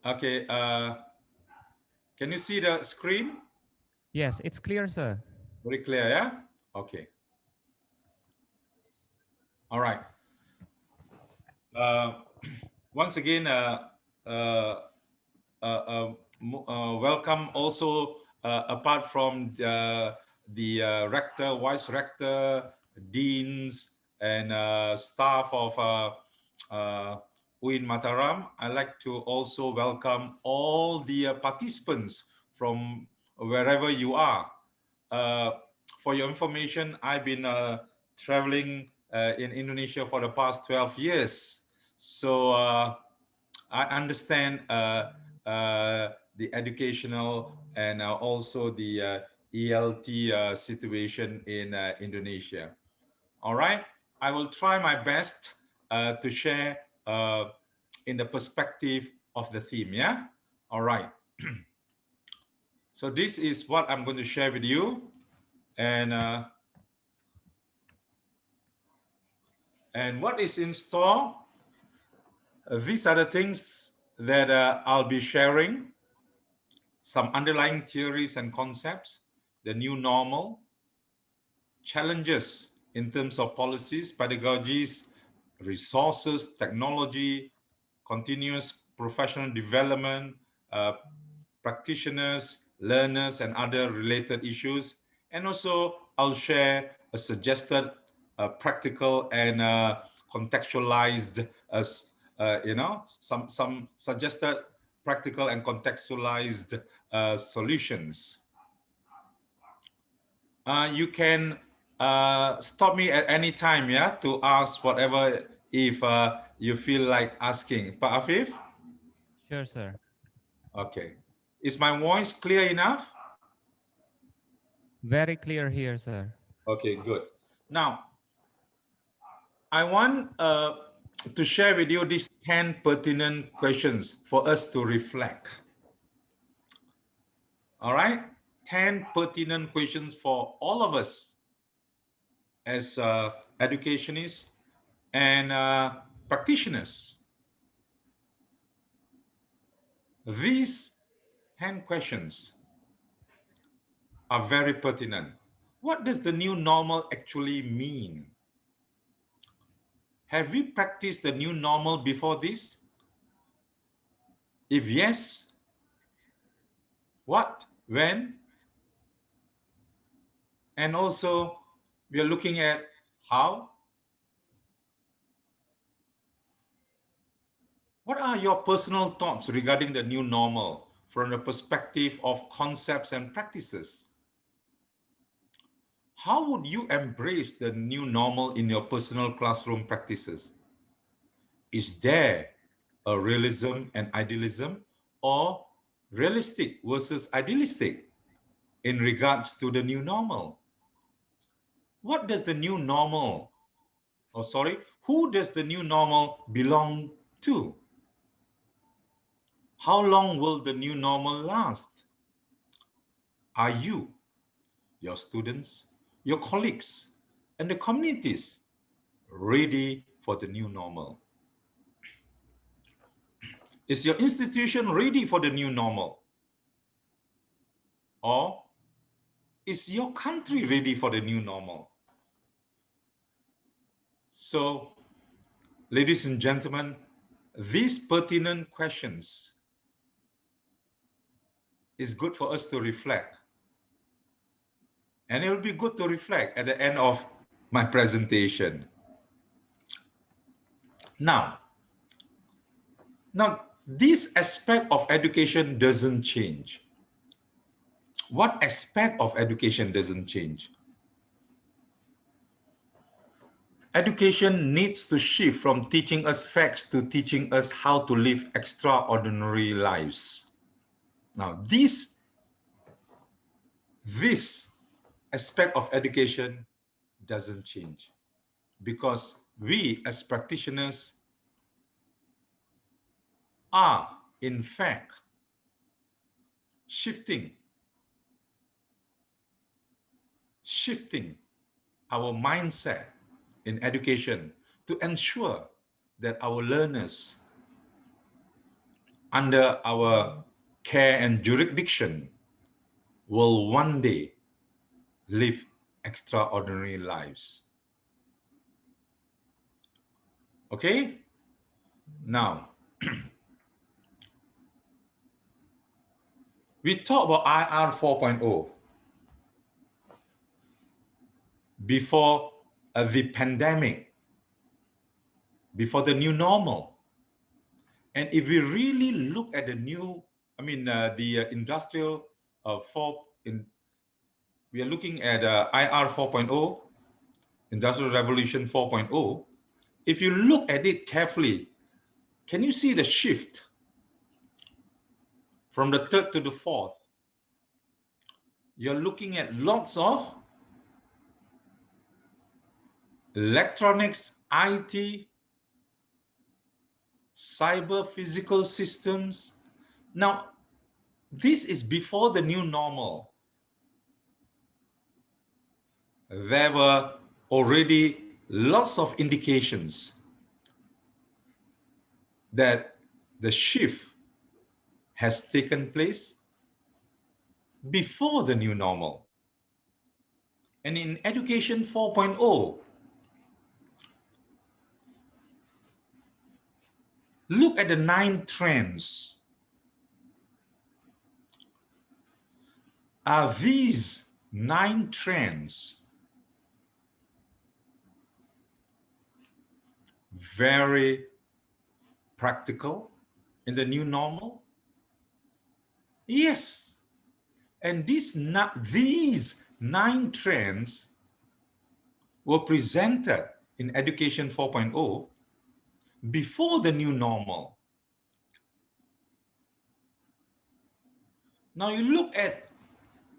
Okay, can you see the screen? Yes, it's clear, sir. Very clear, yeah? Okay, all right. Uh, Once again, uh, welcome also apart from the rector, vice rector, deans, and staff of UIN Mataram. I'd like to also welcome all the participants from wherever you are. Uh, for your information, I've been traveling in Indonesia for the past 12 years. So I understand the educational and also the ELT situation in Indonesia. All right, I will try my best to share in the perspective of the theme. Yeah, all right. So this is what I'm going to share with you, and what is in store. These are the things that I'll be sharing. Some underlying theories and concepts, the new normal, challenges in terms of policies, pedagogies, resources, technology, continuous professional development, uh, practitioners, learners, and other related issues. And also, I'll share a suggested practical and contextualized, some suggested practical and contextualized solutions. You can stop me at any time, yeah, to ask whatever if you feel like asking. Pak Afif? Sure, sir. Okay. Is my voice clear enough? Very clear here, sir. Okay, good. Now, I want to share with you these 10 pertinent questions for us to reflect. All right? 10 pertinent questions for all of us as educationists and practitioners. These 10 questions are very pertinent. What does the new normal actually mean? Have we practiced the new normal before this? If yes, what, when, and also we are looking at how. What are your personal thoughts regarding the new normal from the perspective of concepts and practices? How would you embrace the new normal in your personal classroom practices? Is there a realism and idealism, or realistic versus idealistic in regards to the new normal? What does the new normal, oh sorry, who does the new normal belong to? How long will the new normal last? Are you, your students, your colleagues, and the communities ready for the new normal? Is your institution ready for the new normal? Or is your country ready for the new normal? So, ladies and gentlemen, these pertinent questions is good for us to reflect. And it will be good to reflect at the end of my presentation. Now, this aspect of education doesn't change. What aspect of education doesn't change? Education needs to shift from teaching us facts to teaching us how to live extraordinary lives. Now, this aspect of education doesn't change because we as practitioners are, in fact, shifting our mindset in education to ensure that our learners under our care and jurisdiction will one day live extraordinary lives. Okay? Now, we talk about IR 4.0 before the pandemic, before the new normal. And if we really look at the new, the industrial we are looking at IR 4.0, Industrial Revolution 4.0. If you look at it carefully, can you see the shift from the third to the fourth? You're looking at lots of electronics, IT, cyber physical systems. Now, this is before the new normal. There were already lots of indications that the shift has taken place before the new normal. And in Education 4.0, look at the 9 trends. Are these 9 trends very practical in the new normal? Yes. And these 9 trends were presented in Education 4.0 before the new normal. Now you look at,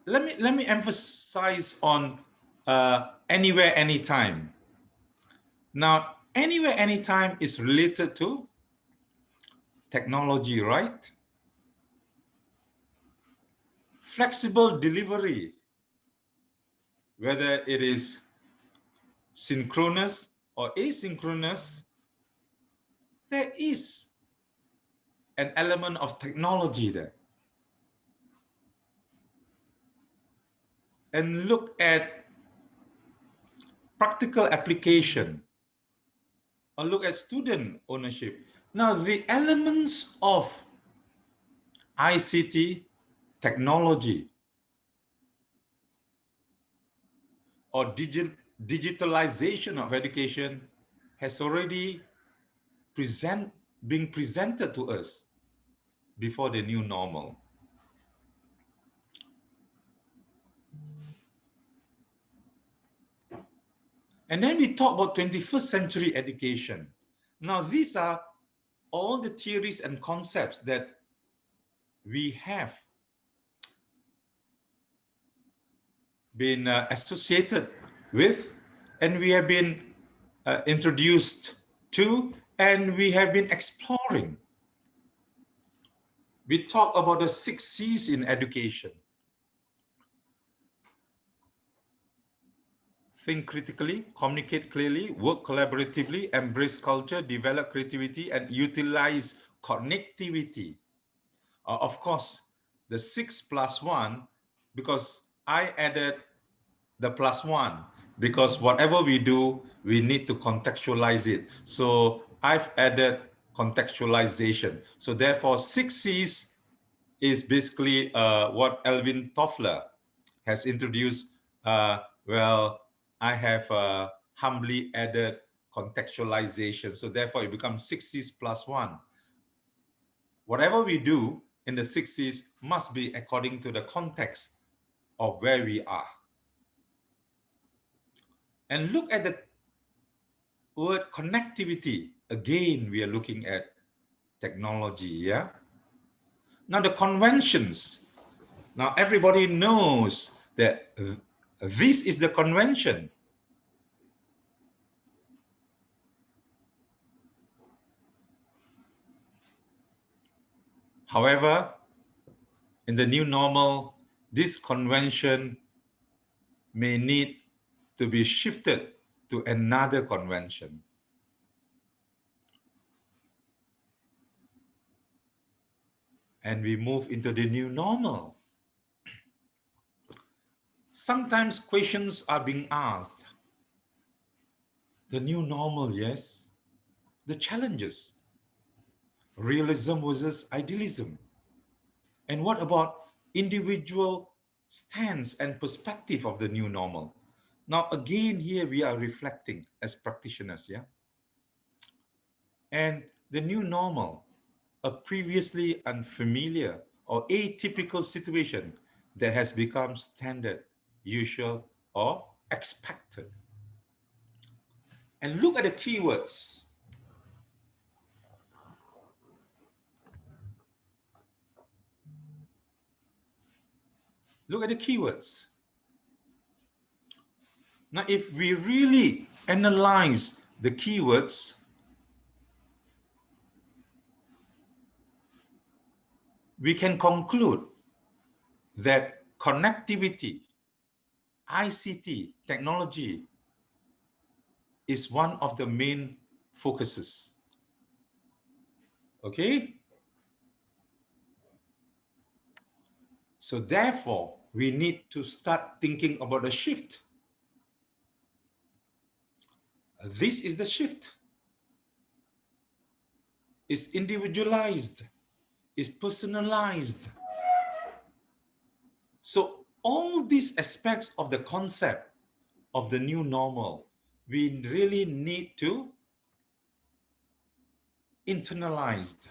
let me emphasize on anywhere, anytime. Now, anywhere, anytime is related to technology, right? Flexible delivery, whether it is synchronous or asynchronous, there is an element of technology there. And look at practical application, or look at student ownership. Now, the elements of ICT technology or digitalization of education has already been presented to us before the new normal. And then we talk about 21st century education. Now, these are all the theories and concepts that we have been associated with, and we have been introduced to, and we have been exploring. We talk about the 6 C's in education. Think critically, communicate clearly, work collaboratively, embrace culture, develop creativity, and utilize connectivity. Of course, the 6+1, because I added the +1, because whatever we do, we need to contextualize it. So I've added contextualization. So therefore, 6 C's is basically what Alvin Toffler has introduced. Well, I have humbly added contextualization. So therefore, it becomes 6 C's +1. Whatever we do in the 6 C's must be according to the context of where we are. And look at the word connectivity. Again, we are looking at technology, yeah? Now the conventions. Now everybody knows that this is the convention. However, in the new normal, this convention may need to be shifted to another convention. and we move into the new normal. Sometimes questions are being asked. The new normal, yes. The challenges. Realism versus idealism. And what about individual stance and perspective of the new normal? Now, again, here we are reflecting as practitioners, yeah? And the new normal, a previously unfamiliar or atypical situation that has become standard, usual, or expected. And look at the keywords. Look at the keywords. Now, if we really analyze the keywords, we can conclude that connectivity, ICT, technology is one of the main focuses. Okay? So therefore, we need to start thinking about the shift. This is the shift. It's individualized, it's personalized. So all these aspects of the concept of the new normal, we really need to internalize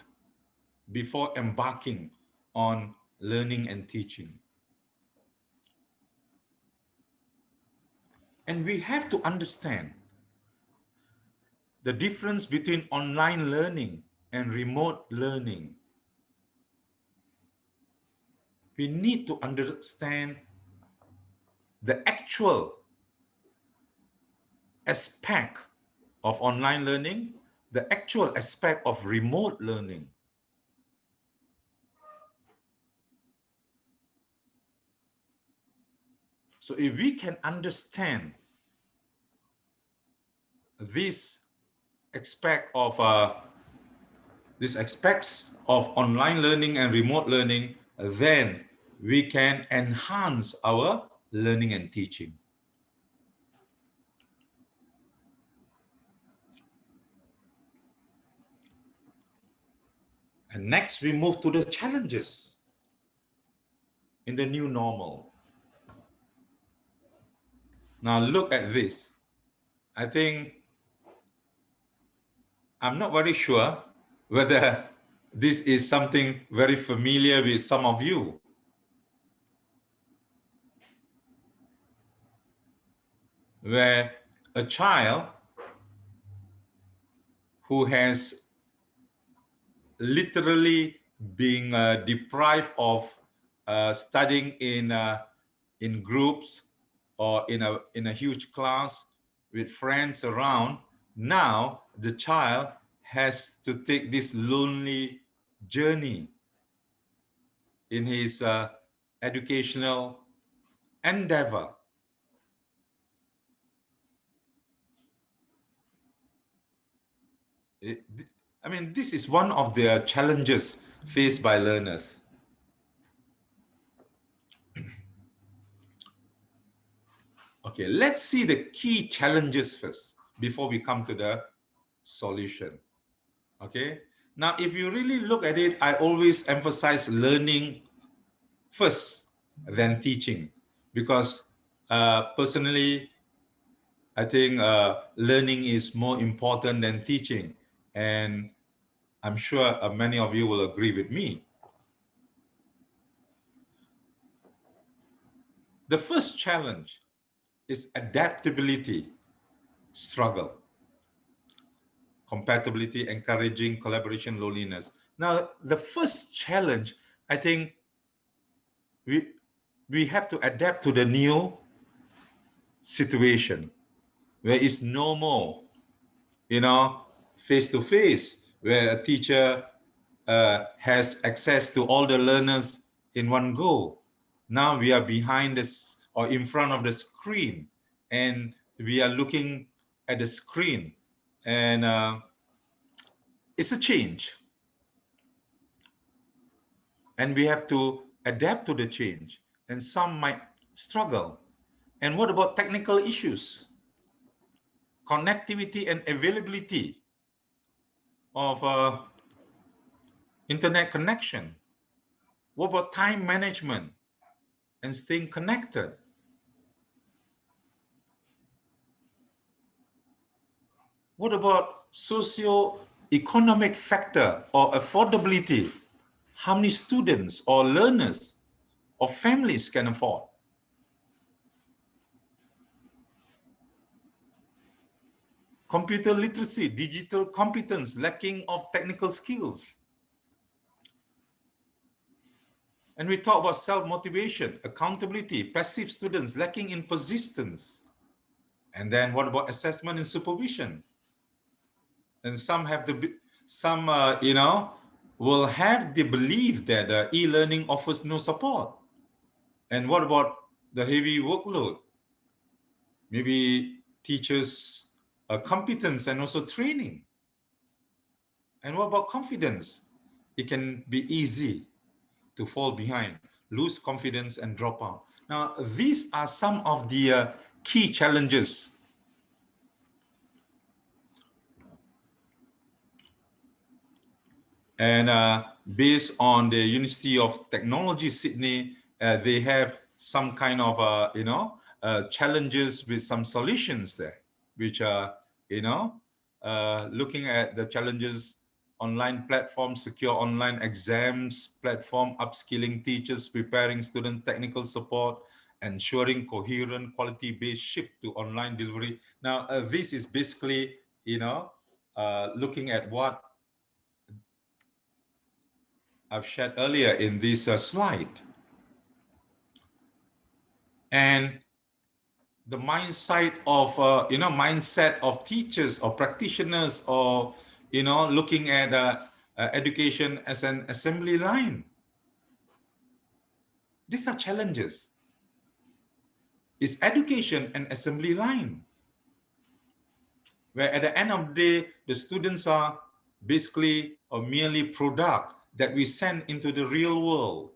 before embarking on learning and teaching. And we have to understand the difference between online learning and remote learning. We need to understand the actual aspect of online learning, the actual aspect of remote learning. So if we can understand this aspect of these aspects of online learning and remote learning, then we can enhance our learning and teaching. And next, we move to the challenges in the new normal. Now look at this. I think I'm not very sure whether this is something very familiar with some of you. Where a child who has literally being deprived of studying in groups or in a huge class with friends around. Now the child has to take this lonely journey in his educational endeavor. I mean, this is one of the challenges faced by learners. Okay, let's see the key challenges first before we come to the solution. Okay, now if you really look at it, I always emphasize learning first, then teaching, because personally, I think learning is more important than teaching, and I'm sure many of you will agree with me. The first challenge is adaptability struggle, compatibility, encouraging collaboration, loneliness. Now, the first challenge, I think we have to adapt to the new situation where it's no more, face to face, where a teacher has access to all the learners in one go. Now we are behind this or in front of the screen, and we are looking at the screen, and it's a change. and we have to adapt to the change, and some might struggle. And what about technical issues, connectivity and availability of internet connection? What about time management and staying connected? What about socio-economic factor or affordability? How many students or learners or families can afford? Computer literacy, digital competence, lacking of technical skills. And we talk about self-motivation, accountability, passive students lacking in persistence. And then what about assessment and supervision? And some have will have the belief that e-learning offers no support. And what about the heavy workload? Maybe teachers' competence and also training. And what about confidence? It can be easy to fall behind, lose confidence, and drop out. Now, these are some of the key challenges. And based on the University of Technology, Sydney, they have some kind of, challenges with some solutions there, which are, looking at the challenges, online platform, secure online exams, platform, upskilling teachers, preparing student technical support, ensuring coherent quality-based shift to online delivery. Now, this is basically, looking at what I've shared earlier in this slide. And the mindset of teachers or practitioners, or looking at education as an assembly line. These are challenges. Is education an assembly line where at the end of the day the students are basically a merely product that we send into the real world?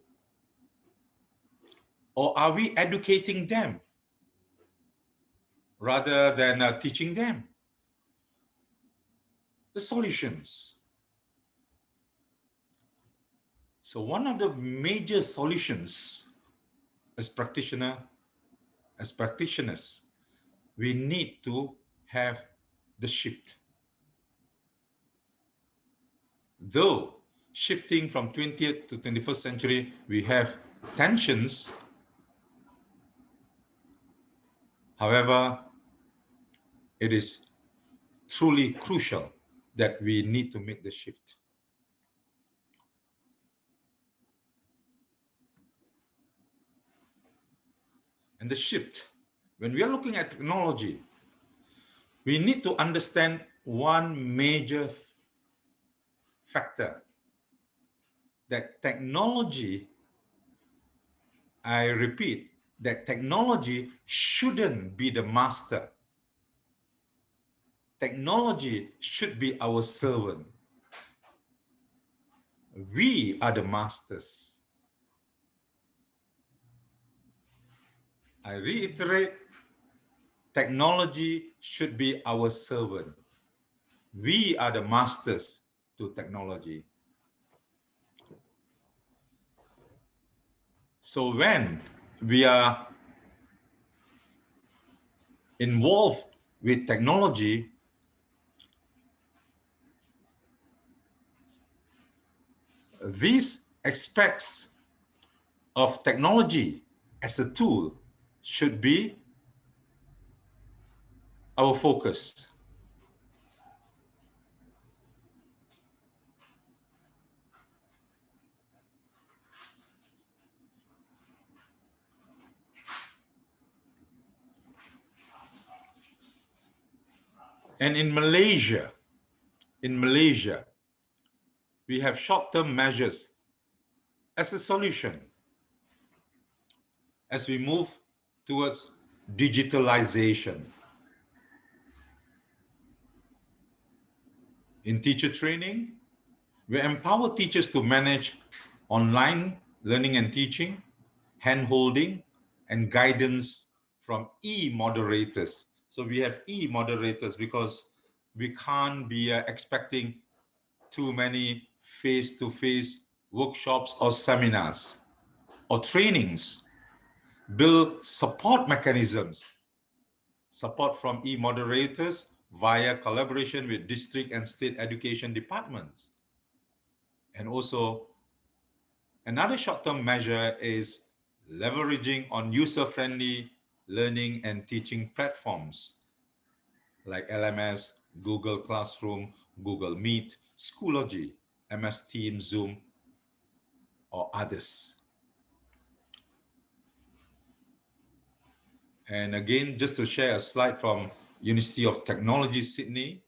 Or are we educating them rather than teaching them? The solutions. So one of the major solutions as practitioners, we need to have the shift. Though shifting from 20th to 21st century, we have tensions. However, it is truly crucial that we need to make the shift. And the shift, when we are looking at technology, we need to understand one major factor, that technology, I repeat, that technology shouldn't be the master. Technology should be our servant. We are the masters. I reiterate, technology should be our servant. We are the masters to technology. So when we are involved with technology, these aspects of technology as a tool should be our focus. And in Malaysia, we have short-term measures as a solution as we move towards digitalization. In teacher training, we empower teachers to manage online learning and teaching, hand-holding, and guidance from e-moderators. So we have e-moderators because we can't be expecting too many face-to-face workshops or seminars or trainings. Build support mechanisms, support from e-moderators via collaboration with district and state education departments. And also, another short-term measure is leveraging on user-friendly learning and teaching platforms like LMS, Google Classroom, Google Meet, Schoology, MS Teams, Zoom, or others. And again, just to share a slide from University of Technology, Sydney.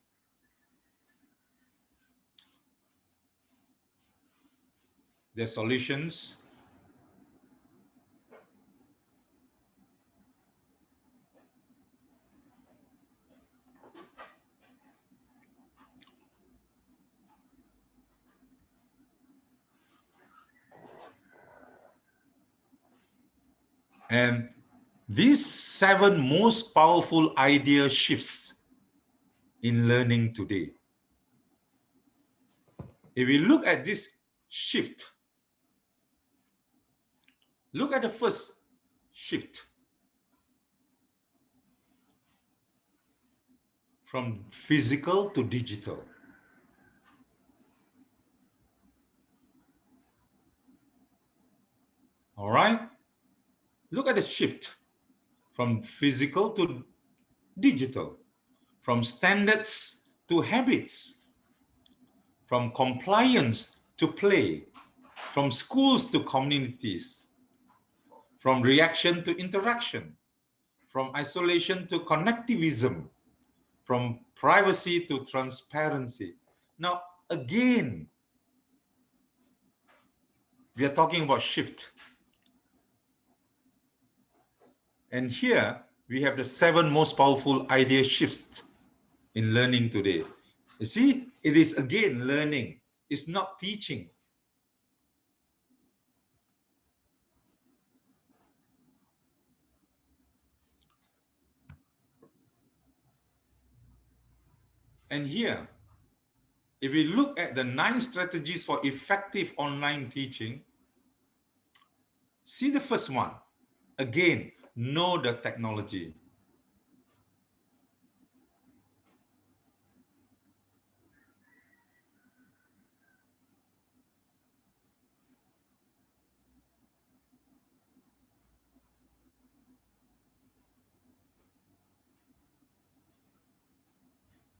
Their solutions. And these 7 most powerful idea shifts in learning today. If we look at this shift, look at the first shift from physical to digital. All right? Look at the shift from physical to digital, from standards to habits, from compliance to play, from schools to communities, from reaction to interaction, from isolation to connectivism, from privacy to transparency. Now, again, we are talking about shift. And here we have the 7 most powerful idea shifts in learning today. You see, it is again learning, it's not teaching. And here, if we look at the 9 strategies for effective online teaching, see the first one. Again, know the technology.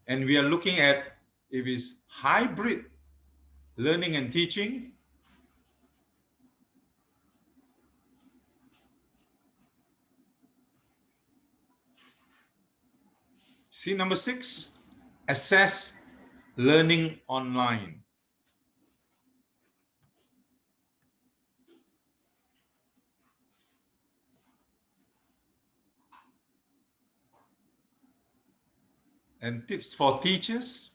And we are looking at if it's hybrid learning and teaching, see number 6, assess learning online. And tips for teachers.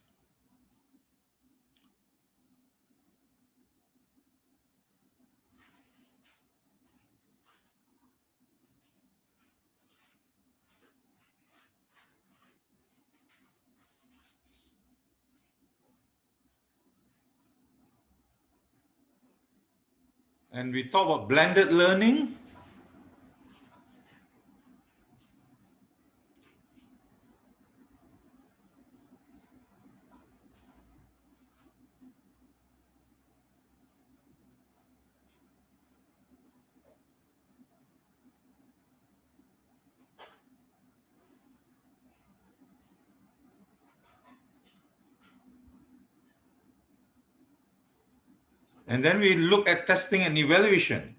And we talk about blended learning. And then we look at testing and evaluation.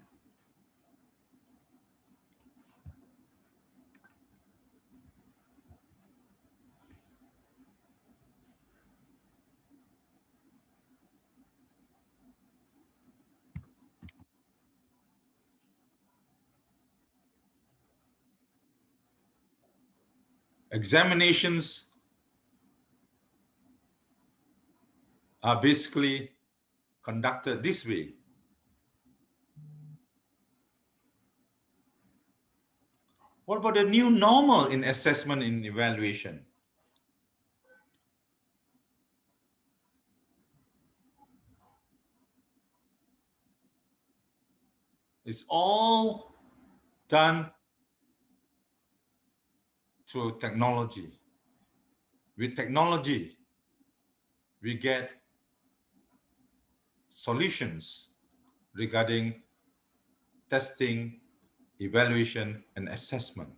Examinations are basically conducted this way. What about the new normal in assessment and evaluation? It's all done through technology. With technology, we get solutions regarding testing, evaluation, and assessment.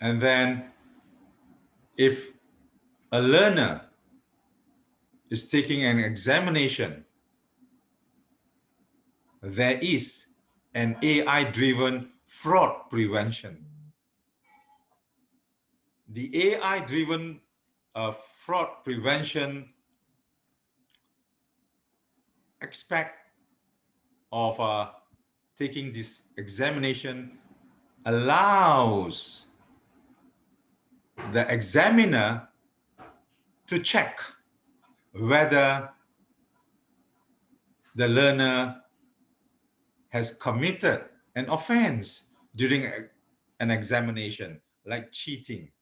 And then if a learner is taking an examination, there is an AI-driven fraud prevention. The AI-driven fraud prevention aspect of taking this examination allows the examiner to check whether the learner has committed an offense during an examination, like cheating.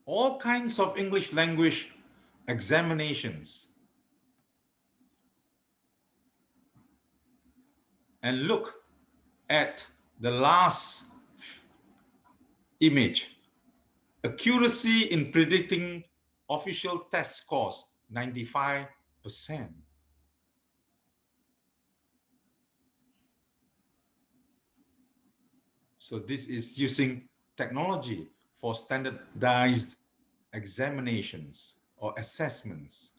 All kinds of English language examinations. And look at the last image. Accuracy in predicting official test scores, 95%. So this is using technology for standardized examinations or assessments.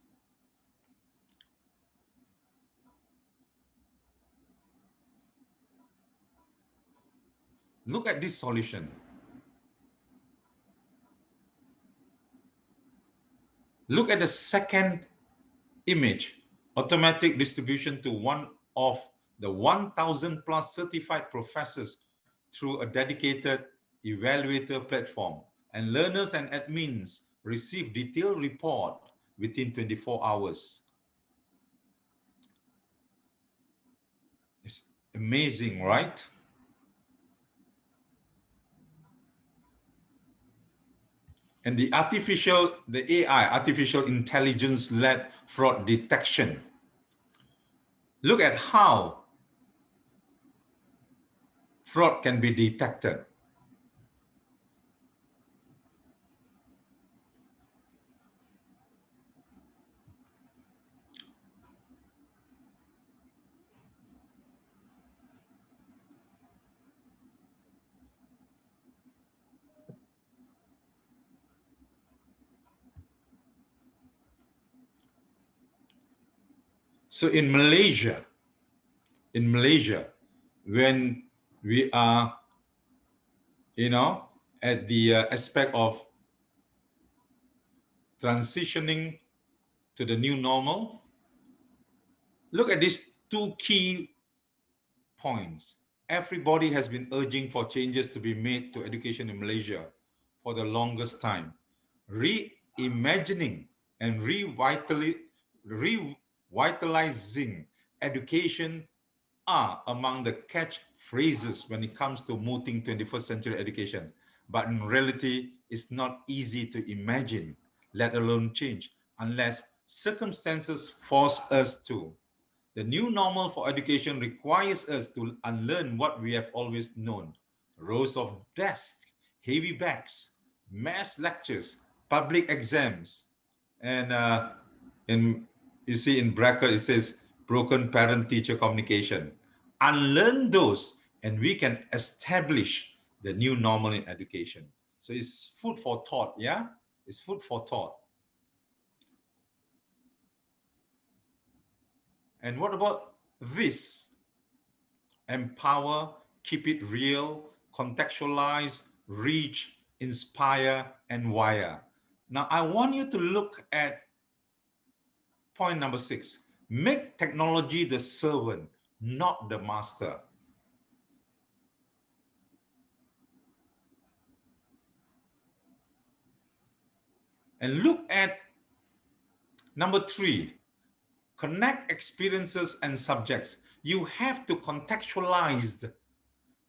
Look at this solution. Look at the second image, automatic distribution to one of the 1,000 plus certified professors through a dedicated evaluator platform. And learners and admins receive detailed report within 24 hours. It's amazing, right? And the AI, artificial intelligence-led fraud detection. Look at how fraud can be detected. So in Malaysia, when we are, at the aspect of transitioning to the new normal, look at these two key points. Everybody has been urging for changes to be made to education in Malaysia for the longest time. Reimagining and revitalizing education are among the catchphrases when it comes to mooting 21st century education. But in reality, it's not easy to imagine, let alone change, unless circumstances force us to. The new normal for education requires us to unlearn what we have always known. Rows of desks, heavy bags, mass lectures, public exams, and you see in bracket it says broken parent-teacher communication. Unlearn those, and we can establish the new normal in education. So it's food for thought, yeah? It's food for thought. And what about this? Empower, keep it real, contextualize, reach, inspire, and wire. Now, I want you to look at point number 6. Make technology the servant, not the master. And look at number 3. connect experiences and subjects. You have to contextualize,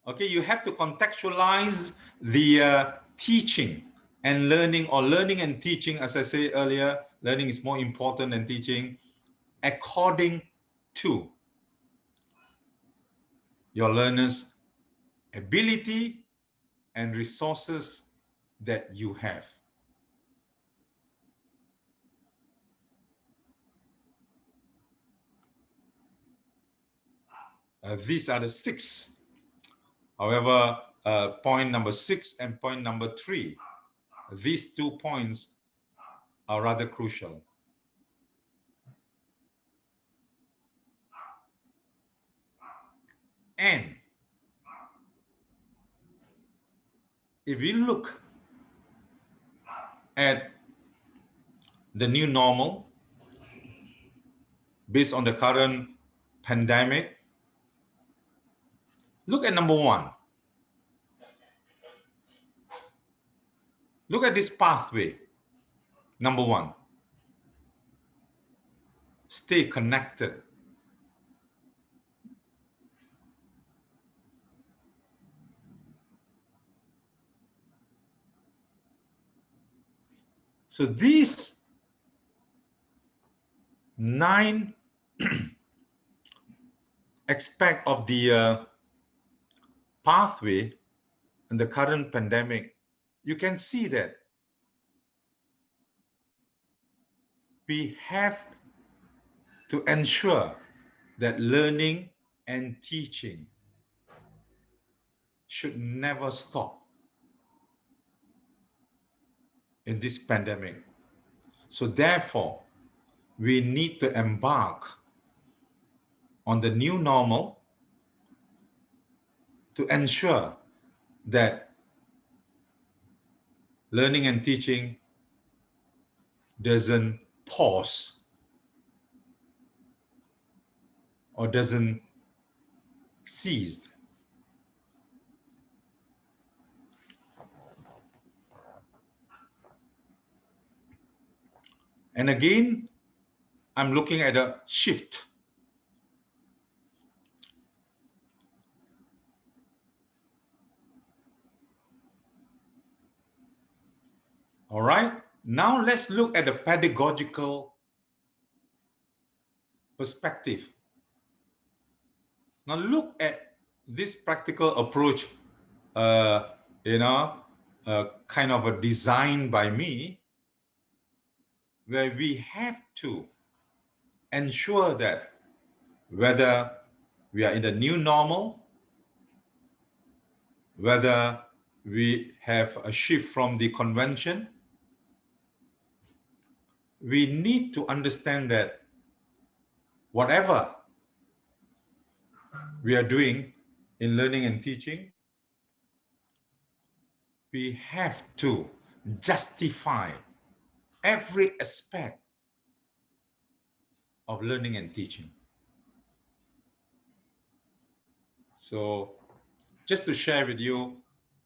okay? You have to contextualize the teaching and learning, or learning and teaching. As I said earlier, learning is more important than teaching, according to your learner's ability and resources that you have. These are the 6. However, point number 6 and point number 3, these 2 points are rather crucial. And if we look at the new normal based on the current pandemic, look at number 1. Look at this pathway. Number 1, stay connected. So these 9 aspects of the pathway in the current pandemic, you can see that we have to ensure that learning and teaching should never stop in this pandemic. So therefore, we need to embark on the new normal to ensure that learning and teaching doesn't pause or doesn't cease. And again, I'm looking at a shift. All right, now let's look at the pedagogical perspective. Now look at this practical approach, kind of a design by me, where we have to ensure that whether we are in the new normal, whether we have a shift from the convention, we need to understand that whatever we are doing in learning and teaching, we have to justify every aspect of learning and teaching. So just to share with you,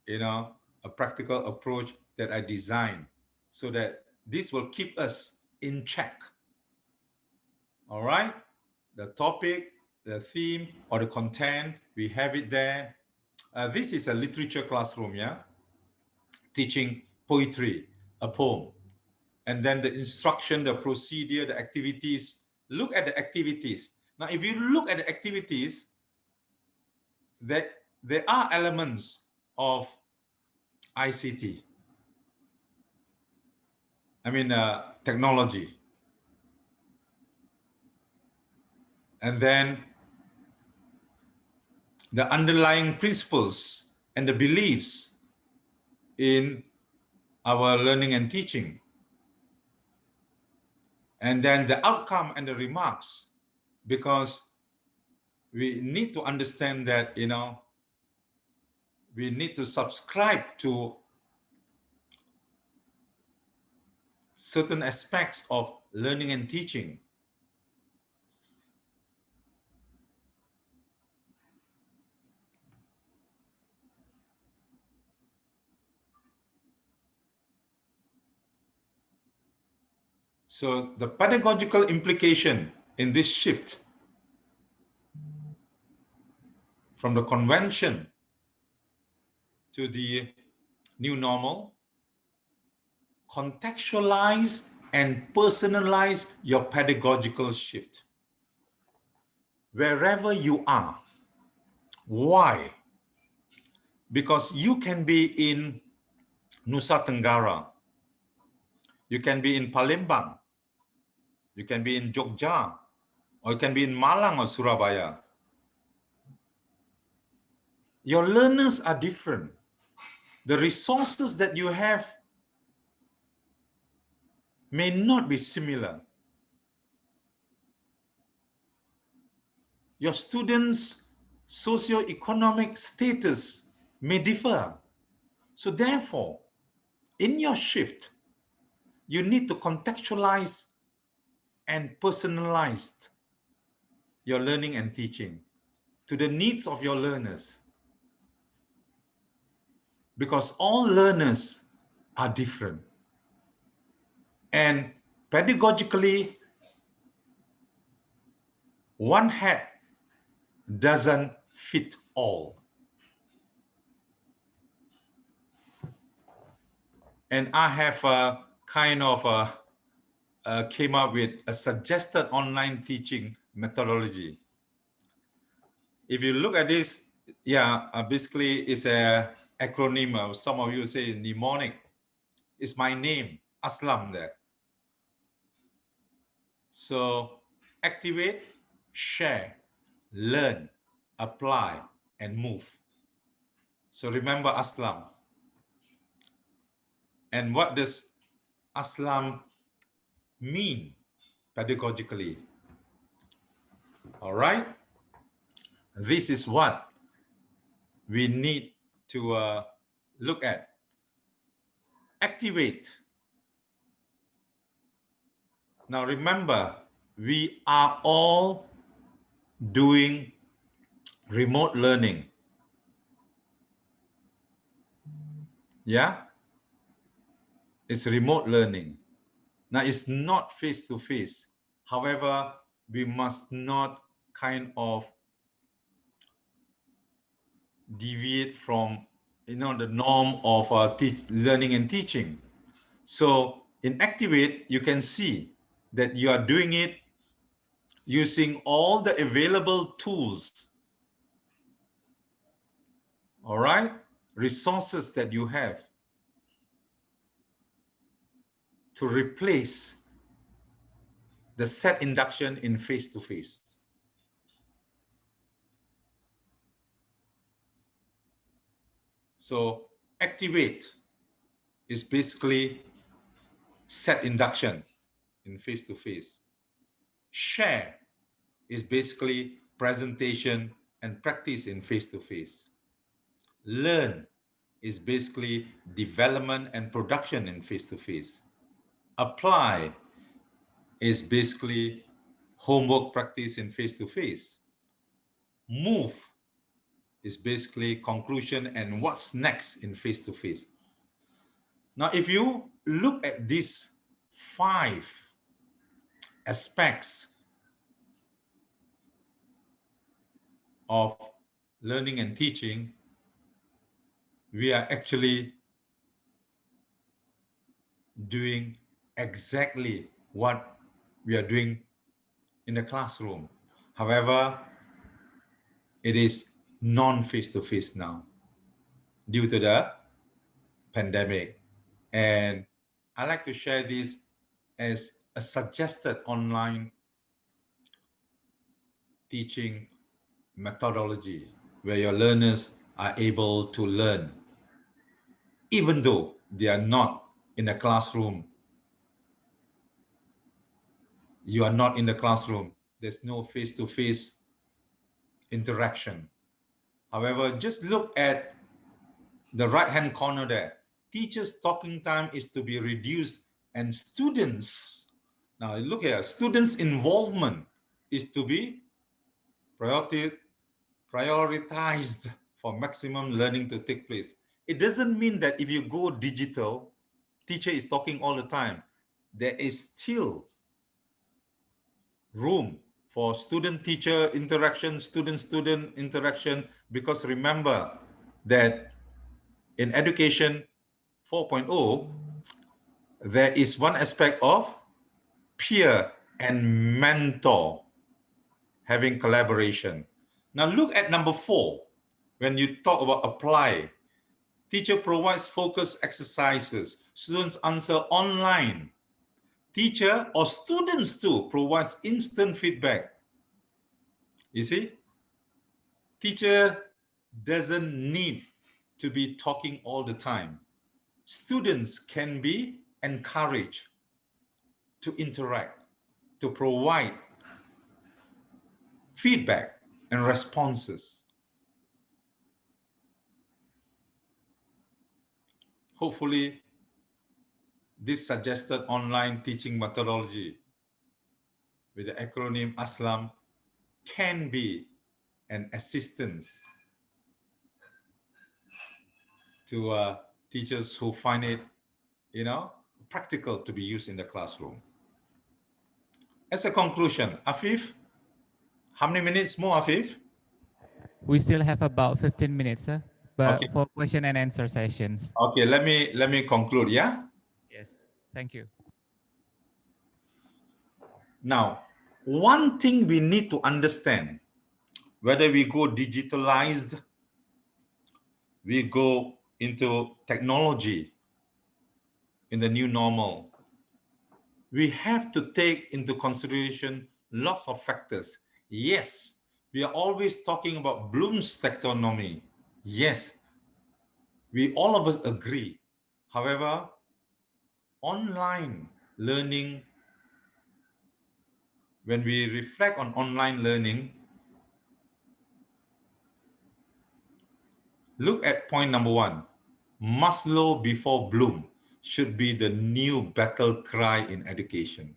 a practical approach that I designed so that this will keep us in check. All right, the topic, the theme, or the content, we have it there. This is a literature classroom, yeah? Teaching poetry, a poem. And then the instruction, the procedure, the activities. Look at the activities. Now, if you look at the activities, that there are elements of ICT. Technology. And then the underlying principles and the beliefs in our learning and teaching. And then the outcome and the remarks, because we need to understand that, we need to subscribe to certain aspects of learning and teaching. So the pedagogical implication in this shift from the convention to the new normal, contextualize and personalize your pedagogical shift. Wherever you are. Why? Because you can be in Nusa Tenggara, you can be in Palembang, you can be in Jogja, or you can be in Malang or Surabaya. Your learners are different. The resources that you have may not be similar. Your students' socio-economic status may differ. So therefore, in your shift, you need to contextualize and personalize your learning and teaching to the needs of your learners. Because all learners are different. And pedagogically, one hat doesn't fit all. And I have came up with a suggested online teaching methodology. If you look at this, basically it's a acronym. Some of you say mnemonic. It's my name, Aslam there. So activate, share, learn, apply, and move. So remember Aslam. And what does Aslam mean pedagogically? All right. This is what we need to look at. Activate. Now remember, we are all doing remote learning. Yeah? It's remote learning. Now it's not face-to-face. However, we must not kind of deviate from the norm of learning and teaching. So in Activate, you can see that you are doing it using all the available tools, all right, resources that you have to replace the set induction in face-to-face. So Activate is basically set induction in face-to-face. Share is basically presentation and practice in face-to-face. Learn is basically development and production in face-to-face. Apply is basically homework practice in face-to-face. Move is basically conclusion and what's next in face-to-face. Now, if you look at these 5 aspects of learning and teaching, we are actually doing exactly what we are doing in the classroom. However, it is non-face-to-face now due to the pandemic. And I like to share this as a suggested online teaching methodology where your learners are able to learn even though they are not in a classroom. You are not in the classroom. There's no face-to-face interaction. However, just look at the right-hand corner there. Teachers' talking time is to be reduced and students, now look here, students' involvement is to be prioritized for maximum learning to take place. It doesn't mean that if you go digital, teacher is talking all the time. There is still room for student-teacher interaction, student-student interaction, because remember that in education 4.0, there is one aspect of peer and mentor having collaboration. Now look at number 4. When you talk about apply, teacher provides focus exercises. Students answer online. Teacher or students too provides instant feedback. You see, teacher doesn't need to be talking all the time. Students can be encouraged to interact, to provide feedback and responses. Hopefully, this suggested online teaching methodology with the acronym Aslam can be an assistance to teachers who find it, practical to be used in the classroom. As a conclusion, Afif, how many minutes more, Afif? We still have about 15 minutes, sir. Okay, But for question and answer sessions. okay. Let me conclude. Yeah. Yes. Thank you. Now, one thing we need to understand, whether we go digitalized, we go into technology in the new normal, we have to take into consideration lots of factors. Yes, we are always talking about Bloom's taxonomy. Yes, we all of us agree. However, online learning, when we reflect on online learning, look at point number 1. Maslow before Bloom should be the new battle cry in education.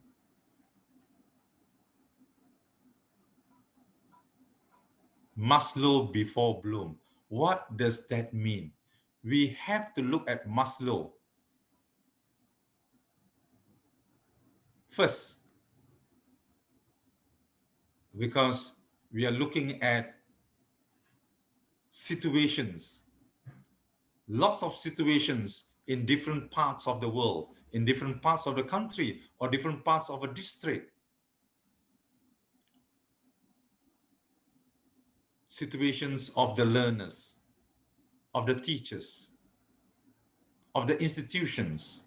Maslow before Bloom. What does that mean? We have to look at Maslow first, because we are looking at situations, lots of situations in different parts of the world, in different parts of the country, or different parts of a district. Situations of the learners, of the teachers, of the institutions.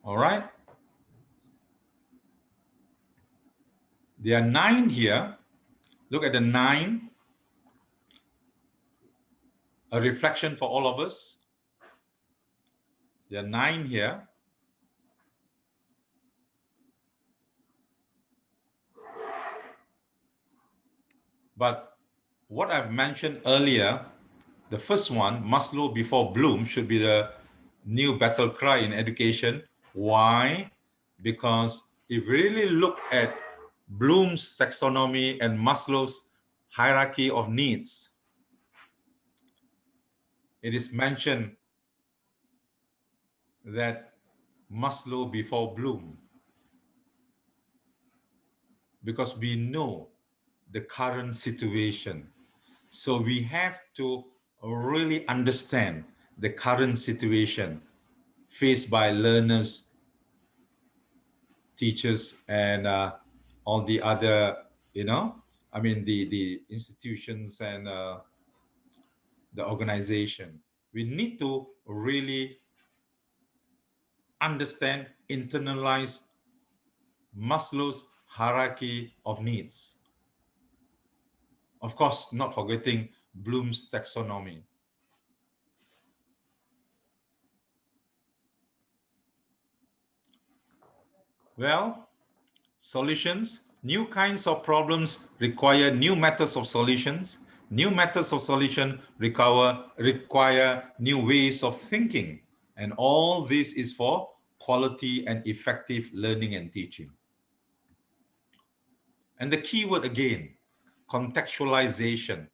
All right? There are 9 here. Look at the 9. A reflection for all of us. There are 9 here. But what I've mentioned earlier, the first one, Maslow before Bloom, should be the new battle cry in education. Why? Because if we really look at Bloom's taxonomy and Maslow's hierarchy of needs, it is mentioned that Maslow before Bloom, because we know the current situation. So we have to really understand the current situation faced by learners, teachers, and all the other, the institutions and the organization. We need to really understand, internalize Maslow's hierarchy of needs. Of course, not forgetting Bloom's taxonomy. Well, solutions. New kinds of problems require new methods of solutions. New methods of solution require new ways of thinking. And all this is for quality and effective learning and teaching. And the key word again, contextualization.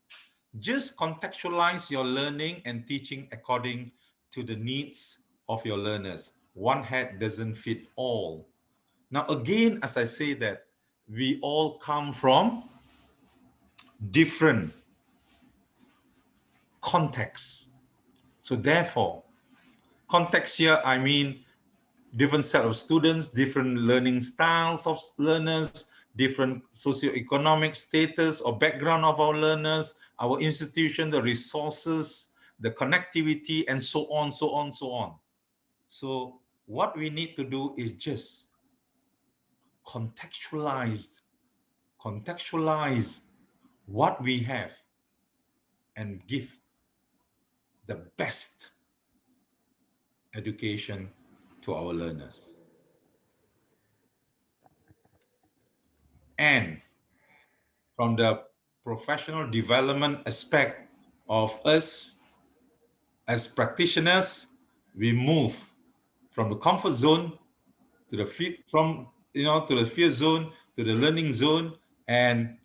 Just contextualize your learning and teaching according to the needs of your learners. one hat doesn't fit all. Now, again, as I say that, we all come from different contexts. So therefore, context here, I mean different set of students, different learning styles of learners, different socioeconomic status or background of our learners, our institution, the resources, the connectivity, and so on, so on, so on. So what we need to do is just contextualize, contextualize what we have and give the best education to our learners. And from the professional development aspect of us as practitioners, we move from the comfort zone to the to the fear zone to the learning zone, and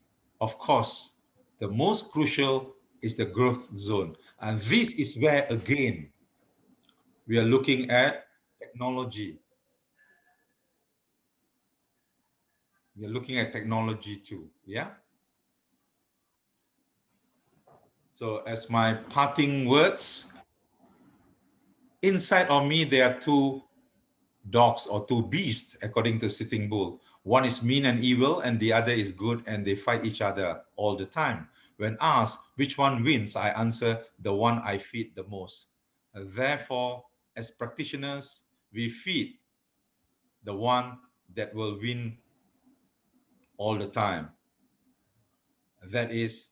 of course, the most crucial is the growth zone. And this is where again we are looking at technology. We are looking at technology too. Yeah. So as my parting words, inside of me there are two dogs or two beasts, according to Sitting Bull. One is mean and evil, and the other is good, and they fight each other all the time. When asked which one wins, I answer the one I feed the most. Therefore, as practitioners, we feed the one that will win all the time. That is,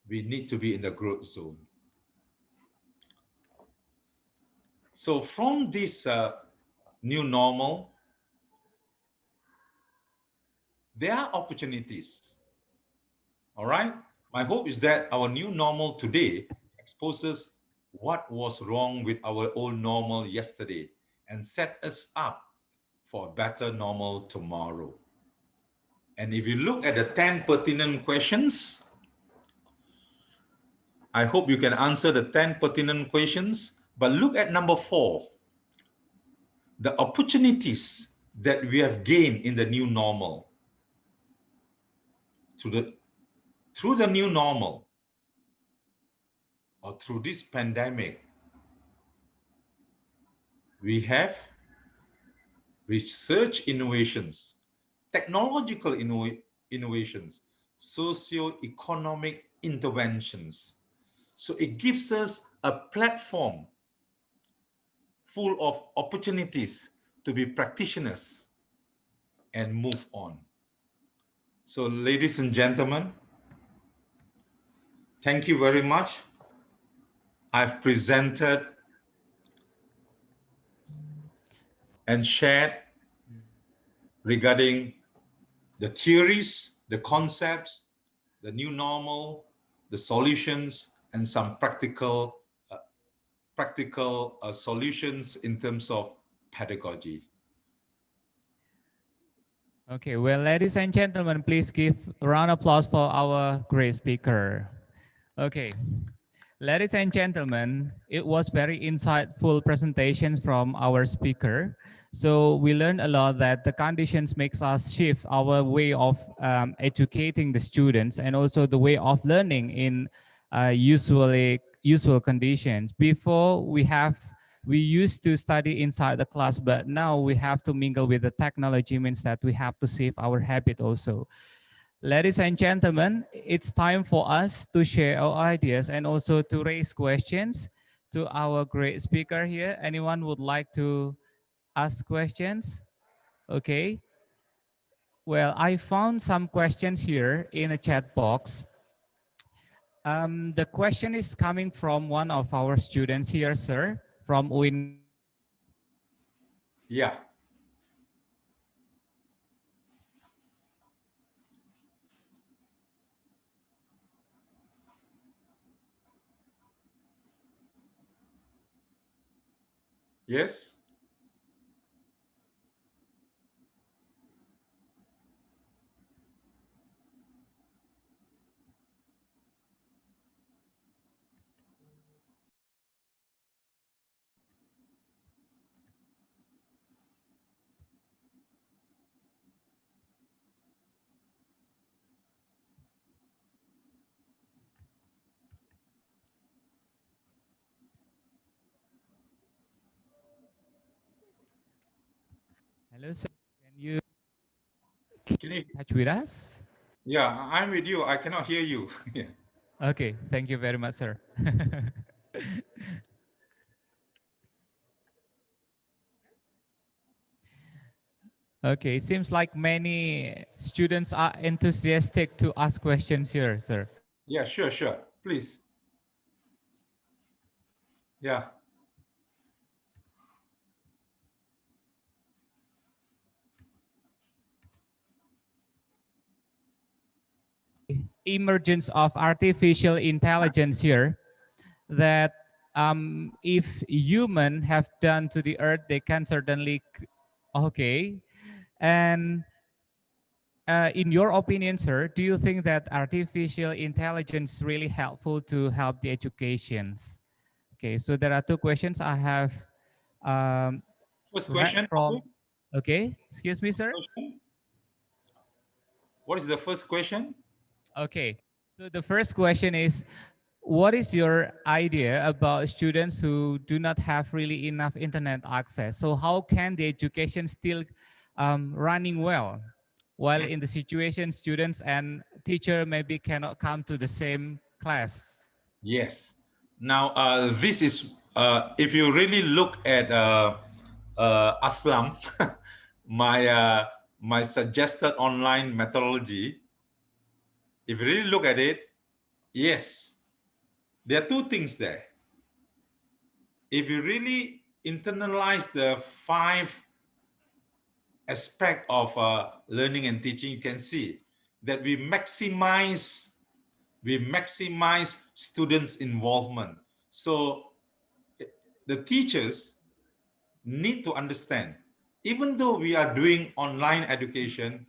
we need to be in the growth zone. So from this new normal, there are opportunities. All right. My hope is that our new normal today exposes what was wrong with our old normal yesterday and set us up for a better normal tomorrow. And if you look at the 10 pertinent questions, I hope you can answer the 10 pertinent questions. But look at number 4, the opportunities that we have gained in the new normal. Through the new normal, or through this pandemic, we have research innovations, technological innovations, socio-economic interventions. So it gives us a platform full of opportunities to be practitioners and move on. So ladies and gentlemen, thank you very much. I've presented and shared regarding the theories, the concepts, the new normal, the solutions, and some practical solutions in terms of pedagogy. Okay, well, ladies and gentlemen, please give a round of applause for our great speaker. Okay, ladies and gentlemen, it was very insightful presentations from our speaker. So we learned a lot that the conditions makes us shift our way of educating the students and also the way of learning in usual conditions. Before we used to study inside the class, but now we have to mingle with the technology, means that we have to save our habit also. Ladies and gentlemen, it's time for us to share our ideas and also to raise questions to our great speaker here. Anyone would like to ask questions? Okay. Well, I found some questions here in a chat box. The question is coming from one of our students here, sir, from UINMA. Yeah. Yes. Hello, sir. Can you Can you? touch with us? Yeah, I'm with you. I cannot hear you. Yeah. Okay, thank you very much, sir. Okay, it seems like many students are enthusiastic to ask questions here, sir. Yeah, sure, sure. Please. Yeah. Emergence of artificial intelligence here, that if human have done to the earth, they can certainly, okay. And in your opinion, sir, do you think that artificial intelligence really helpful to help the educations? Okay, so there are two questions I have um, First read question, from. Okay, excuse me, sir. what is the first question? Okay, so the first question is, what is your idea about students who do not have really enough internet access? So how can the education still running well, while in the situation students and teacher maybe cannot come to the same class? Yes. Now, this is, if you really look at Aslam, my, my suggested online methodology, if you really look at it, yes, there are two things there. If you really internalize the five aspect of learning and teaching, you can see that we maximize students' involvement. So the teachers need to understand, even though we are doing online education,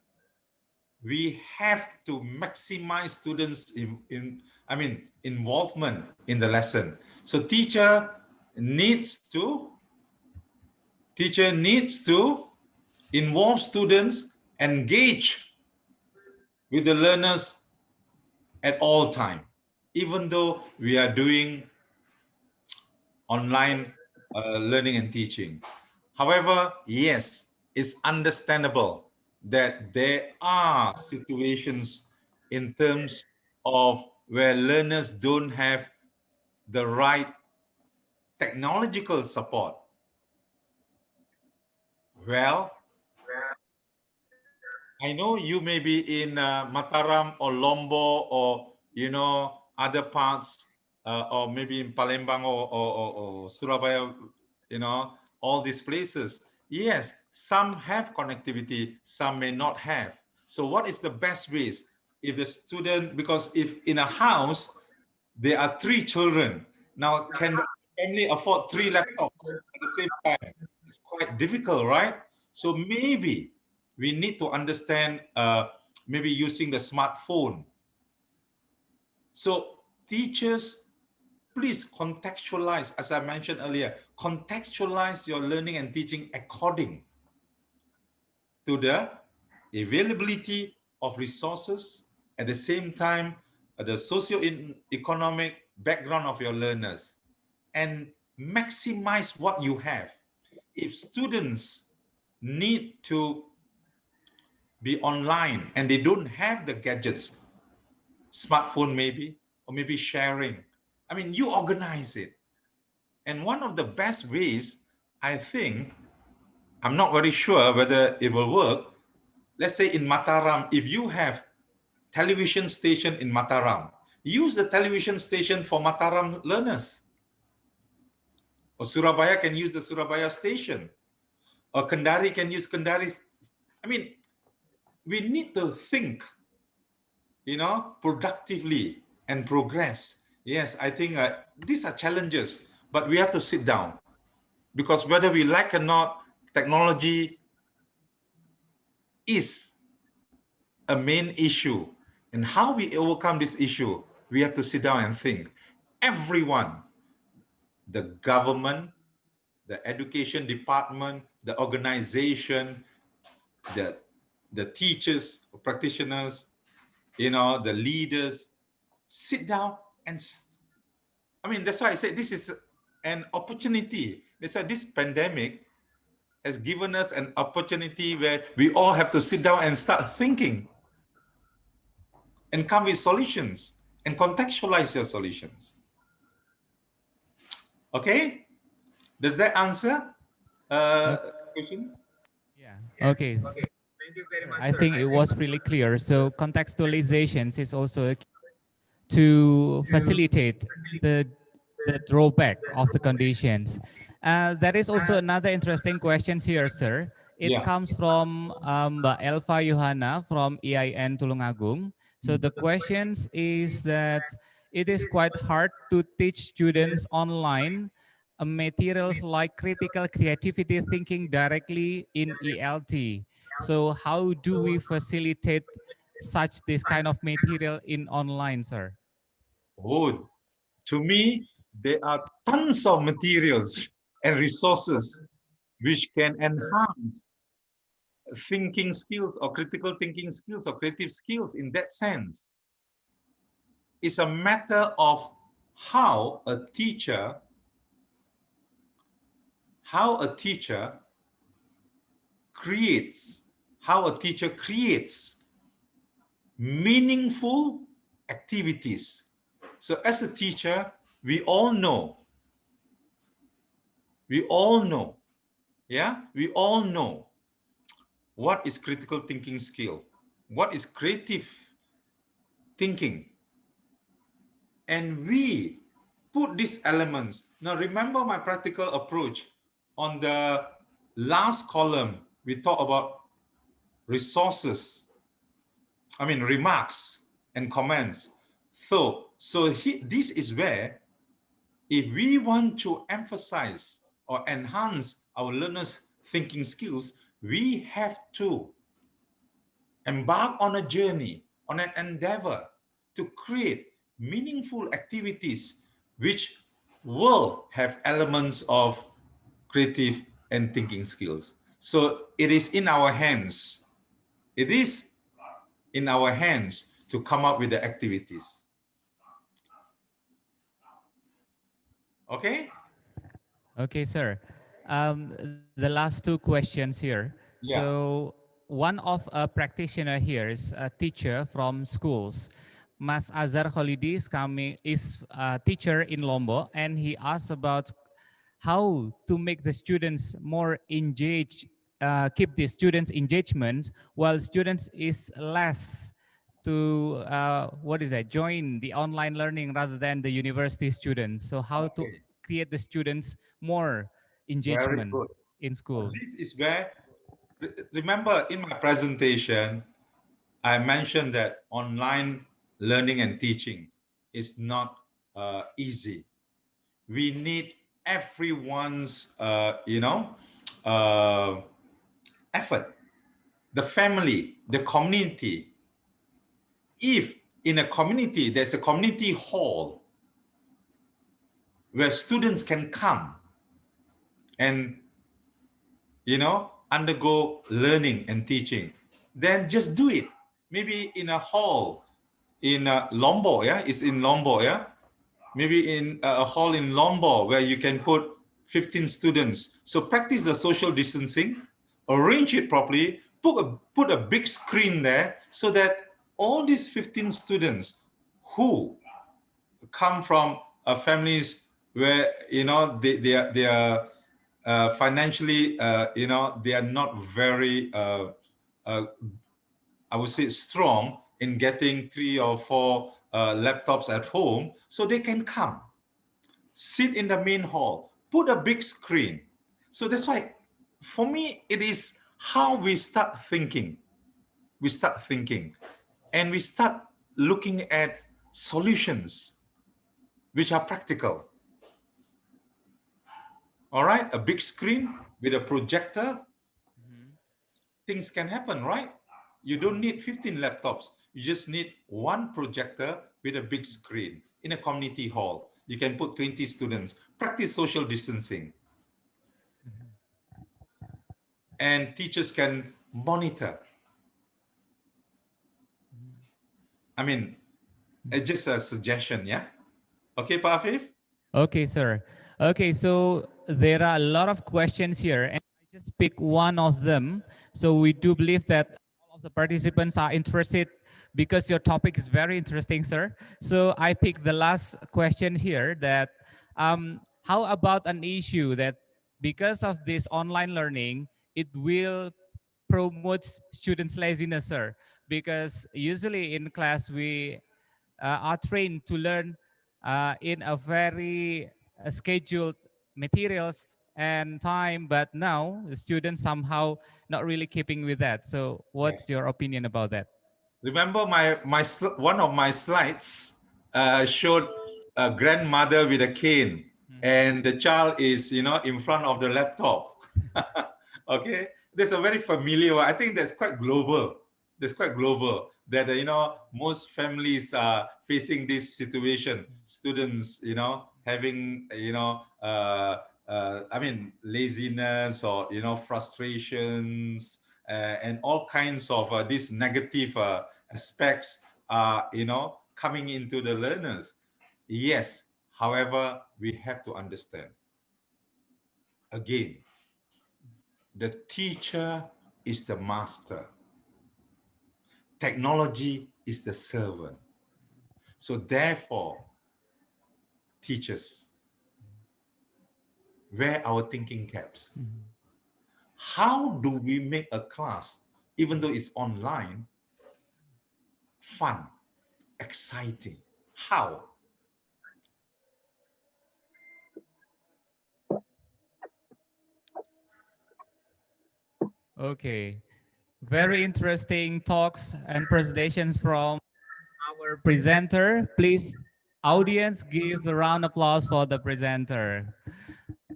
we have to maximize students involvement in the lesson. So needs to teacher needs to involve students, engage with the learners at all time, even though we are doing online learning and teaching. However, yes, it's understandable that there are situations in terms of where learners don't have the right technological support. Well, I know you may be in Mataram or Lombo or other parts, or maybe in Palembang or Surabaya, all these places. Yes, some have connectivity, some may not have. So what is the best ways? If the student, because if in a house there are three children, now can the family afford three laptops at the same time? It's quite difficult, right? So maybe we need to understand, maybe using the smartphone. So teachers, please contextualize, as I mentioned earlier, contextualize your learning and teaching according to the availability of resources, at the same time, the socio-economic background of your learners, and maximize what you have. If students need to be online and they don't have the gadgets, smartphone maybe, or maybe sharing, I mean, you organize it. And one of the best ways, I think, I'm not very sure whether it will work. Let's say in Mataram, if you have television station in Mataram, use the television station for Mataram learners. Or Surabaya can use the Surabaya station. Or Kendari can use Kendari. I mean, we need to think, productively and progress. Yes, I think these are challenges, but we have to sit down, because whether we like or not, technology is a main issue. And how we overcome this issue, we have to sit down and think. Everyone, the government, the education department, the organization, the, the teachers, practitioners, the leaders, sit down and, I mean, that's why I said this is an opportunity. That's why this pandemic has given us an opportunity where we all have to sit down and start thinking and come with solutions and contextualize your solutions. Okay? Does that answer questions? Yeah. Okay. Sir, I think it was really clear. So contextualizations is also a key to facilitate the drawback of the conditions. There is also another interesting question here, sir. It Yeah. comes from Mbak Elva Yohana from EIN Tulungagung. So the questions is that it is quite hard to teach students online materials like critical creativity thinking directly in ELT. So how do we facilitate such this kind of material in online, sir? Oh, to me, there are tons of materials and resources which can enhance thinking skills or critical thinking skills or creative skills in that sense. It's a matter of how a teacher creates how a teacher creates meaningful activities. So as a teacher, we all know, we all know what is critical thinking skill, what is creative thinking. And we put these elements. Now remember my practical approach. On the last column, we talk about resources, remarks and comments. This is where, if we want to emphasize or enhance our learners' thinking skills, we have to embark on a journey, on an endeavor to create meaningful activities which will have elements of creative and thinking skills. So it is in our hands. It is in our hands to come up with the activities. Okay? Okay, sir. The last two questions here. Yeah. So one of a practitioner here is a teacher from schools. Mas Azhar Khalidi is a teacher in Lombok, and he asked about how to make the students more engaged, keep the students' engagement while students is less to join the online learning rather than the university students. So how to Okay. create the students more Very engagement good. in school? This is where, remember in my presentation, I mentioned that online learning and teaching is not easy. We need everyone's, uh, effort, the family, the community. If in a community, there's a community hall where students can come and, undergo learning and teaching, then just do it. Maybe in a hall in Lombok, yeah, it's in Lombok, yeah. Maybe in a hall in Lombok where you can put 15 students. So practice the social distancing, arrange it properly, put a big screen there so that all these 15 students who come from families where they are financially they are not very uh, I would say strong in getting 3 or 4 laptops at home, so they can come sit in the main hall, put a big screen. So that's why for me it is how we start thinking, and we start looking at solutions which are practical. All right, a big screen with a projector, Mhm. things can happen, right? You don't need 15 laptops. You just need one projector with a big screen in a community hall. You can put 20 students, practice social distancing, and teachers can monitor. I mean, it's just a suggestion, yeah? Okay, Pak Afif? Okay, sir. Okay, so there are a lot of questions here. And just pick one of them. So we do believe that all of the participants are interested because your topic is very interesting, sir. So I picked the last question here that how about an issue that because of this online learning, it will promote students' laziness, sir? Because usually in class we are trained to learn in a very scheduled materials and time, but now the students somehow not really keeping with that. So what's your opinion about that? Remember one of my slides showed a grandmother with a cane, and the child is in front of the laptop. Okay, there's a very familiar one. I think that's quite global. That's quite global. That most families are facing this situation. Students having I mean laziness or frustrations and all kinds of these negative aspects are coming into the learners. Yes, however, we have to understand again, the teacher is the master, technology is the servant. So therefore, teachers, wear our thinking caps. How do we make a class, even though it's online, fun, exciting? How? Okay, very interesting talks and presentations from our presenter. Please, audience, give a round of applause for the presenter.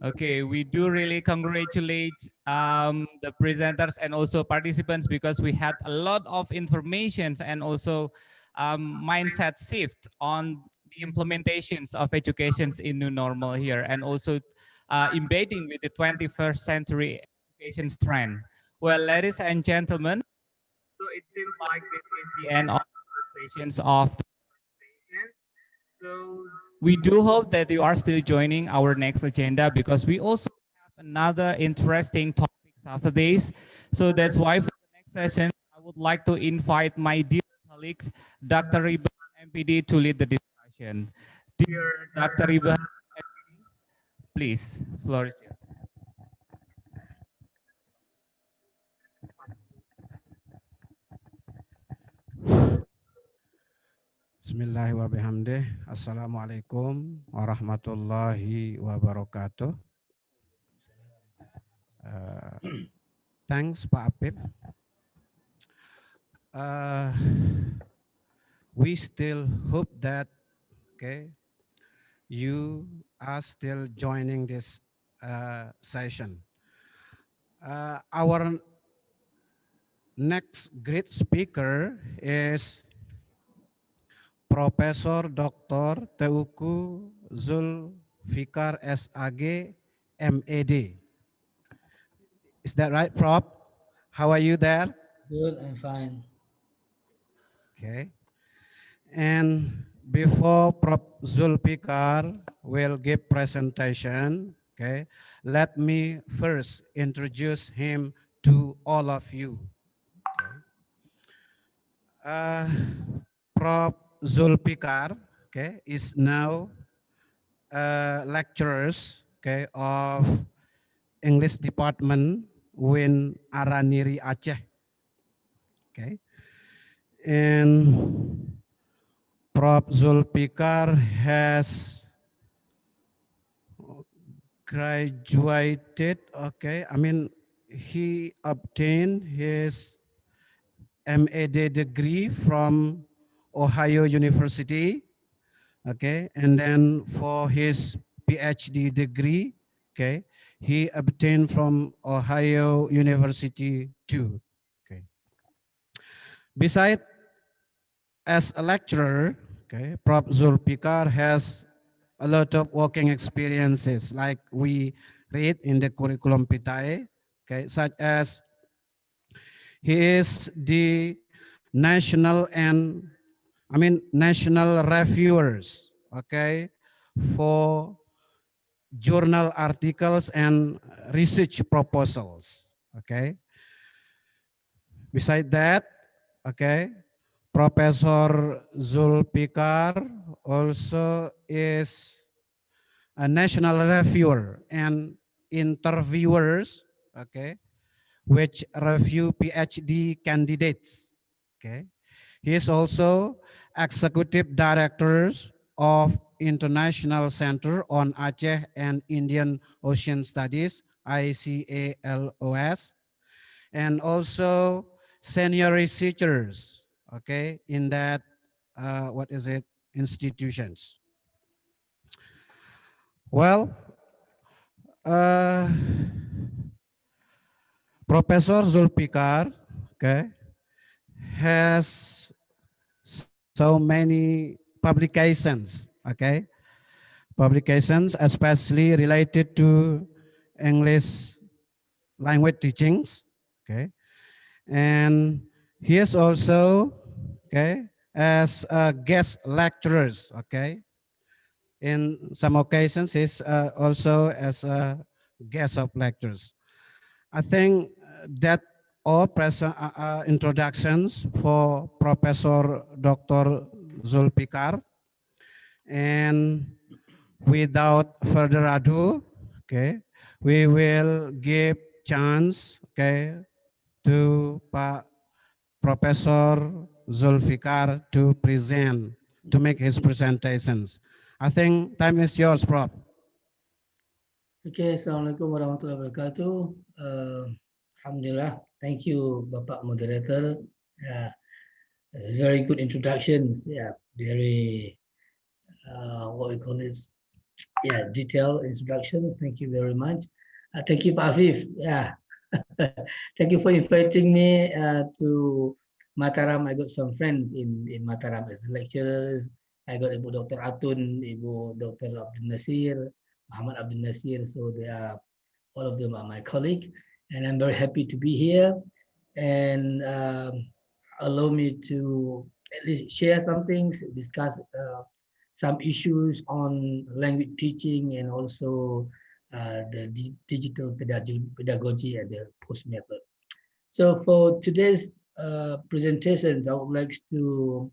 Okay, we do really congratulate the presenters and also participants because we had a lot of informations and also mindset shift on the implementations of educations in new normal here and also embedding with the 21st century education trend. Well, ladies and gentlemen, so it seems like this is the end of the sessions of the presentation. So we do hope that you are still joining our next agenda because we also have another interesting topics after this. So that's why for the next session, I would like to invite my dear colleague, Dr. Riba M.Pd, to lead the discussion. Dear Dr. Riba, please, floor is yours. Bismillahirrahmanirrahim. Assalamualaikum warahmatullahi wabarakatuh. Thanks, Pak Apip. We still hope that you are still joining this session. Our next great speaker is Profesor Dr. Teuku Zulfikar S.Ag, M.Ed. Is that right, Prof? How are you there? Good, I'm fine. Okay. And before Prof Zulfikar will give presentation, let me first introduce him to all of you. Prof Zulfikar, is now lecturers, of English department Win Araniri Aceh. Okay. And Prof Zulfikar has graduated, he obtained his M.Ed degree from Ohio University, and then for his PhD degree, he obtained from Ohio University too. Besides, as a lecturer, Prof Zulfikar has a lot of working experiences, like we read in the curriculum vitae, such as he is the national reviewers, for journal articles and research proposals. Okay. Beside that, okay, Professor Zulfikar also is a national reviewer and interviewers, okay, which review PhD candidates. Okay. He is also executive director of International Center on Aceh and Indian Ocean Studies, ICALOS, and also senior researchers, okay, in that, what is it, institutions. Well, uh, Professor Zulfikar, okay, has so many publications, okay, publications especially related to English language teachings, okay, and he is also, okay, as guest lecturers, okay, in some occasions he's also as a guest of lectures. I think that all present introductions for Professor Dr. Zulfikar, and without further ado, okay, we will give chance, okay, to Pak Professor Zulfikar to present, to make his presentations. I think time is yours, Prof. Okay, Assalamualaikum warahmatullahi wabarakatuh. Alhamdulillah. Thank you, Bapak Moderator. Yeah, it's very good introductions. Yeah, very, what we call this, yeah, detailed introductions. Thank you very much. Thank you, Pak Afif. Yeah, thank you for inviting me to Mataram. I got some friends in Mataram as lecturers. I got Ibu Dr. Atun, Ibu Dr. Abdul Nasir, Muhammad Abdul Nasir. So they are, all of them are my colleague, and I'm very happy to be here. And allow me to at least share some things, discuss some issues on language teaching, and also the digital pedagogy and the post method. So for today's presentations, I would like to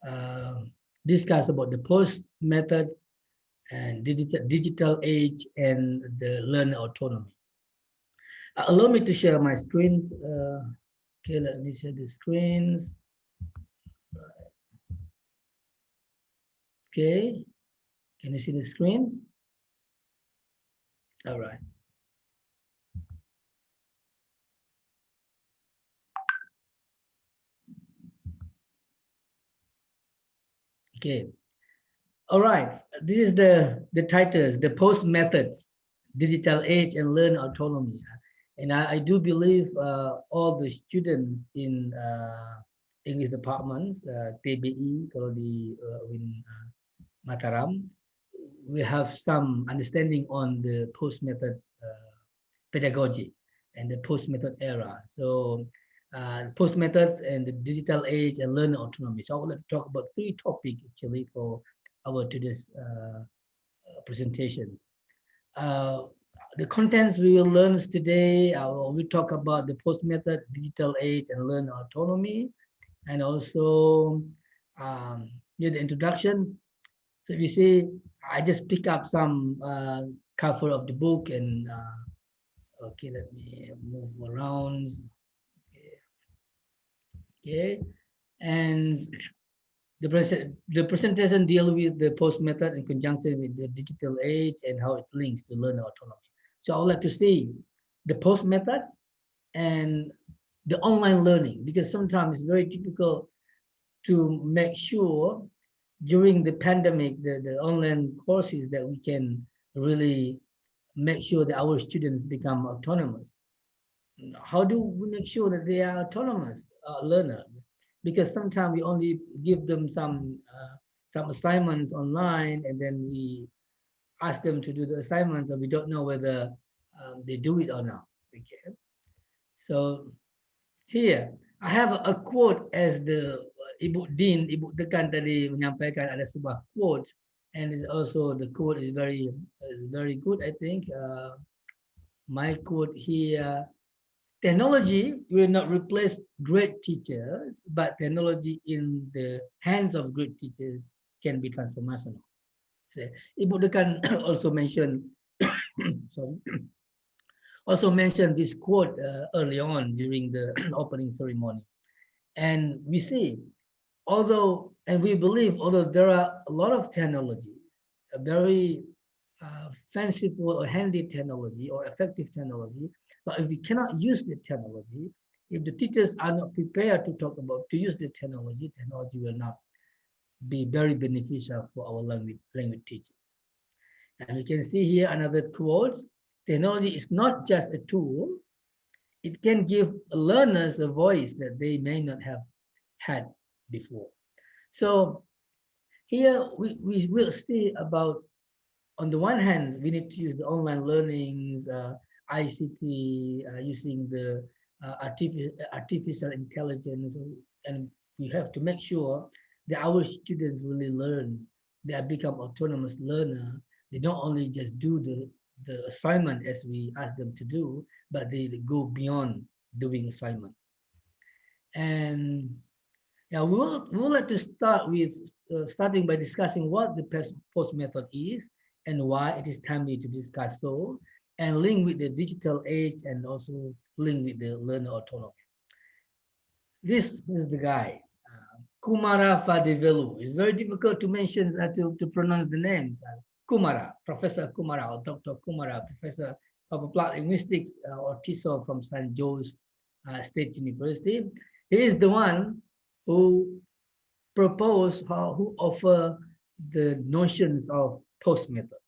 uh, discuss about the post method and digital age and the learner autonomy. Allow me to share my screens. Okay, let me share the screens. Okay, can you see the screen? All right. Okay. All right. This is the title, the post methods, digital age and learn autonomy. And I do believe all the students in English departments, TBI, kalau di Mataram, we have some understanding on the post methods pedagogy and the post method era. So post methods and the digital age and learner autonomy. So I would like to talk about three topics actually for our today's presentation. The contents we will learn today, we talk about the post method, digital age and learner autonomy, and also the introductions. So you see, I just pick up some cover of the book and okay, let me move around. Okay, and the presentation deal with the post method in conjunction with the digital age and how it links to learner autonomy. So I would like to see the post methods and the online learning, because sometimes it's very difficult to make sure during the pandemic, the online courses that we can really make sure that our students become autonomous. How do we make sure that they are autonomous learner? Because sometimes we only give them some assignments online, and then we ask them to do the assignments, and we don't know whether they do it or not. Okay. So here I have a quote as the Ibu Din, Ibu Tekan tadi menyampaikan ada sebuah quote, and it's also the quote is very good. I think my quote here: technology will not replace great teachers, but technology in the hands of great teachers can be transformational. So, Ibu Dekan also mentioned, sorry, also mentioned this quote early on during the opening ceremony. And we see, although, and we believe, although there are a lot of technologies, a very fanciful or handy technology or effective technology, but if we cannot use the technology, if the teachers are not prepared to talk about, to use the technology, technology will not be very beneficial for our language teaching. And we can see here another quote: technology is not just a tool, it can give learners a voice that they may not have had before. So here we will see about, on the one hand, we need to use the online learnings, ICT, using the artificial intelligence, and we have to make sure that our students really learn, they become autonomous learner. They don't only just do the assignment as we ask them to do, but they go beyond doing assignment. And yeah, we will like to start with starting by discussing what the post method is and why it is timely to discuss so, and link with the digital age and also link with the learner autonomy. This is the guy, Kumara Fadivelu. It's very difficult to mention, to pronounce the names. Kumara, Professor Kumara, or Dr. Kumara, Professor of Applied Linguistics or TESOL from St. Joe's State University. He is the one who propose who offer the notions of post method.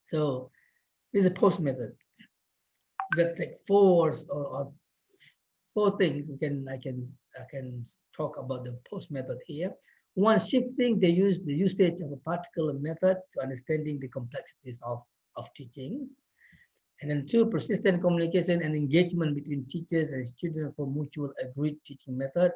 So this is a post method that take or four things. I can talk about the post method here. One, shifting the usage of a particular method to understanding the complexities of teaching. And then two, persistent communication and engagement between teachers and students for mutual agreed teaching method.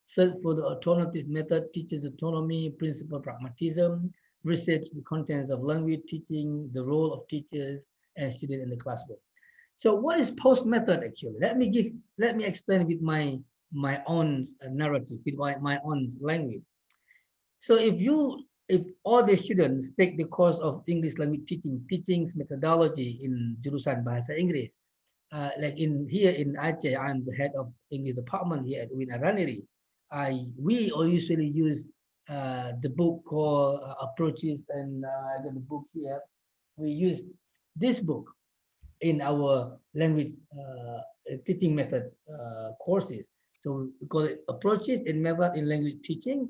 Search for the alternative method, teachers' autonomy, principal pragmatism, research the contents of language teaching, the role of teachers and students in the classroom. So what is post method actually? Let me explain with my own narrative, with my own language. So if all the students take the course of English language teaching's methodology in jurusan Bahasa Inggris, like here in Aceh, I'm the head of English department here at UINMA. We all usually use the book called Approaches, and I got the book here. We use this book in our language teaching method courses. So we call it Approaches and Method in Language Teaching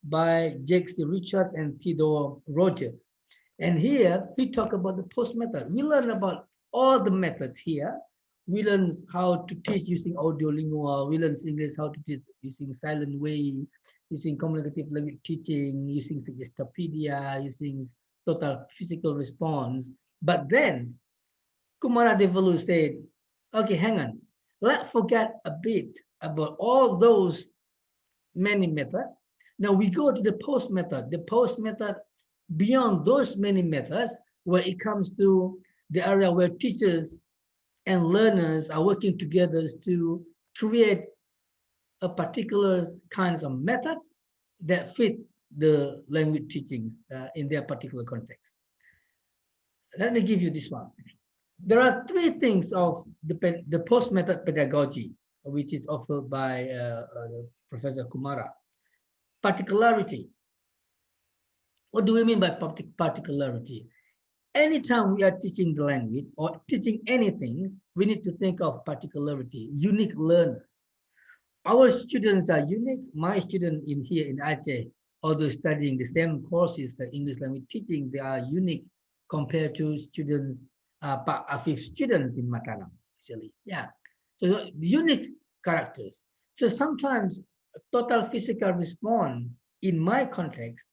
by Jake C. Richard and Theodore Rogers. And here we talk about the post method. We learn about all the methods here. We learn how to teach using audiolingual. We learn English how to teach using silent way, using communicative language teaching, using Suggestopedia, using total physical response. But then Kumara Develu said, okay, hang on. Let's forget a bit about all those many methods. Now we go to the post method. The post method, beyond those many methods, where it comes to the area where teachers and learners are working together to create a particular kinds of methods that fit the language teachings in their particular context. Let me give you this one. There are three things of the post method pedagogy, which is offered by Professor Kumara. Particularity. What do we mean by particularity? Anytime we are teaching the language or teaching anything, we need to think of particularity, unique learners. Our students are unique. My student in here in Aceh, although studying the same courses, the English language teaching, they are unique compared to students, Pak Afif students in Mataram, actually. Yeah. So unique characters. So sometimes total physical response in my context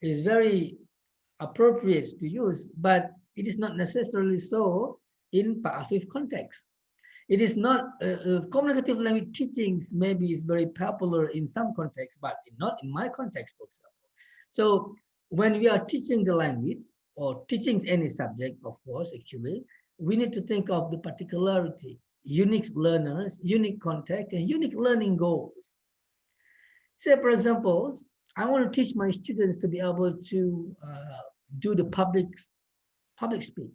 is very appropriate to use, but it is not necessarily so in Pak Afif context. It is not, communicative language teachings maybe is very popular in some contexts, but not in my context, for example. So when we are teaching the language or teaching any subject, of course, actually, we need to think of the particularity, unique learners, unique context, and unique learning goals. Say, for example, I want to teach my students to be able to do the public speak,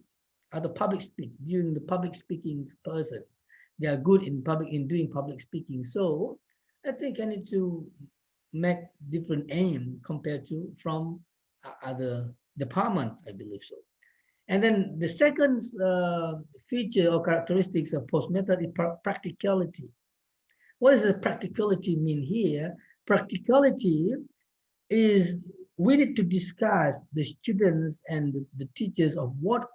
the public speech during the public speaking persons. They are good in doing public speaking. So I think I need to make different aim compared to from other departments, I believe so. And then the second feature or characteristics of post method is practicality. What does the practicality mean here? Practicality is we need to discuss the students and the teachers of what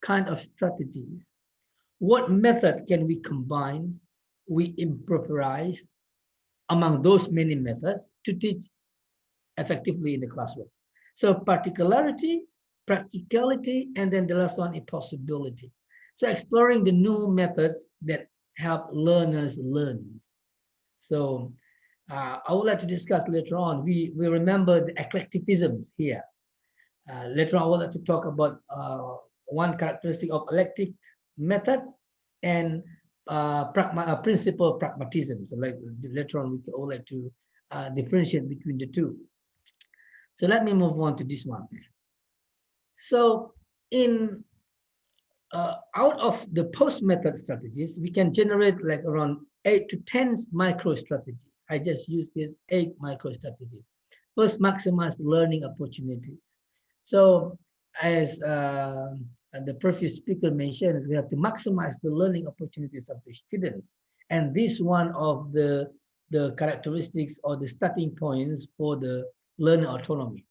kind of strategies, what method can we combine, we improvise among those many methods to teach effectively in the classroom. So particularity, practicality, and then the last one is possibility. So exploring the new methods that help learners learn. So I would like to discuss later on. We remember the eclecticisms here. Later on, I would like to talk about one characteristic of eclectic method and principle pragmatism. So like later on, we would like to differentiate between the two. So let me move on to this one. So in out of the post method strategies, we can generate like around 8 to 10 micro strategies. I just used these 8 micro strategies. First, maximize learning opportunities. So as the previous speaker mentioned, we have to maximize the learning opportunities of the students. And this one of the characteristics or the starting points for the learner autonomy.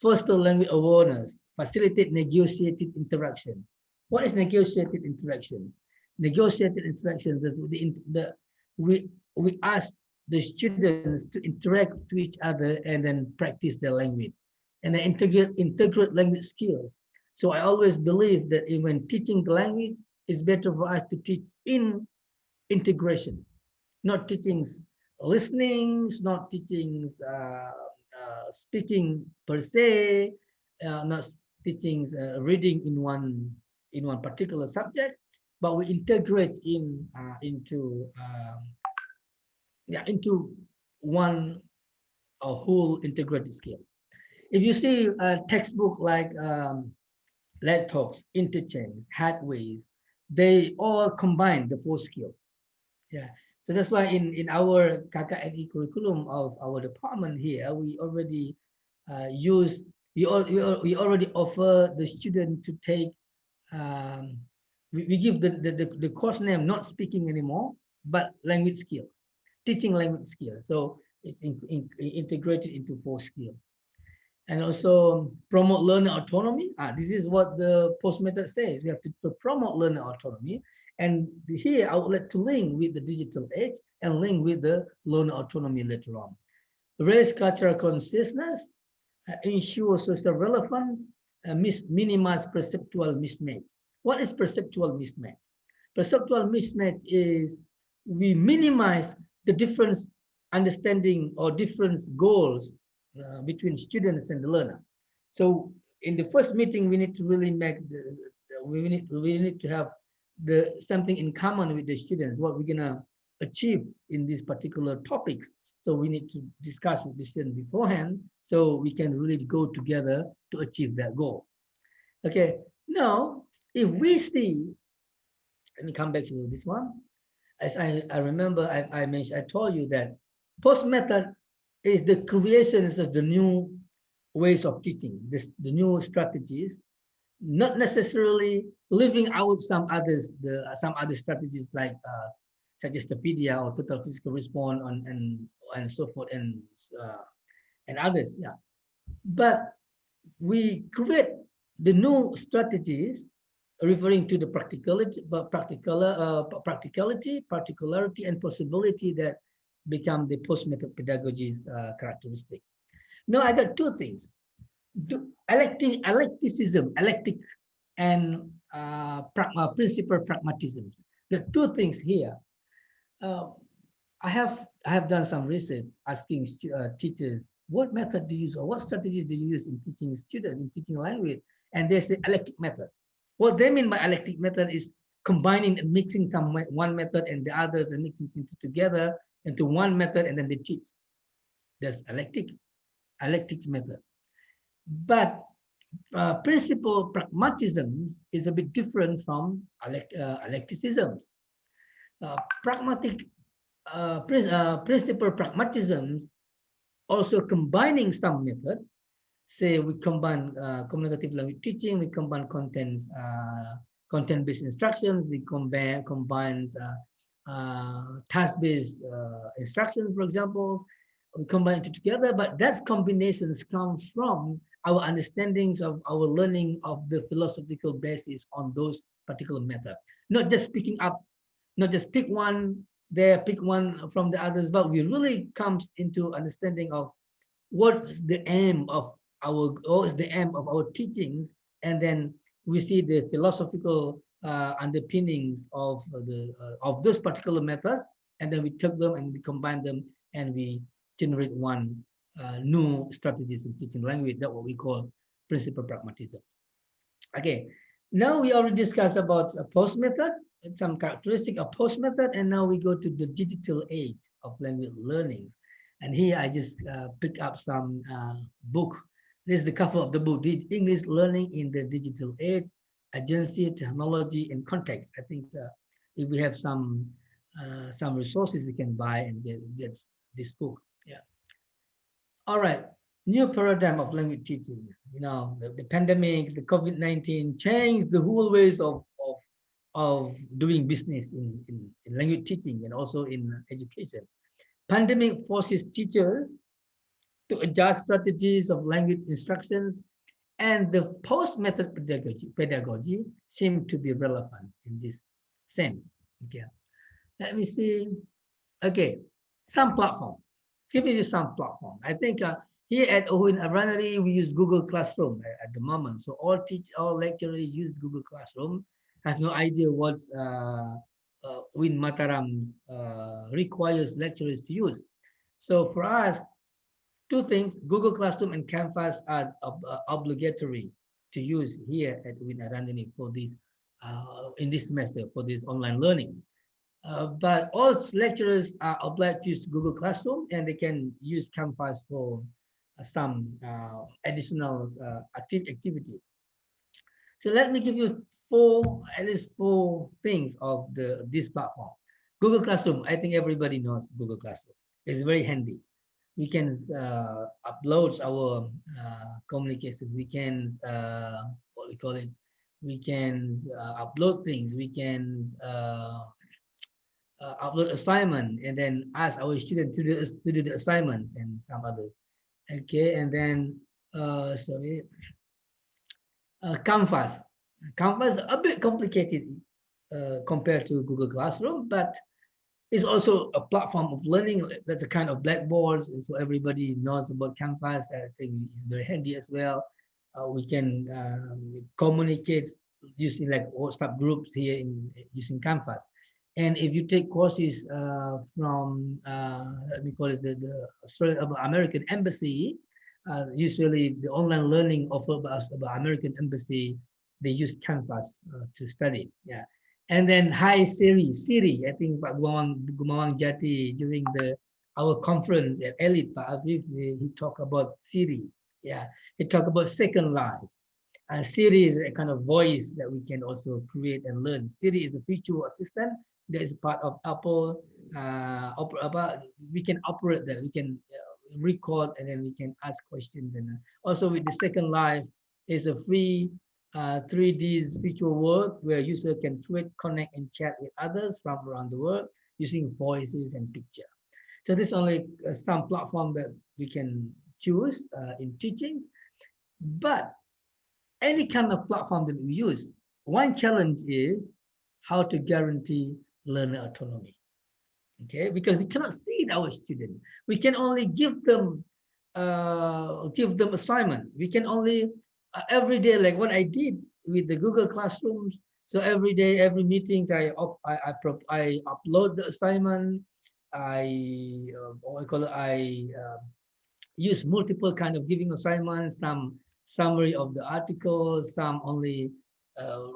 Foster language awareness, facilitate negotiated interaction. What is negotiated interactions? Negotiated interactions is we ask the students to interact to each other and then practice their language and then integrate language skills. So I always believe that when teaching the language, it's better for us to teach in integration, not teaching listening, not teaching speaking per se, not teaching reading in one particular subject, but we integrate into one whole integrated skill. If you see a textbook like Let Talks, Interchange, Headways, they all combine the 4 skills. Yeah. So that's why in our KKNE curriculum of our department here, we already we already offer the student to take, we give the course name, not speaking anymore, but language skills, teaching language skills. So it's integrated into 4 skills. And also promote learner autonomy. This is what the post method says. We have to promote learner autonomy. And here I would like to link with the digital age and link with the learner autonomy later on. Raise cultural consciousness, ensure social relevance, minimize perceptual mismatch. What is perceptual mismatch? Perceptual mismatch is we minimize the difference understanding or different goals between students and the learner. So in the first meeting, we need to really make we need to have something in common with the students, what we're gonna achieve in these particular topics. So we need to discuss with the student beforehand, so we can really go together to achieve that goal. Okay, now if we see, let me come back to this one. As I remember, I mentioned, I told you that post method is the creations of the new ways of teaching, the new strategies, not necessarily leaving out some other strategies like such as the TBI or total physical response and so forth and others. Yeah, but we create the new strategies referring to the particularity, and possibility that become the post-method pedagogy's characteristic. Now I got 2 things: eclecticism, and principal pragmatism. The 2 things here. I have done some research asking teachers what method do you use or what strategy do you use in teaching students, in teaching language? And they say eclectic method. What they mean by eclectic method is combining and mixing one method and the others and mixing it together into one method and then they teach. That's eclectic method. But principle pragmatism is a bit different from eclecticism. Principle pragmatism also combining some method. Say we combine communicative language teaching, we combine content-based instructions, we combine task-based instructions, for example, we combine it together, but that combinations comes from our understandings of our learning of the philosophical basis on those particular method. Not just picking up, not just pick one there, pick one from the others, but we really comes into understanding of what's the aim of our teachings, and then we see the philosophical underpinnings of those particular methods, and then we take them and we combine them and we generate one new strategies in teaching language. That's what we call principal pragmatism. Okay, now we already discussed about a post method, some characteristic of post method, and now we go to the digital age of language learning. And here I just pick up some book. This is the cover of the book, English Learning in the Digital Age, Agency, Technology, and Context. I think if we have some resources we can buy and get this book. Yeah. All right. New paradigm of language teaching. You know, the pandemic, the COVID-19 changed the whole ways of doing business in language teaching and also in education. Pandemic forces teachers to adjust strategies of language instructions, and the post-method pedagogy seem to be relevant in this sense. Okay, let me see. Okay, some platform. Give you some platform. I think here at UINMA we use Google Classroom at the moment. So all lecturers use Google Classroom. I have no idea what UIN Mataram requires lecturers to use. So for us, two things: Google Classroom and Canvas are obligatory to use here at UINMA for this in this semester for this online learning. But all lecturers are obliged to use Google Classroom, and they can use Canvas for some additional activities. So let me give you at least four things of this platform. Google Classroom, I think everybody knows Google Classroom. It's very handy. We can upload our communication. We can, what we call it, we can upload things. We can upload assignment and then ask our students to do the assignments and some others. Okay, and then Canvas. Canvas a bit complicated compared to Google Classroom, but it's also a platform of learning. That's a kind of blackboard, so everybody knows about Canvas. I think it's very handy as well. We can communicate using like WhatsApp groups here using Canvas. And if you take courses from, let me call it the American Embassy, usually the online learning offered by American Embassy, they use Canvas to study. Yeah. And then hi Siri, I think Pak Gumawang Jati during our conference at Elite, Pak Afif, he talked about Siri. Yeah, he talked about Second Life. And Siri is a kind of voice that we can also create and learn. Siri is a virtual assistant that is part of Apple. We can operate that. We can record and then we can ask questions. And also with the Second Life is a free 3D virtual world where user can tweet, connect, and chat with others from around the world using voices and picture. So this is only some platform that we can choose in teachings, but any kind of platform that we use, one challenge is how to guarantee learner autonomy. Okay, because we cannot see our student. We can only give them assignment. We can only every day, like what I did with the Google Classrooms. So every day, every meeting, I upload the assignment. I use multiple kind of giving assignments, some summary of the articles, some only uh,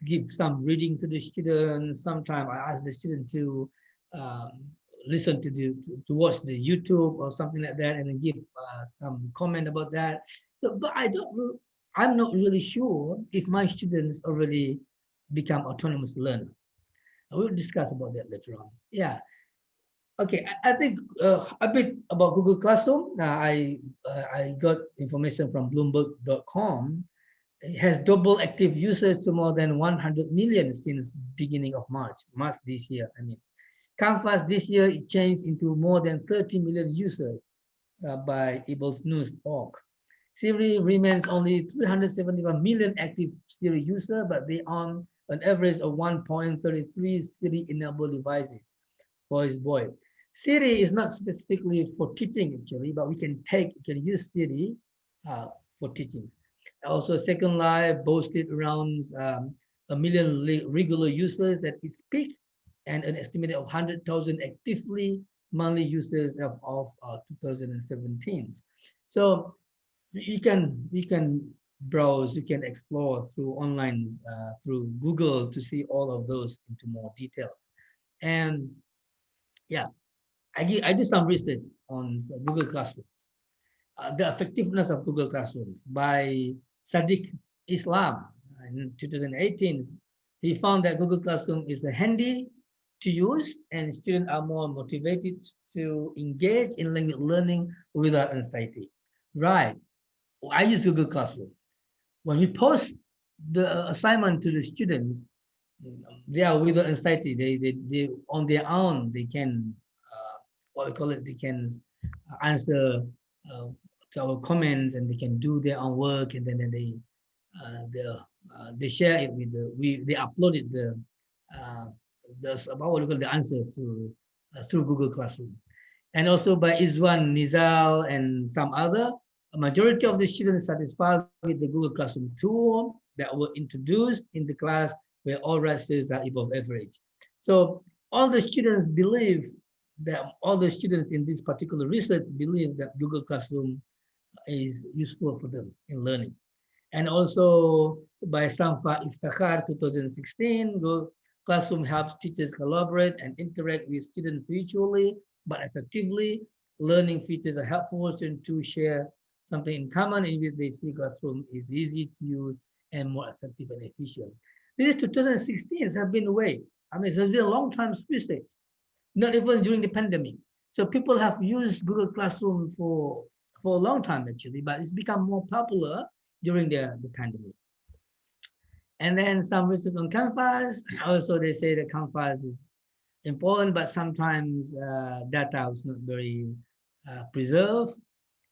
give some reading to the students. Sometimes I ask the student to um, listen to to watch the YouTube or something like that, and then give some comment about that. So, but I'm not really sure if my students already become autonomous learners. We'll discuss about that later on. Yeah. Okay, I think a bit about Google Classroom. I got information from Bloomberg.com. It has double active users to more than 100 million since beginning of March this year. I mean, Canvas this year it changed into more than 30 million users by eaglesnews.org. Siri remains only 371 million active Siri user, but they own an average of 1.33 Siri-enabled devices for his boy. Siri is not specifically for teaching actually, but we can use Siri uh, for teaching. Also, Second Life boasted around a million regular users at its peak and an estimated of 100,000 actively monthly users of 2017. So you can browse, you can explore through online through Google to see all of those into more details. And yeah, I did some research on Google Classroom, the effectiveness of Google Classrooms by Sadiq Islam in 2018. He found that Google Classroom is a handy to use and students are more motivated to engage in language learning without anxiety. Right. I use Google Classroom. When we post the assignment to the students, they are without anxiety. They on their own, they can, what we call it, they can answer uh, to our comments and they can do their own work and then they share it with they uploaded about what we call the answer to through Google Classroom, and also by Izwan Nizal and some other. A majority of the students satisfied with the Google Classroom tool that were introduced in the class where all ratios are above average. So all the students believe that all the students in this particular research believe that Google Classroom is useful for them in learning. And also by Sampa Iftakhar 2016, Google Classroom helps teachers collaborate and interact with students virtually, but effectively. Learning features are helpful students to share something in common in which they see Classroom is easy to use and more effective and efficient. This is 2016, it has been away. I mean, it has been a long time research, not even during the pandemic. So people have used Google Classroom for a long time actually, but it's become more popular during the pandemic. And then some research on Canvas. Also, they say that Canvas is important, but sometimes data is not very preserved.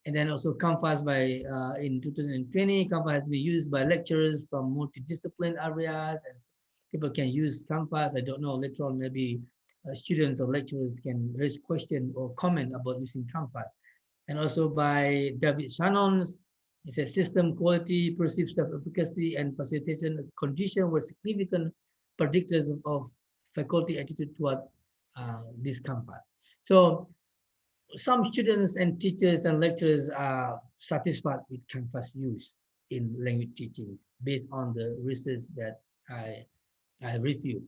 And then also Canvas by in 2020, Canvas has been used by lecturers from multidiscipline areas, and people can use Canvas. I don't know, later on maybe students or lecturers can raise question or comment about using Canvas. And also by David Shannon's, it says system quality, perceived self-efficacy, and facilitation condition were significant predictors of faculty attitude toward this Canvas. So some students and teachers and lecturers are satisfied with Canvas use in language teaching based on the research that I reviewed.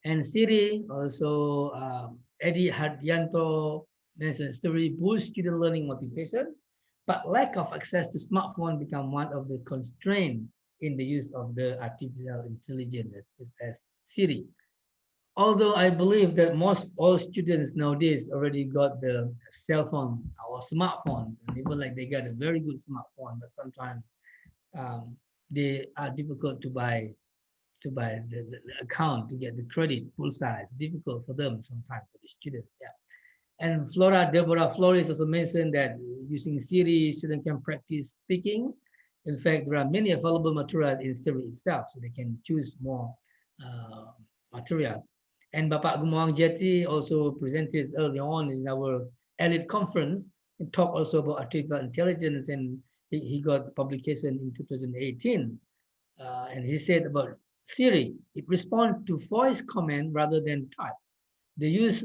And Siri also, Eddie Hardianto mentioned Siri boosts student learning motivation, but lack of access to smartphone become one of the constraints in the use of the artificial intelligence as Siri. Although I believe that most all students nowadays already got the cell phone or smartphone, and even like they got a very good smartphone, but sometimes um, they are difficult to buy the account to get the credit full size. Difficult for them sometimes for the students. Yeah. And Deborah Flores also mentioned that using Siri, students can practice speaking. In fact, there are many available materials in Siri itself, so they can choose more materials. And Bapak Gumawang Jeti also presented early on in our elite conference and talked also about artificial intelligence, and he got publication in 2018. And he said about Siri, it responds to voice command rather than type. The use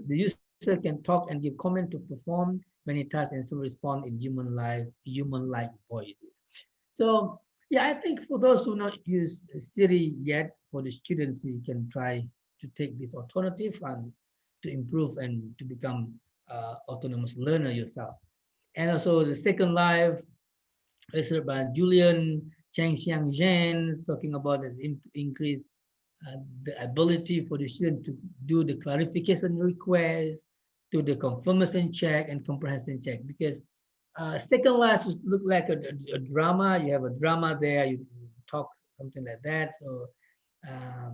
can talk and give comment to perform many tasks and still respond in human-like voices. So yeah, I think for those who not use Siri yet, for the students, you can try to take this alternative and to improve and to become autonomous learner yourself. And also the second live, research by Julian Cheng Xiang Zhen, talking about the increase the ability for the student to do the clarification request, to the confirmation check and comprehension check. Because second life look like a drama. You have a drama there. You talk something like that. So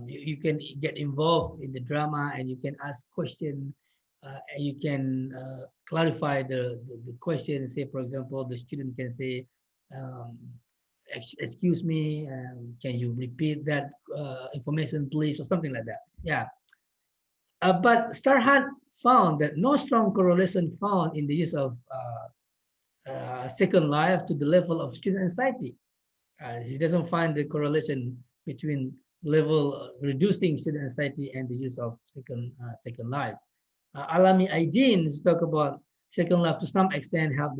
you can get involved in the drama and you can ask questions. And you can clarify the question. Say, for example, the student can say, um, excuse me, can you repeat that information, please, or something like that. Yeah. But Starhart found that no strong correlation found in the use of Second Life to the level of student anxiety. He doesn't find the correlation between level reducing student anxiety and the use of Second Life. Alami Aydin talk about Second Life to some extent help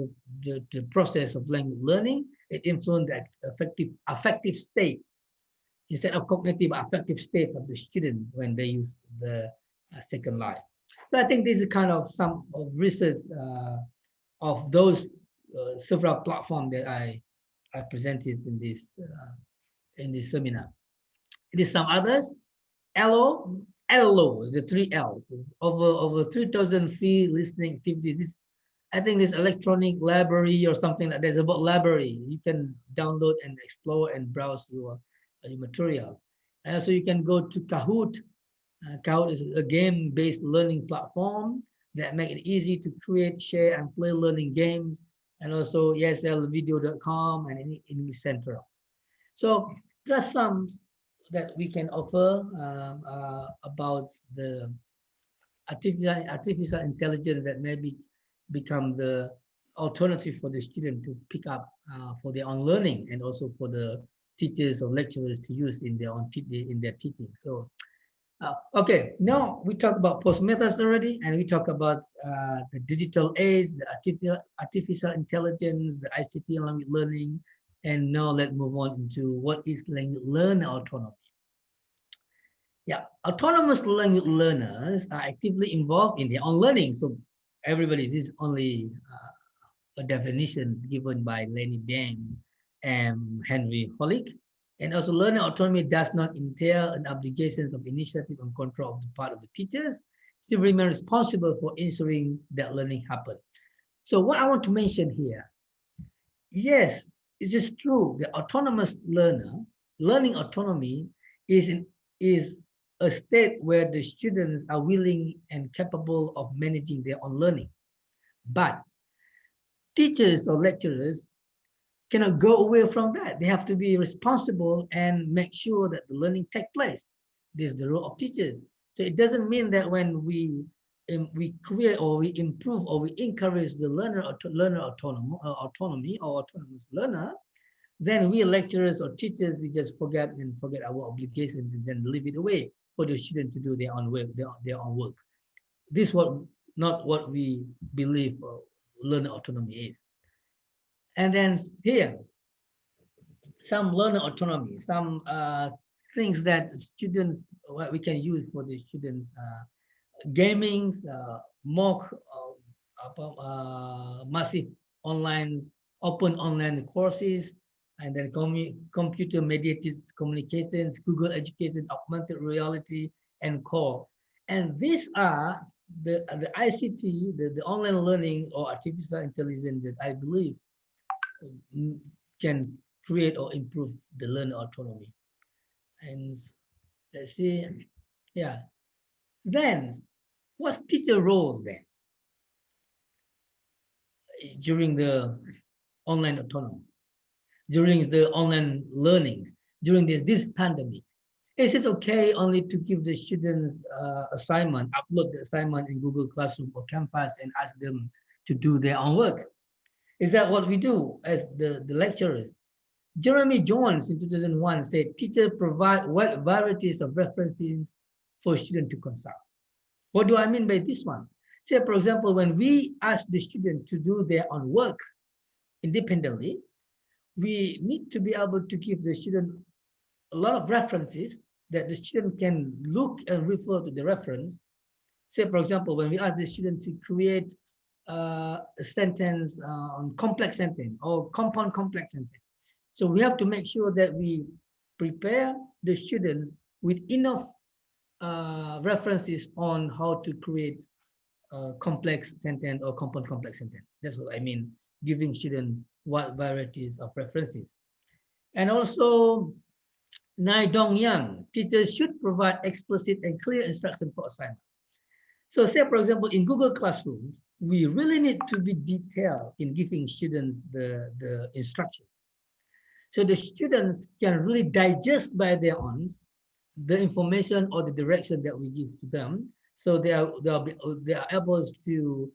the process of language learning. It influenced the affective state instead of cognitive affective states of the student when they use the Second Life. So I think this is kind of some of research of those several platforms that I presented in this seminar. It is some others. LO, the three L's, over 3,000 free listening activities. I think this electronic library or something like that is about library. You can download and explore and browse your materials. And also you can go to Kahoot. Kahoot is a game-based learning platform that make it easy to create, share, and play learning games. And also ESLvideo.com and English Central. So just some that we can offer about the artificial intelligence that maybe become the alternative for the student to pick up for their own learning and also for the teachers or lecturers to use in their teaching. So okay, now we talk about postmethods already, and we talk about the digital age, the artificial intelligence, the ICT and language learning, and now let's move on into what is language learner autonomy. Yeah, autonomous language learners are actively involved in their own learning. So everybody, this is only a definition given by Lenny Deng and Henry Holick. And also learner autonomy does not entail an obligation of initiative and control on the part of the teachers. Still remain responsible for ensuring that learning happens. So what I want to mention here, yes, it is true. The autonomous learning autonomy is a state where the students are willing and capable of managing their own learning. But teachers or lecturers cannot go away from that. They have to be responsible and make sure that the learning takes place. This is the role of teachers. So it doesn't mean that when we create or we improve or we encourage the learner autonomy or autonomous learner, then we lecturers or teachers, we just forget our obligations and then leave it away for the student to do their own work, their own work. This is not what we believe learner autonomy is. And then here, some learner autonomy, some things that students, what we can use for the students, gaming, mock, massive online, open online courses, and then computer mediated communications, Google Education, augmented reality, and core. And these are the ICT, the online learning or artificial intelligence that I believe can create or improve the learner autonomy. And let's see, yeah. Then, what's teacher role then during the online autonomy, during the online learning, during this pandemic? Is it okay only to give the students assignment, upload the assignment in Google Classroom or Canvas and ask them to do their own work? Is that what we do as the lecturers? Jeremy Jones in 2001 said, teachers provide wide varieties of references for students to consult. What do I mean by this one? Say, for example, when we ask the student to do their own work independently, we need to be able to give the student a lot of references that the student can look and refer to the reference. Say, for example, when we ask the student to create a sentence on complex sentence or compound complex sentence. So we have to make sure that we prepare the students with enough references on how to create complex sentence or compound complex sentence. That's what I mean, giving students wide varieties of references. And also, Nai Dong Yang, teachers should provide explicit and clear instruction for assignment. So say, for example, in Google Classroom, we really need to be detailed in giving students the instruction. So the students can really digest by their own the information or the direction that we give to them. So they are able to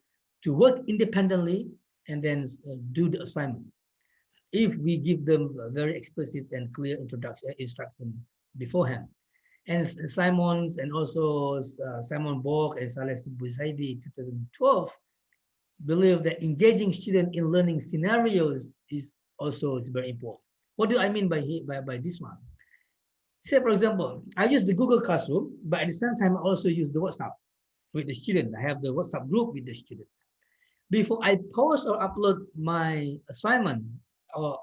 work independently and then do the assignment. If we give them a very explicit and clear instruction beforehand. And Simons and also Simon Borg and Saleh Busaidi 2012 believe that engaging students in learning scenarios is also very important. What do I mean by this one? Say, for example, I use the Google Classroom, but at the same time, I also use the WhatsApp with the student. I have the WhatsApp group with the student. Before I post or upload my assignment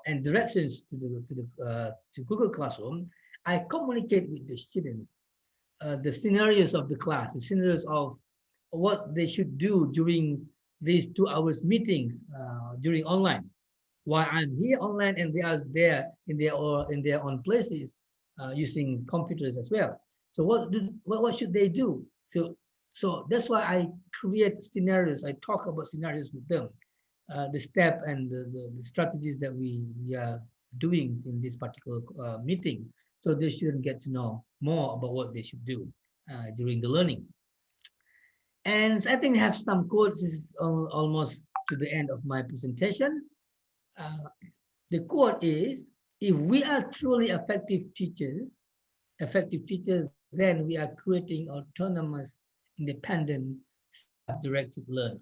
and directions to Google Classroom, I communicate with the students the scenarios of the class, the scenarios of what they should do during these 2 hours meetings during online. While I'm here online and they are there in their own places using computers as well. So what should they do? So that's why I create scenarios. I talk about scenarios with them, the step and the strategies that we are doing in this particular meeting, so they shouldn't get to know more about what they should do during the learning. And I think I have some quotes. This is almost to the end of my presentation. The quote is, if we are truly effective teachers, then we are creating autonomous, independent, self-directed learners.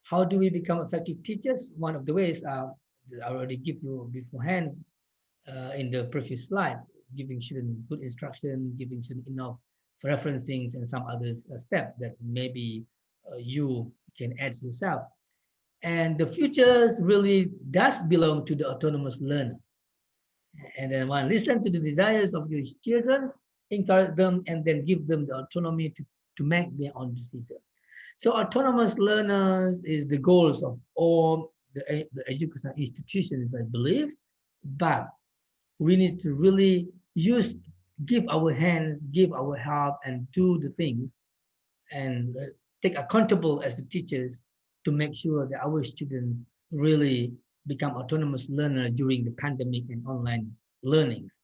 How do we become effective teachers? One of the ways I already give you beforehand in the previous slides, giving students good instruction, giving students enough referencing and some other steps that maybe you can add yourself. And the futures really does belong to the autonomous learner. And then one, listen to the desires of your children, encourage them, and then give them the autonomy to make their own decisions. So autonomous learners is the goals of all the educational institutions, I believe, but we need to really give our hands, give our help, and do the things, and take accountable as the teachers to make sure that our students really become autonomous learners during the pandemic and online learnings.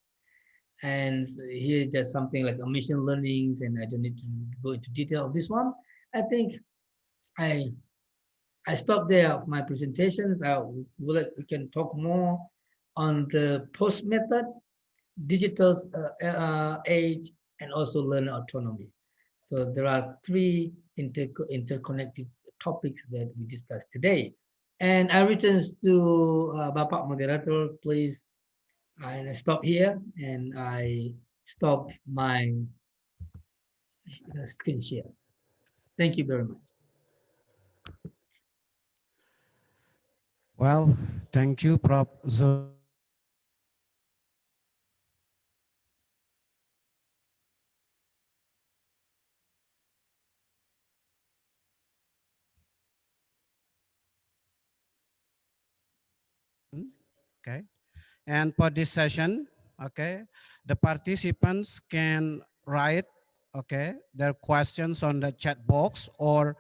And here just something like mission learnings, and I don't need to go into detail of this one. I think I stop there of my presentations. We can talk more on the post methods, digital age, and also learner autonomy. So there are three interconnected topics that we discussed today. And I return to Bapak Moderator, please. I stop here and I stop my screen share. Thank you very much. Well, thank you, Prof. Okay. And for this session, okay, the participants can write, okay, their questions on the chat box, or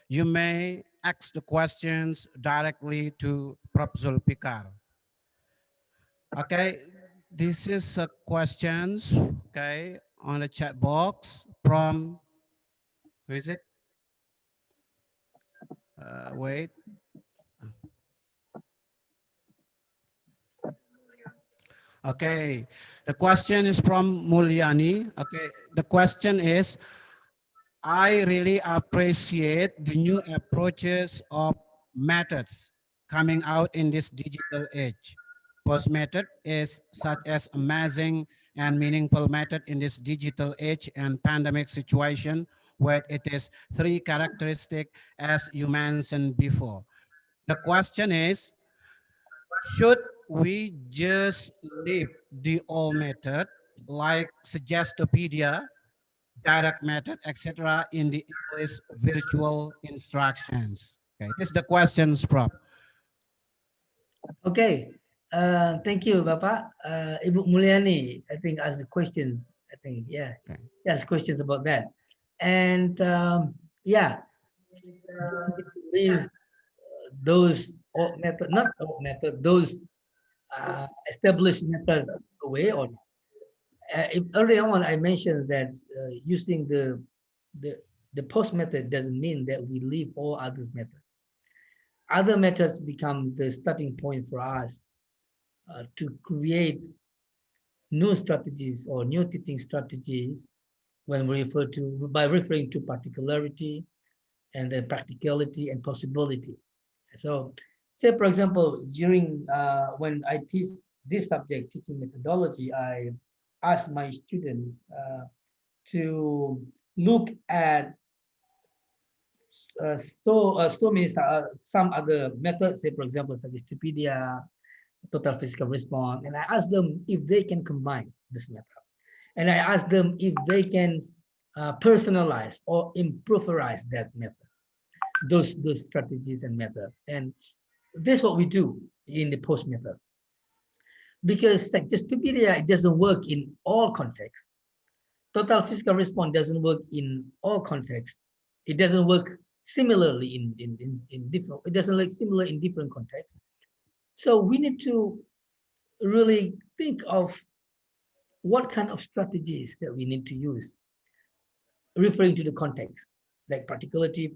you may ask the questions directly to Prof. Zulfikar. Okay, this is a questions, okay, on the chat box from, who is it? Wait. Okay, the question is from Mulyani. Okay, the question is, I really appreciate the new approaches of methods coming out in this digital age. Post method is such as amazing and meaningful method in this digital age and pandemic situation where it is three characteristic as you mentioned before. The question is, should we just leave the old method like Suggestopedia, direct method, etc., in the English virtual instructions? Okay, this is the questions, Prof. Okay. Thank you, Bapak. Ibu Mulyani, I think asked the questions. I think, yeah, Okay. asked questions about that. And yeah, do we need to leave those old method, not old method, those established methods away or not? Earlier on, I mentioned that using the the post method doesn't mean that we leave all others methods. Other methods become the starting point for us to create new strategies or new teaching strategies when we refer to by referring to particularity and the practicality and possibility. So, say for example, during when I teach this subject, teaching methodology, I ask my students to look at so many some other methods, say for example, Wikipedia, total physical response, and I ask them if they can combine this method, and I ask them if they can personalize or improvise that method, those strategies and method, and this is what we do in the post method, because like just Wikipedia, it doesn't work in all contexts. Total physical response doesn't work in all contexts. It doesn't work similarly in different, it doesn't look similar in different contexts. So we need to really think of what kind of strategies that we need to use, referring to the context, like particularity,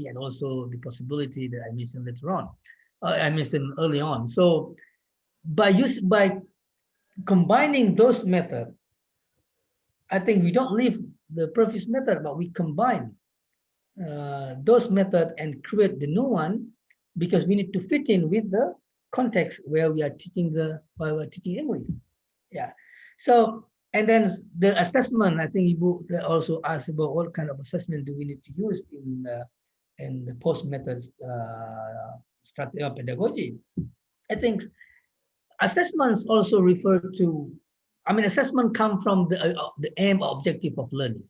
and also the possibility that I mentioned later on, I mentioned early on. So by combining those methods, I think we don't leave the previous method, but we combine those methods and create the new one, because we need to fit in with the context where we are teaching while we're teaching English. Yeah. So, and then the assessment, I think Ibu also asked about what kind of assessment do we need to use in the post methods strategy or pedagogy. I think assessments also refer to, I mean, assessment come from the aim or objective of learning.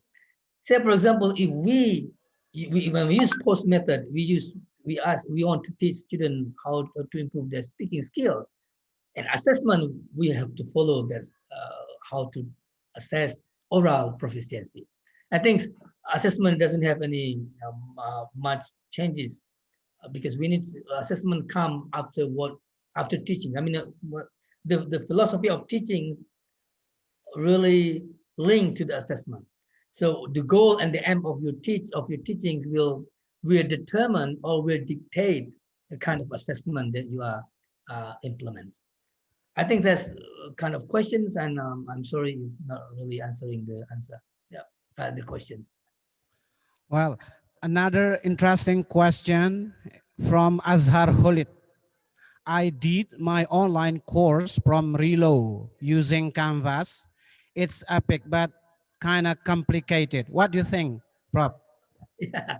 Say, for example, if when we use post method, we want to teach students how to improve their speaking skills. And assessment, we have to follow that, how to assess oral proficiency. I think assessment doesn't have any much changes, because we need assessment come after teaching. I mean, the philosophy of teaching really linked to the assessment. So the goal and the aim of your teachings will determine or will dictate the kind of assessment that you are implement. I think that's kind of questions, and I'm sorry not really answering the answer. Yeah, the questions. Well, another interesting question from Azhar Khalid. I did my online course from Relo using Canvas. It's epic, but kind of complicated. What do you think, Prof? Yeah.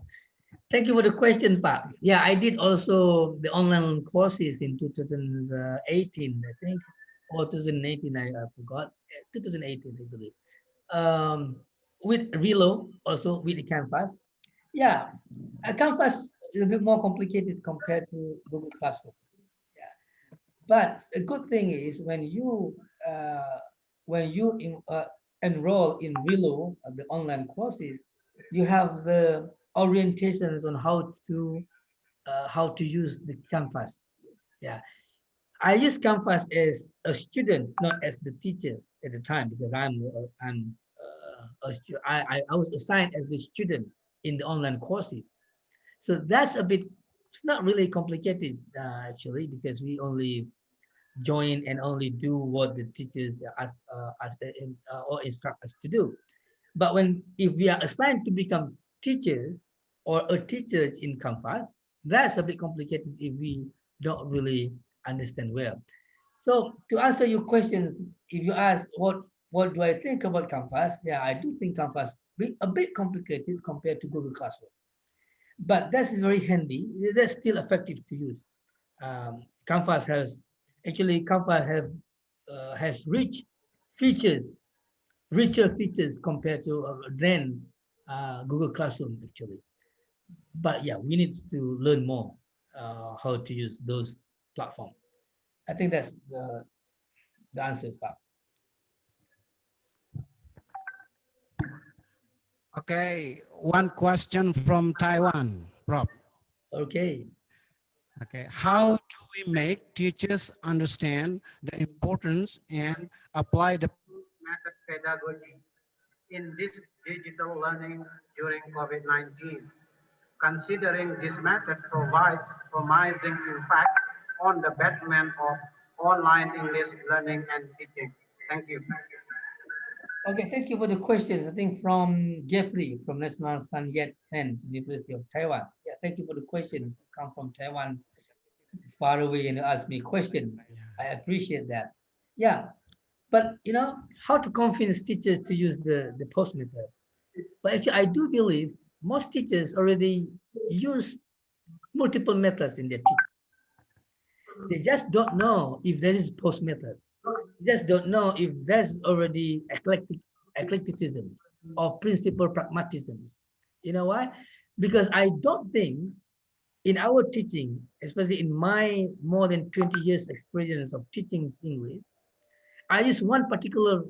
Thank you for the question, Pak. Yeah, I did also the online courses in 2018, I think, or 2018, I forgot. 2018, I believe. With Relo, also with the Canvas. Yeah, a Canvas is a bit more complicated compared to Google Classroom. Yeah, but a good thing is when you enroll in Relo, the online courses, you have the orientations on how to use the Canvas. Yeah, I use Canvas as a student, not as the teacher at the time, because I was assigned as the student in the online courses. So that's a bit, it's not really complicated actually, because we only join and only do what the teachers ask or instruct us to do. But if we are assigned to become teachers or a teachers in Canvas, that's a bit complicated if we don't really understand well. So to answer your questions, if you ask what do I think about Canvas, yeah, I do think Canvas a bit complicated compared to Google Classroom, but that's very handy. That's still effective to use. Canvas has rich features, richer features compared to than Google Classroom actually. But yeah, we need to learn more how to use those platforms. I think that's the answer, Pak. Okay, one question from Taiwan, Prof. Okay. Okay, how do we make teachers understand the importance and apply the method pedagogy in this digital learning during COVID-19, considering this method provides promising impact on the betterment of online English learning and teaching? Thank you. Okay, thank you for the questions. I think from Jeffrey from National Sun Yat-sen University of Taiwan. Yeah, thank you for the questions. Come from Taiwan, far away, and ask me questions. I appreciate that. Yeah, but how to convince teachers to use the post method. But actually, I do believe most teachers already use multiple methods in their teaching. They just don't know if there is post method. They just don't know if there's already eclecticism or principal pragmatism. You know why? Because I don't think in our teaching, especially in my more than 20 years experience of teaching English, I use one particular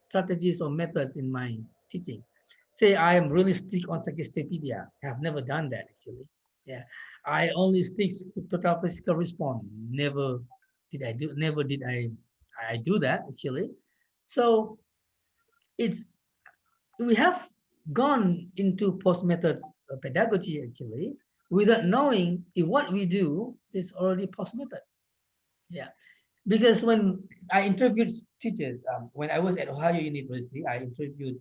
strategies or methods in my teaching. Say I am really strict on Sagistapedia. I have never done that actually. Yeah, I only stick to total physical response. Never did I do that actually. So it's we have gone into post methods pedagogy actually without knowing if what we do is already post method. Yeah, because when I interviewed teachers, when I was at Ohio University, I interviewed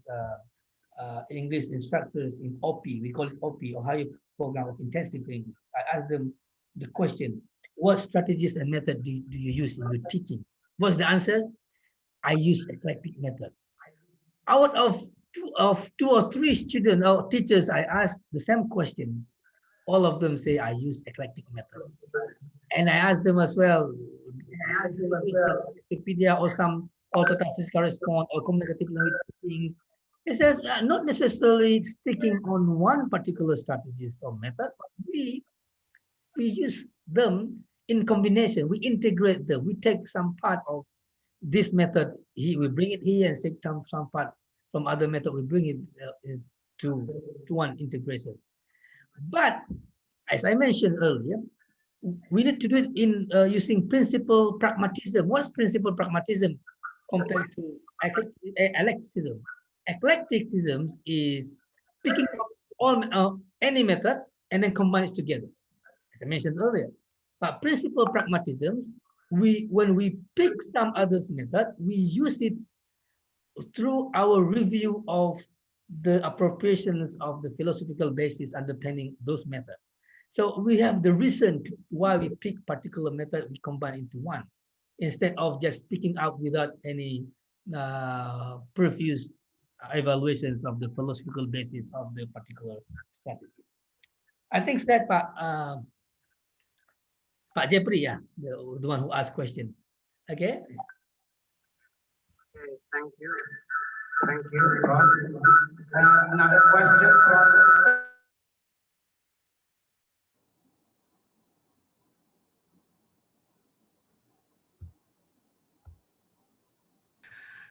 English instructors in OP. We call it OP, Ohio Program of Intensive English. I asked them the question, what strategies and method do you use in your teaching? What's the answers? I use eclectic method. Out of two or three students or teachers, I asked the same questions. All of them say I use eclectic method. And I asked them as well, Wikipedia or some automatic physical response or communicative language things. They said not necessarily sticking on one particular strategist or method, but we use them in combination. We integrate them. We take some part of this method, we bring it here and take some part from other method. We bring it to one integration. But as I mentioned earlier, we need to do it in using principal pragmatism. What's principal pragmatism compared to eclecticism? Eclecticism is picking up all any methods and then combine it together, as I mentioned earlier. But principal pragmatism, when we pick some others method, we use it through our review of the appropriations of the philosophical basis underpinning those methods. So we have the reason why we pick particular method, we combine into one, instead of just picking out without any previous evaluations of the philosophical basis of the particular strategy. I think that Pak Jeffrey, yeah, the one who asked questions. Okay. Okay, thank you. Thank you, Prof. Another question from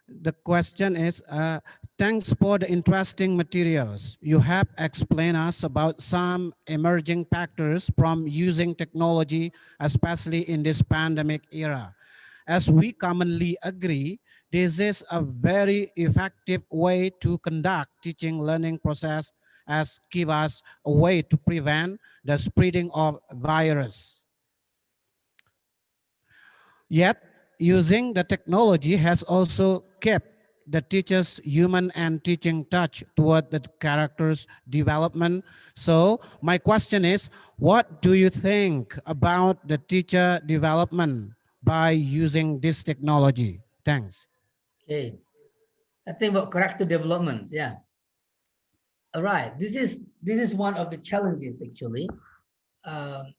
The question is, thanks for the interesting materials. You have explained us about some emerging factors from using technology, especially in this pandemic era. As we commonly agree, this is a very effective way to conduct teaching learning process as give us a way to prevent the spreading of virus. Yet, using the technology has also kept the teacher's human and teaching touch toward the character's development. So my question is, what do you think about the teacher development by using this technology? Thanks. Okay. I think about character development. Yeah. All right. This is one of the challenges actually.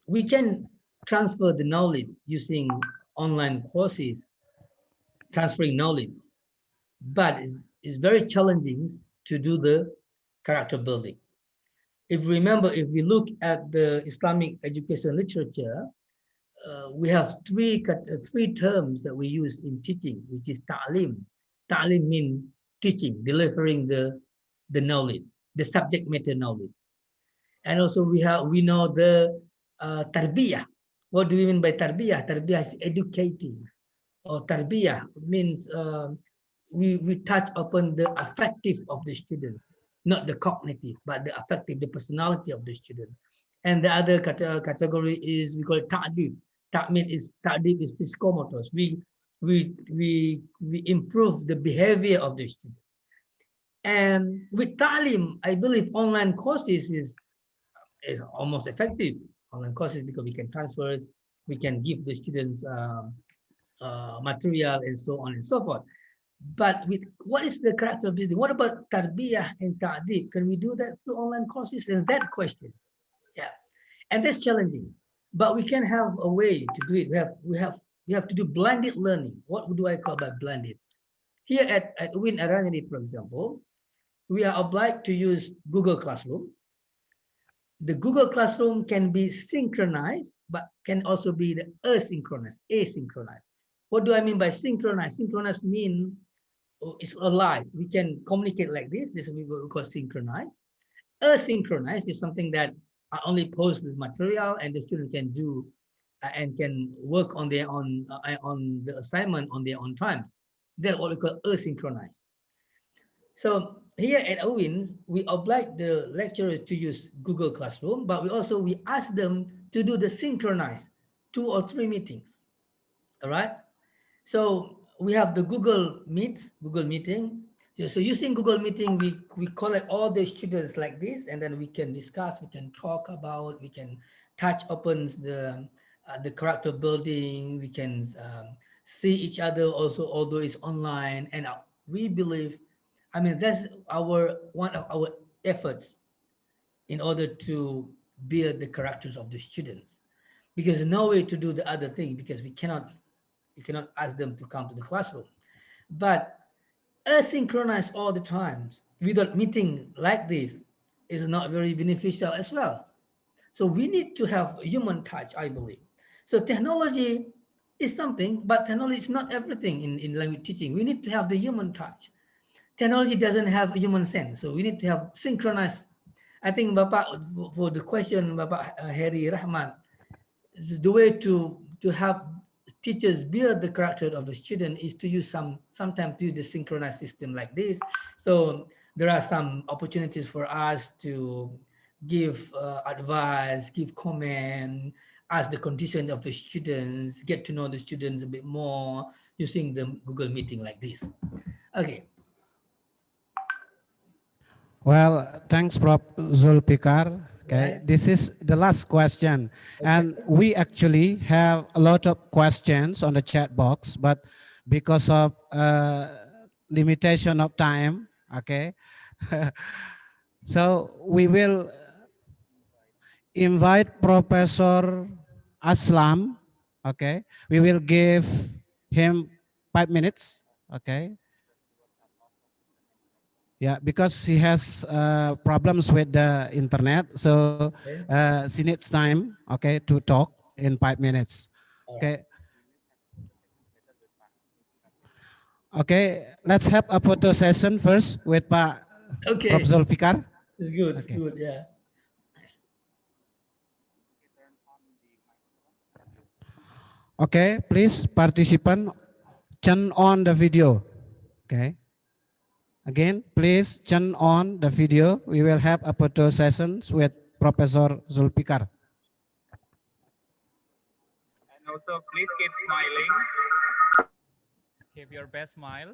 We can transfer the knowledge using online courses, transferring knowledge, but it's very challenging to do the character building. If you remember, if we look at the Islamic education literature, we have three terms that we use in teaching, which is ta'lim. Ta'lim means teaching, delivering the knowledge, the subject matter knowledge. And also we know the tarbiyah. What do we mean by tarbiyah? Tarbiyah is educating, or tarbiyah means we touch upon the affective of the students, not the cognitive, but the affective, the personality of the student. And the other category is we call it ta'dib. Ta'dib is psychomotors. We improve the behavior of the student. And with ta'lim, I believe online courses is almost effective. Online courses because we can transfer, we can give the students material and so on and so forth. But with what is the character of business? What about tarbiyah and ta'dib? Can we do that through online courses? There's that question. Yeah, and that's challenging. But we can have a way to do it. We have to do blended learning. What do I call by blended? Here at UIN, for example, we are obliged to use Google Classroom. The Google Classroom can be synchronized, but can also be the asynchronous. What do I mean by synchronized? Synchronous means it's alive. We can communicate like this. This is what we call synchronized. Asynchronous is something that I only post this material and the student can do and can work on their own on the assignment on their own times. That's what we call asynchronous. So here at UIN, we oblige the lecturers to use Google Classroom, but we ask them to do the synchronized 2 or 3 meetings. All right. So we have the Google Meeting. So using Google Meeting, we collect all the students like this, and then we can discuss, we can talk about, we can touch upon the character building. We can see each other also, although it's online. And we believe, I mean, that's one of our efforts in order to build the characters of the students, because no way to do the other thing, because we cannot ask them to come to the classroom. But asynchronous all the times without meeting like this is not very beneficial as well. So we need to have human touch, I believe. So technology is something, but technology is not everything in language teaching. We need to have the human touch. Technology doesn't have human sense, so we need to have synchronized. I think Bapak, for the question, Bapak Heri Rahman, the way to have teachers build the character of the student is to use sometimes to use the synchronized system like this. So there are some opportunities for us to give advice, give comment, ask the condition of the students, get to know the students a bit more using the Google Meeting like this. Okay. Well, thanks, Prof. Zulfikar. Okay, Right. this is the last question. And we actually have a lot of questions on the chat box, but because of limitation of time, okay, so we will invite Professor Aslam, okay. We will give him 5 minutes, okay. Yeah, because she has problems with the internet, so she needs time, okay, to talk in 5 minutes. Okay. Okay, let's have a photo session first with Pak Prof. Okay. Zulfikar. It's good. It's Okay. good. Yeah. Okay, please participant turn on the video. Okay. Again, please turn on the video. We will have a photo sessions with Professor Zulfikar. And also, please keep smiling. Keep your best smile.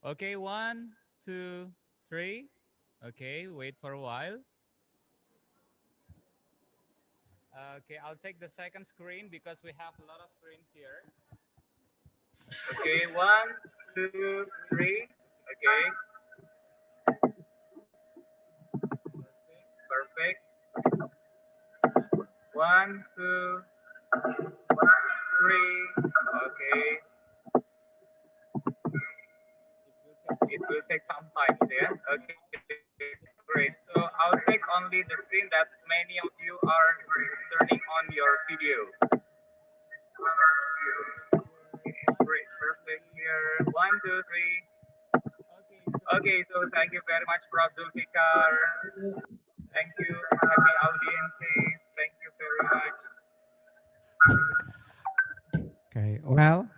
Okay, 1, 2, 3. Okay, wait for a while. Okay, I'll take the second screen because we have a lot of screens here. Okay, 1, 2, 3. Okay, perfect. 1, 2, 3. Okay, it will take some time, yeah. Okay, great. So I'll take only the screen that many of you are turning on your video. Great, perfect. Here, 1, 2, 3. Okay, so thank you very much, Prof. Zulfikar. Thank you. Happy audiences. Thank you very much. Okay, well,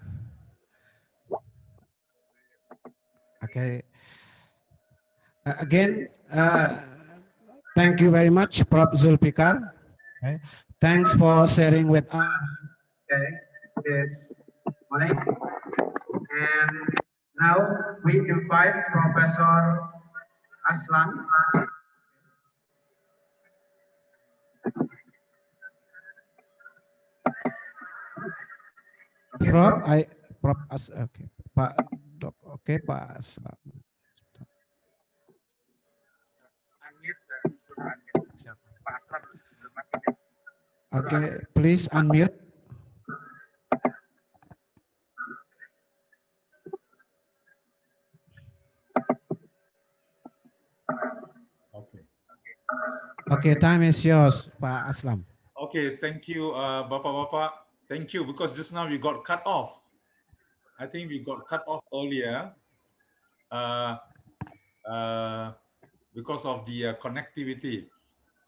okay. Again, thank you very much, Prof. Zulfikar. Okay. Thanks for sharing with us. Okay, this morning. And now we invite Professor Aslam. Okay, Prof, Prof. okay, Pak Dok, okay, Pak Aslam. Unmute, sir. Unmute. Pak Aslam, masih. Okay, please unmute. Okay. Okay, time is yours, Pak Aslam. Okay, thank you, Bapak-Bapak. Thank you, because just now we got cut off. I think we got cut off earlier uh, uh, because of the connectivity.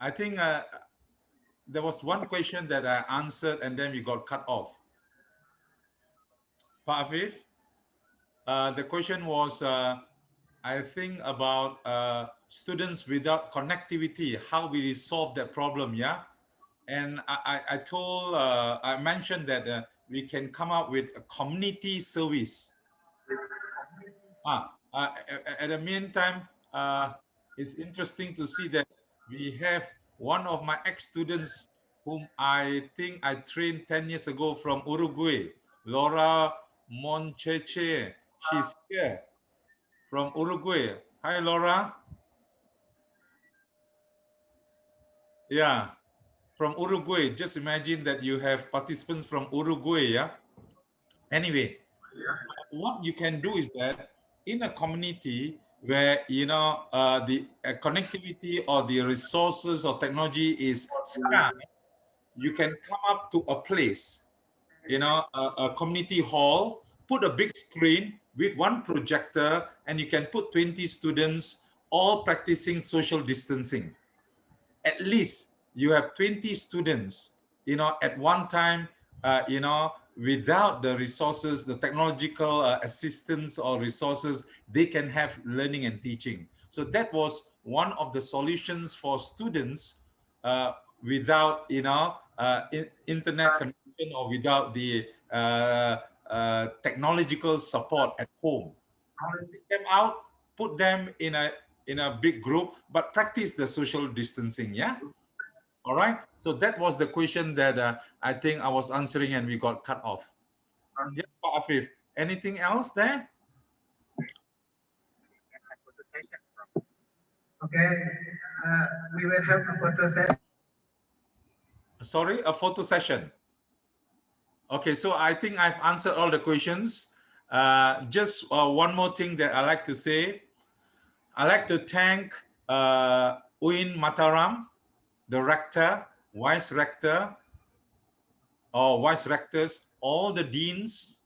I think there was one question that I answered and then we got cut off. Pak Afif, the question was, I think about students without connectivity, how we resolve that problem, yeah? And I mentioned that we can come up with a community service. At the meantime, it's interesting to see that we have one of my ex-students whom I think I trained 10 years ago from Uruguay, Laura Moncheche. She's here from Uruguay. Hi, Laura. Yeah, from Uruguay. Just imagine that you have participants from Uruguay, yeah? Anyway, what you can do is that in a community where the connectivity or the resources or technology is scarce, you can come up to a place, a community hall, put a big screen with one projector, and you can put 20 students all practicing social distancing. At least you have 20 students, at one time, without the resources, the technological assistance or resources, they can have learning and teaching. So that was one of the solutions for students without, internet connection or without the technological support at home. Take them out, put them in a big group, but practice the social distancing. Yeah. All right. So that was the question that I think I was answering, and we got cut off. Yeah, Pak Afif. Anything else there? Okay, we will have a photo session. Sorry, a photo session. Okay, so I think I've answered all the questions. Just one more thing that I like to say. I like to thank UIN Mataram, the rector, vice rector, or vice rectors, all the deans,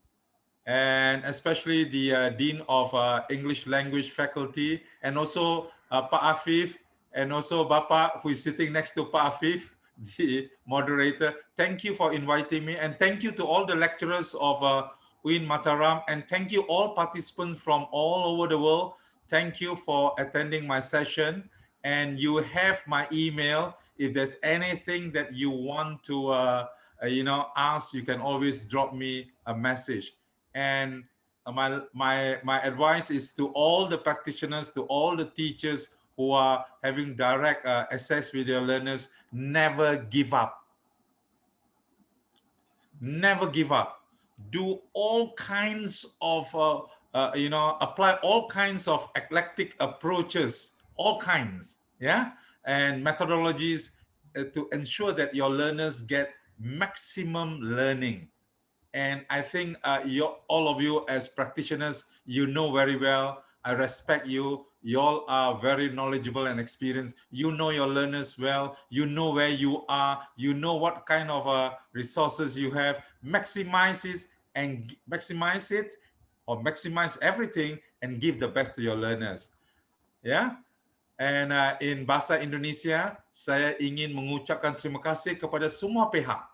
and especially the Dean of English Language Faculty, and also Pak Afif, and also Bapa, who is sitting next to Pak Afif, the moderator. Thank you for inviting me, and thank you to all the lecturers of UIN Mataram, and thank you all participants from all over the world. Thank you for attending my session, and you have my email. If there's anything that you want to ask, you can always drop me a message. And my advice is to all the practitioners, to all the teachers who are having direct access with your learners, never give up. Never give up. Do all kinds of, apply all kinds of eclectic approaches, all kinds, yeah, and methodologies to ensure that your learners get maximum learning. And I think all of you as practitioners, you know very well, I respect you. You all are very knowledgeable and experienced. You know your learners well. You know where you are. You know what kind of resources you have. Maximize it and maximize it, or maximize everything and give the best to your learners. Yeah. And in Bahasa Indonesia, saya ingin mengucapkan terima kasih kepada semua pihak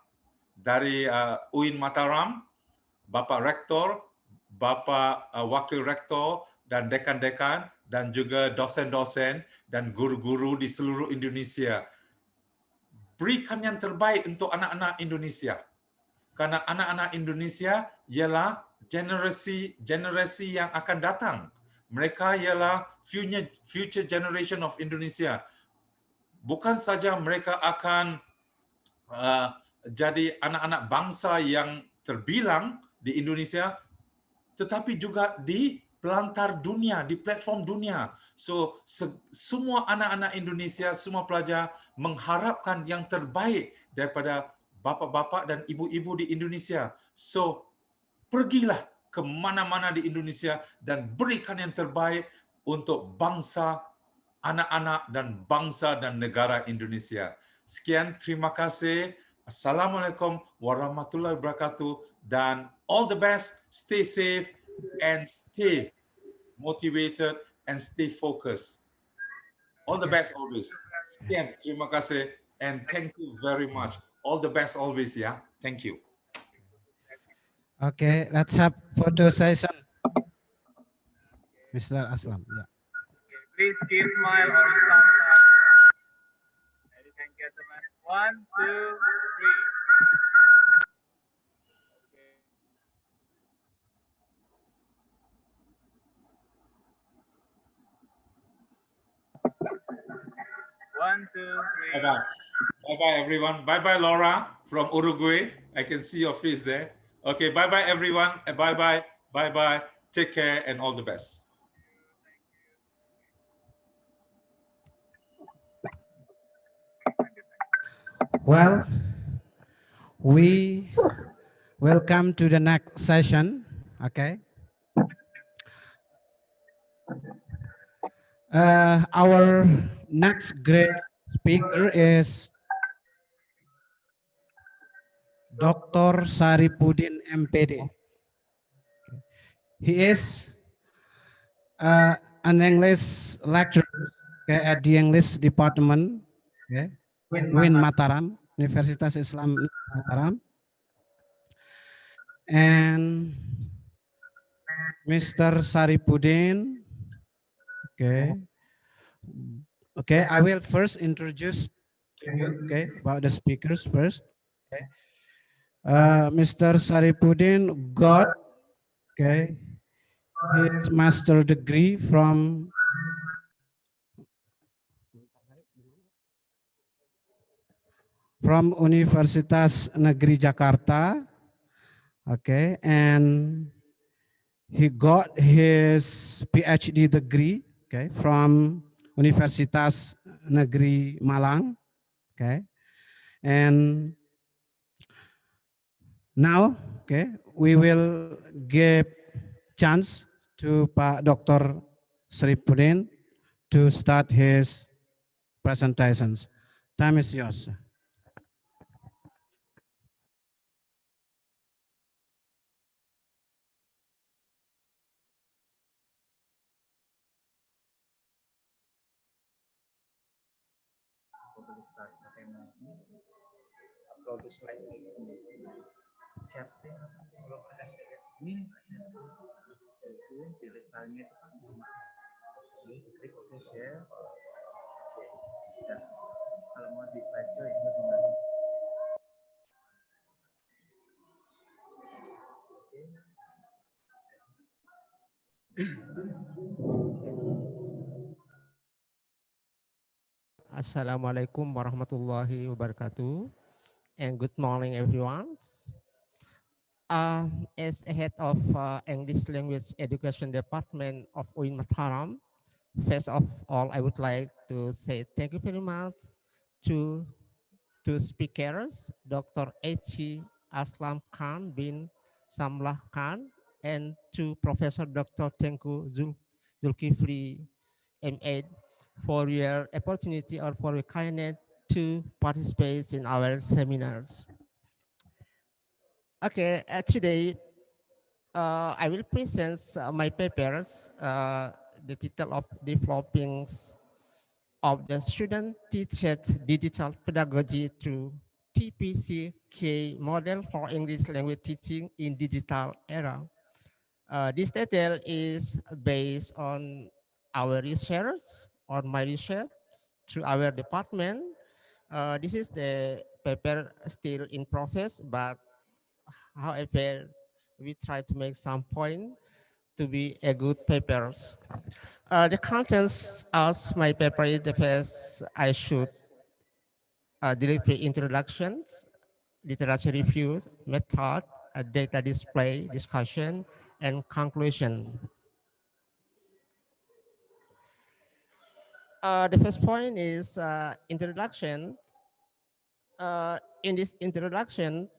dari UIN Mataram, Bapak Rektor, Bapak Wakil Rektor, dan dekan-dekan, dan juga dosen-dosen dan guru-guru di seluruh Indonesia. Berikan yang terbaik untuk anak-anak Indonesia. Karena anak-anak Indonesia ialah generasi yang akan datang. Mereka ialah future generation of Indonesia. Bukan saja mereka akan jadi anak-anak bangsa yang terbilang di Indonesia, tetapi juga di pelantar dunia, di platform dunia. So, semua anak-anak Indonesia, semua pelajar mengharapkan yang terbaik daripada bapa-bapa dan ibu-ibu di Indonesia. So, pergilah ke mana-mana di Indonesia dan berikan yang terbaik untuk bangsa, anak-anak, dan bangsa dan negara Indonesia. Sekian, terima kasih. Assalamualaikum warahmatullahi wabarakatuh, dan all the best. Stay safe and stay motivated and stay focused. All the best always. Sekian, terima kasih, and thank you very much. All the best always, yeah. Thank you. Okay, let's have photo session. Mr. Aslam. Yeah. Please give smile or thumbs up. Ladies and gentlemen, 1, 2, 3. One, two, three. Bye-bye. Bye-bye, everyone. Bye-bye, Laura from Uruguay. I can see your face there. Okay, bye-bye, everyone. Bye-bye. Bye-bye. Take care and all the best. Well, we welcome to the next session. Okay. Our next great speaker is Dr. Syarifudin M.Pd. He is an English lecturer at the English department, UIN Mataram, Universitas Islam Mataram. And Mr. Syarifudin, okay, I will first introduce to you, about the speakers first. Mr. Syarifudin got, his master degree from Universitas Negeri Jakarta, and he got his PhD degree, from Universitas Negeri Malang, and now, we will give chance to Pak Dr. Syarifudin to start his presentations. Time is yours. Upload slide share screen. Kalau ada slide ini share screen, pilih filenya itu kan klik oke share. Oke, dan kalau mau di slideshow ini tinggal oke. Assalamualaikum warahmatullahi wabarakatuh, and good morning, everyone. As a head of English Language Education Department of UIN Mataram, first of all, I would like to say thank you very much to two speakers, Dr. H. Aslam Khan bin Samlah Khan, and to Professor Dr. Tengku Zulkifli M.Ed, for your opportunity or for your kindness to participate in our seminars. Okay, today I will present my papers, the title of developing of the student teacher digital pedagogy through TPCK model for English language teaching in digital era. This title is based on our research, on my research through our department. This is the paper still in process, but however, we try to make some point to be a good papers. The contents of my paper is the first I should deliver introductions, literature reviews, method, data display, discussion, and conclusion. The first point is introduction. In this introduction,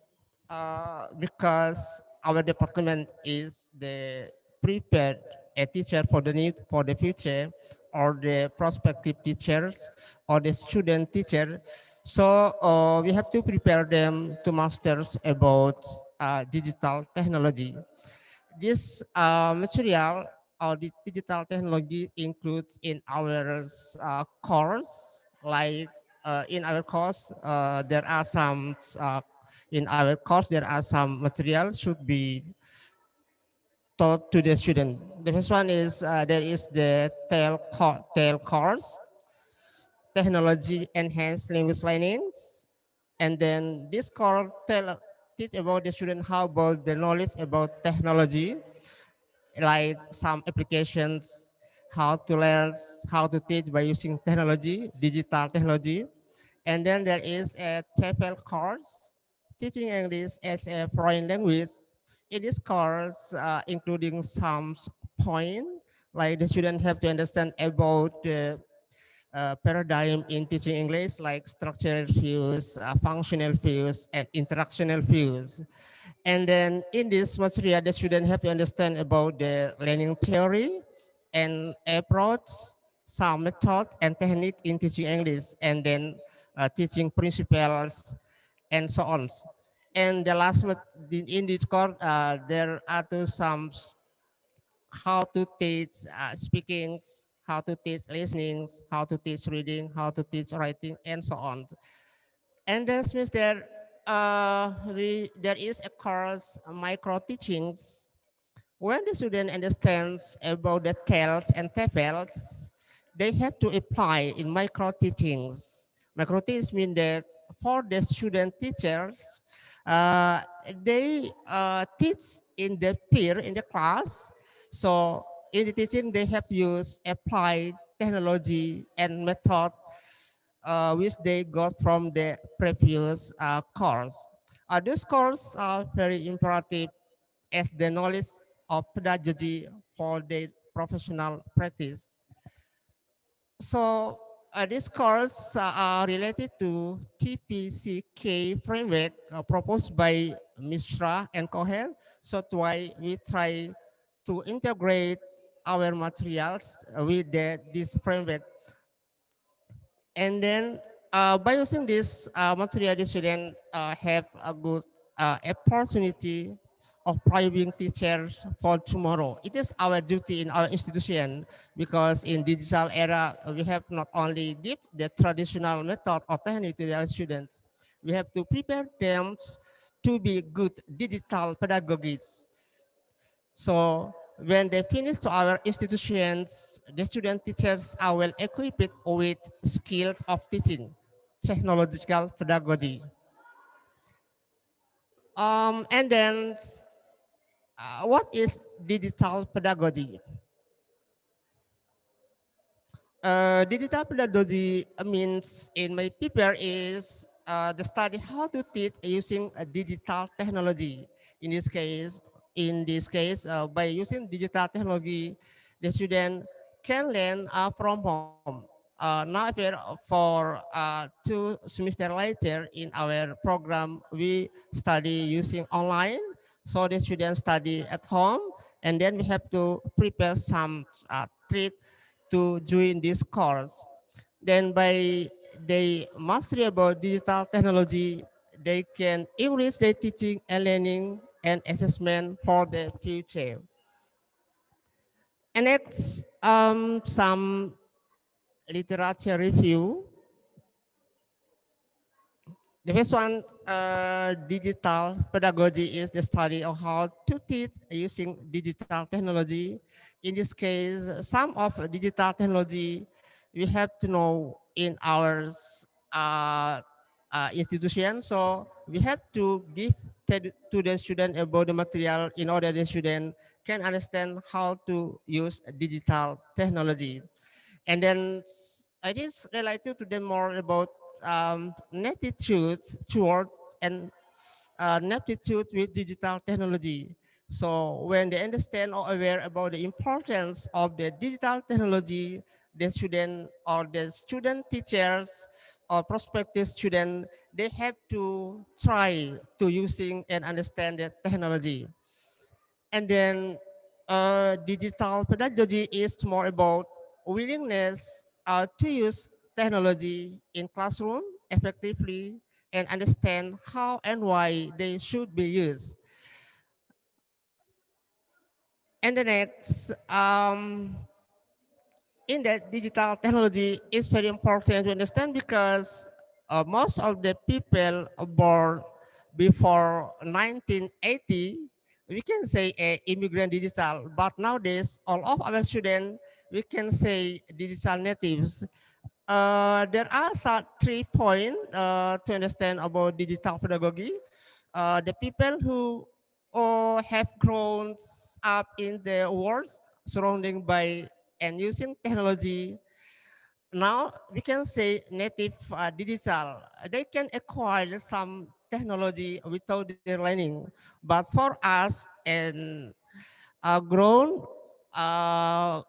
because our department is the prepared a teacher for the need for the future, or the prospective teachers, or the student teacher. So we have to prepare them to masters about digital technology. This material or the digital technology includes in our course, like in our course, there are some in our course, there are some materials should be taught to the student. The first one is there is the tail course, technology enhanced language learnings, and then this course teach about the student how about the knowledge about technology, like some applications, how to learn, how to teach by using technology, digital technology. And then there is a TEFL course, teaching English as a foreign language. In this course, including some point, like the student have to understand about the paradigm in teaching English, like structural views, functional views, and interactional views. And then in this material, the student have to understand about the learning theory and approach, some method and technique in teaching English, and then teaching principles and so on. And the last in this course, there are to some how to teach speaking, how to teach listening, how to teach reading, how to teach writing, and so on. And then means there is a course micro teachings. When the student understands about the TELs and TEFLs, they have to apply in micro teachings. Micro teachings mean that for the student teachers, uh, they teach in the peer in the class. So in the teaching, they have to use applied technology and method which they got from the previous course. These courses are very imperative as the knowledge of pedagogy for their professional practice. So these courses are related to TPCK framework proposed by Mishra and Cohen. So that's why we try to integrate our materials with this framework. And then by using this material, the student have a good opportunity of providing teachers for tomorrow. It is our duty in our institution, because in digital era, we have not only give the traditional method or technique to our students, we have to prepare them to be good digital pedagogists. So when they finish to our institutions, the student teachers are well equipped with skills of teaching, technological pedagogy. And then what is digital pedagogy? digital pedagogy means in my paper is the study how to teach using a digital technology. In this case, by using digital technology, the student can learn from home. Now, for 2 semesters later in our program, we study using online. So the students study at home, and then we have to prepare some treat to join this course. Then by they mastery about digital technology, they can enrich their teaching and learning and assessment for the future. And next, some literature review. The first one, digital pedagogy is the study of how to teach using digital technology. In this case, some of digital technology we have to know in our uh, institution. So we have to give to the student about the material in order the student can understand how to use digital technology. And then it is related to them more about aptitudes toward and aptitude with digital technology. So when they understand or aware about the importance of the digital technology, the student or the student teachers or prospective student, they have to try to using and understand the technology. And then digital pedagogy is more about willingness to use technology in classroom effectively and understand how and why they should be used. And the next, in that digital technology is very important to understand because most of the people born before 1980, we can say immigrant digital, but nowadays all of our students, we can say digital natives. There are some 3 points to understand about digital pedagogy. The people who have grown up in the world surrounding by and using technology, now we can say native digital. They can acquire some technology without their learning. But for us and grown uh,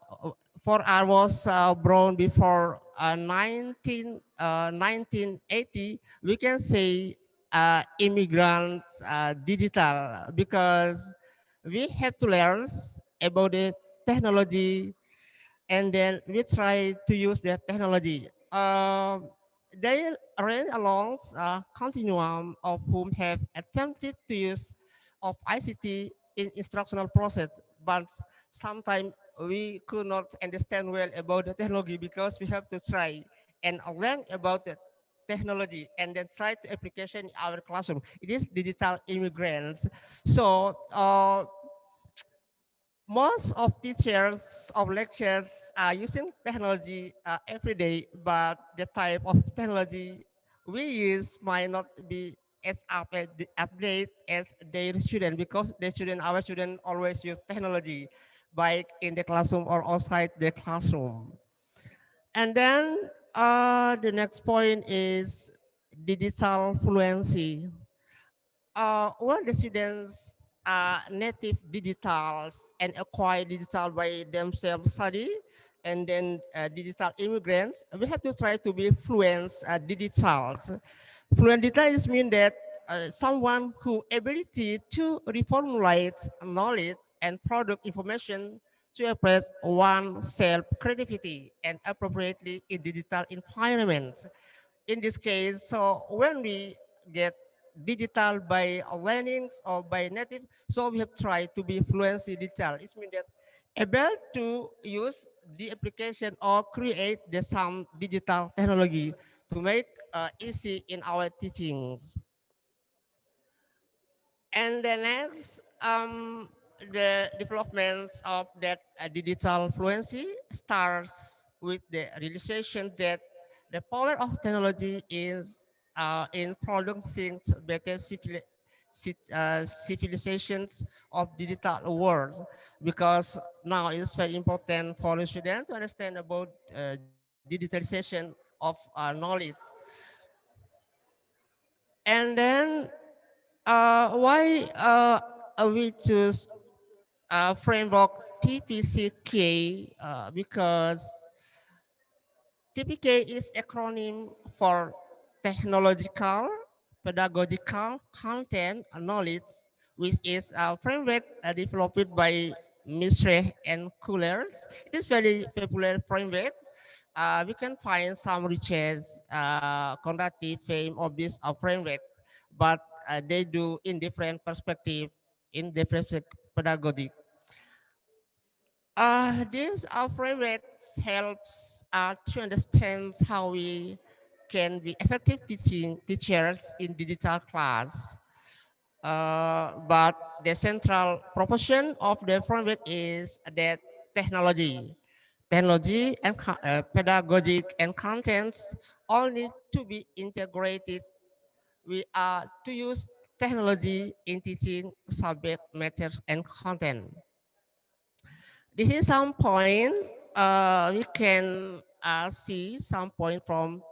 for I was born before 1980, we can say immigrants digital because we have to learn about the technology and then we try to use the technology. They ran along a continuum of whom have attempted to use of ICT in instructional process, but sometimes we could not understand well about the technology because we have to try and learn about the technology and then try to application in our classroom. It is digital immigrants. So most of teachers of lectures are using technology every day, but the type of technology we use might not be as update as their student because our student always use technology, like in the classroom or outside the classroom. And then the next point is digital fluency. When the students are native digitals and acquire digital by themselves study, and then digital immigrants, we have to try to be fluent digitals. Fluent digitals mean that someone who ability to reformulate knowledge and product information to express oneself creativity and appropriately in digital environments. In this case, so when we get digital by learnings or by native, so we have tried to be fluency digital. It means that able to use the application or create the some digital technology to make easy in our teachings. And the next, the developments of that digital fluency starts with the realization that the power of technology is in producing better civilizations of digital world because now it's very important for the student to understand about digitalization of knowledge. And then why we choose framework TPCK? Because TPK is acronym for technological, pedagogical, content, knowledge, which is a framework developed by Misre and Coolers. It is very popular framework. We can find some research conducted fame of this framework, but they do in different perspective, in different pedagogy. This framework helps to understand how we can be effective teaching teachers in digital class. But the central proportion of the framework is that technology, technology and pedagogic and contents all need to be integrated. We are to use technology in teaching subject matter and content. This is some point we can see some point from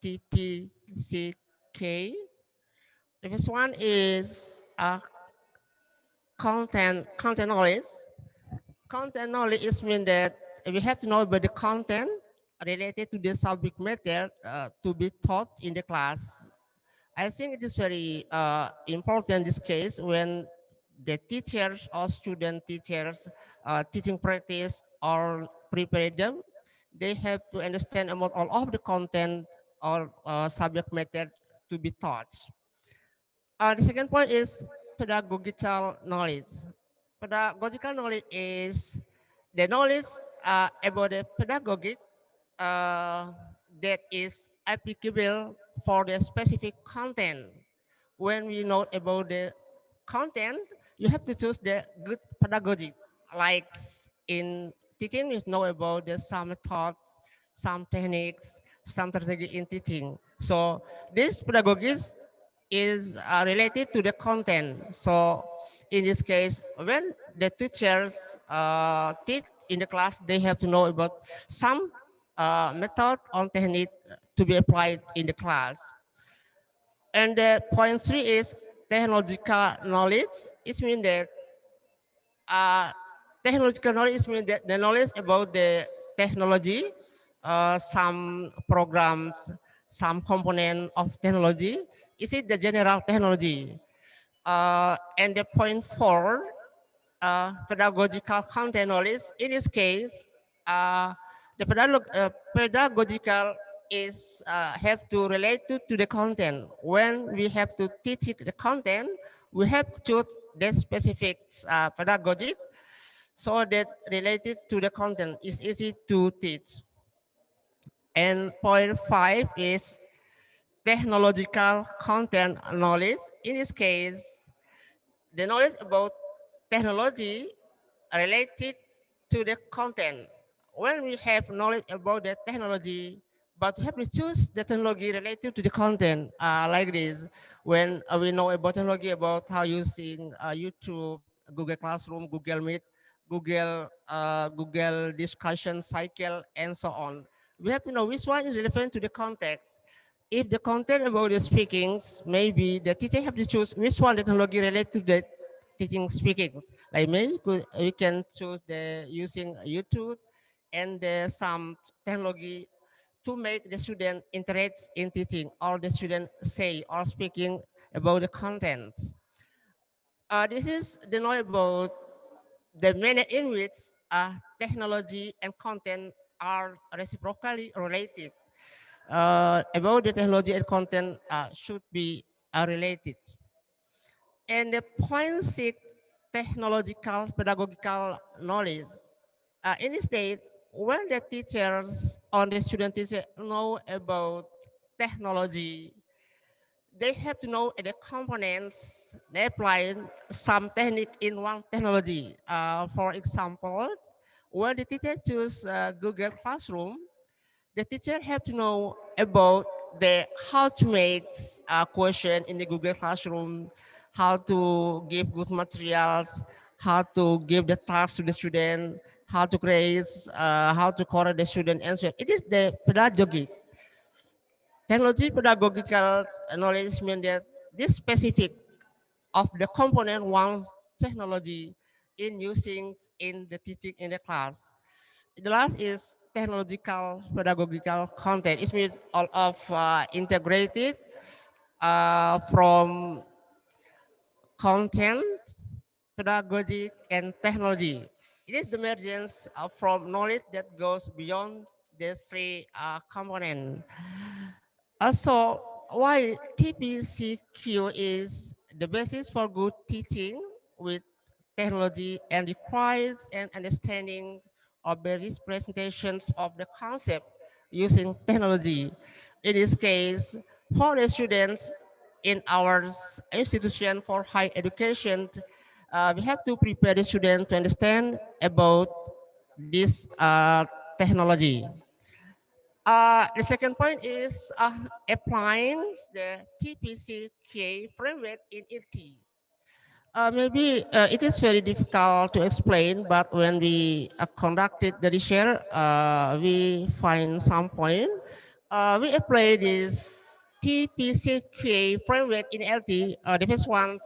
TPCK. The first one is content knowledge. Content knowledge is mean that we have to know about the content related to the subject matter to be taught in the class. I think it is very important in this case when the teachers or student teachers teaching practice or prepare them, they have to understand about all of the content or subject matter to be taught. The second point is pedagogical knowledge. Pedagogical knowledge is the knowledge about the pedagogic uh, that is applicable for the specific content. When we know about the content, you have to choose the good pedagogy. Like in teaching, you know about the some methods, some techniques, some strategy in teaching. So this pedagogy is related to the content. So in this case, when the teachers teach in the class, they have to know about some method or technique to be applied in the class. And the point three is technological knowledge. It means that uh, technological knowledge means that the knowledge about the technology, some programs, some component of technology. Is it the general technology? And the point four, pedagogical content knowledge. In this case, the pedagogical is have to relate to the content. When we have to teach it the content, we have to choose the specific pedagogy so that related to the content is easy to teach. And point five is technological content knowledge. In this case, the knowledge about technology related to the content. When we have knowledge about the technology, but we have to choose the technology related to the content like this. When we know about technology, about how using YouTube, Google Classroom, Google Meet, Google discussion cycle, and so on. We have to know which one is relevant to the context. If the content about the speakings, maybe the teacher have to choose which one the technology related to the teaching speakings. Like maybe we can choose the using YouTube and some technology to make the student interest in teaching or the student say or speaking about the contents. This is the knowledge about the manner in which technology and content are reciprocally related. About the technology and content should be related. And the point six, technological pedagogical knowledge. In this days, when the teachers or the student teacher know about technology, they have to know the components. They apply some technique in one technology. For example, when the teacher choose Google Classroom, the teacher have to know about the how to make a question in the Google Classroom, how to give good materials, how to give the task to the student, how to create, how to correct the student answer. It is the pedagogic. Technology pedagogical knowledge means that this specific of the component one technology in using in the teaching in the class. The last is technological pedagogical content. It means all of integrated from content, pedagogy, and technology. It is the emergence from knowledge that goes beyond these three components. Also, why TPCQ is the basis for good teaching with technology and requires an understanding of various presentations of the concept using technology. In this case, for the students in our institution for higher education, we have to prepare the student to understand about this technology. The second point is applying the TPCK framework in IT. Maybe it is very difficult to explain, but when we conducted the research, we find some point. We apply this TPCK framework in LT. The first ones,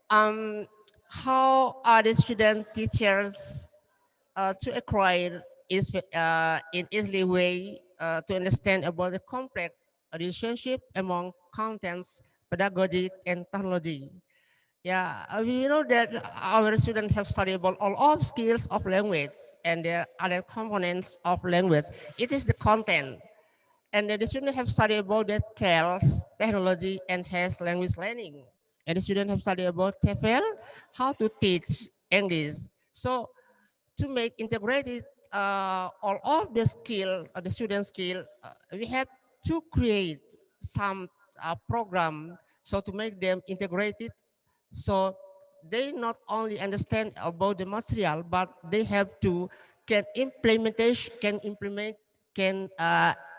um, how are the student teachers to acquire is in easily way to understand about the complex relationship among contents, pedagogy, and technology. Yeah, we know that our students have studied about all of skills of language and the other components of language. It is the content. And the students have studied about the TELS, technology, and has language learning. And the students have studied about TEFL, how to teach English. So to make integrated all of the skill, the student skill, we have to create some program so to make them integrated so they not only understand about the material but they have to can implement can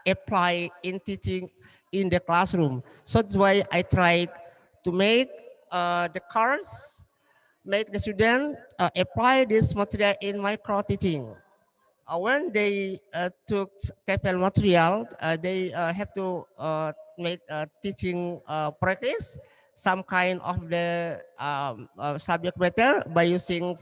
apply in teaching in the classroom. So that's why I tried to make the course make the student apply this material in micro teaching. When they took TEFL material, they have to make teaching practice, some kind of the subject matter by using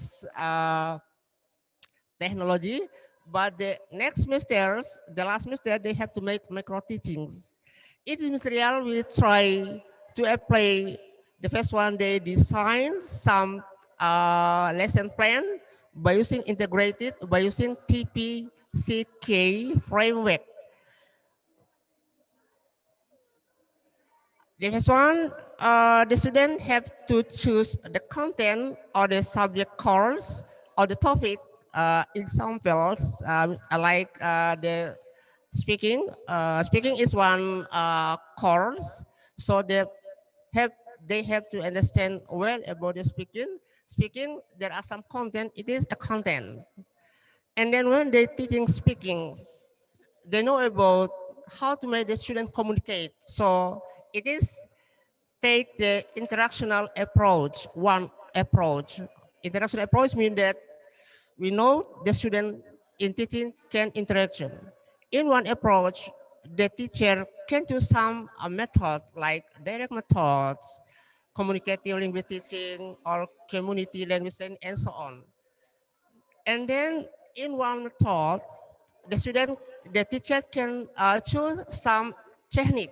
technology. But the next semesters, the last semester, they have to make micro teachings. It is material we try to apply. The first one, they design some lesson plan by using integrated, by using TPCK framework. The first one, the student have to choose the content or the subject course or the topic. Examples like the speaking. Speaking is one course, so have they have to understand well about the speaking. Speaking, there are some content. It is a content, and then when they teaching speaking, they know about how to make the student communicate. So it is take the interactional approach, one approach. Interactional approach means that we know the student in teaching can interaction. In one approach, the teacher can do some method like direct methods, communicative language teaching, or community language and so on. And then in one method, the teacher can choose some technique.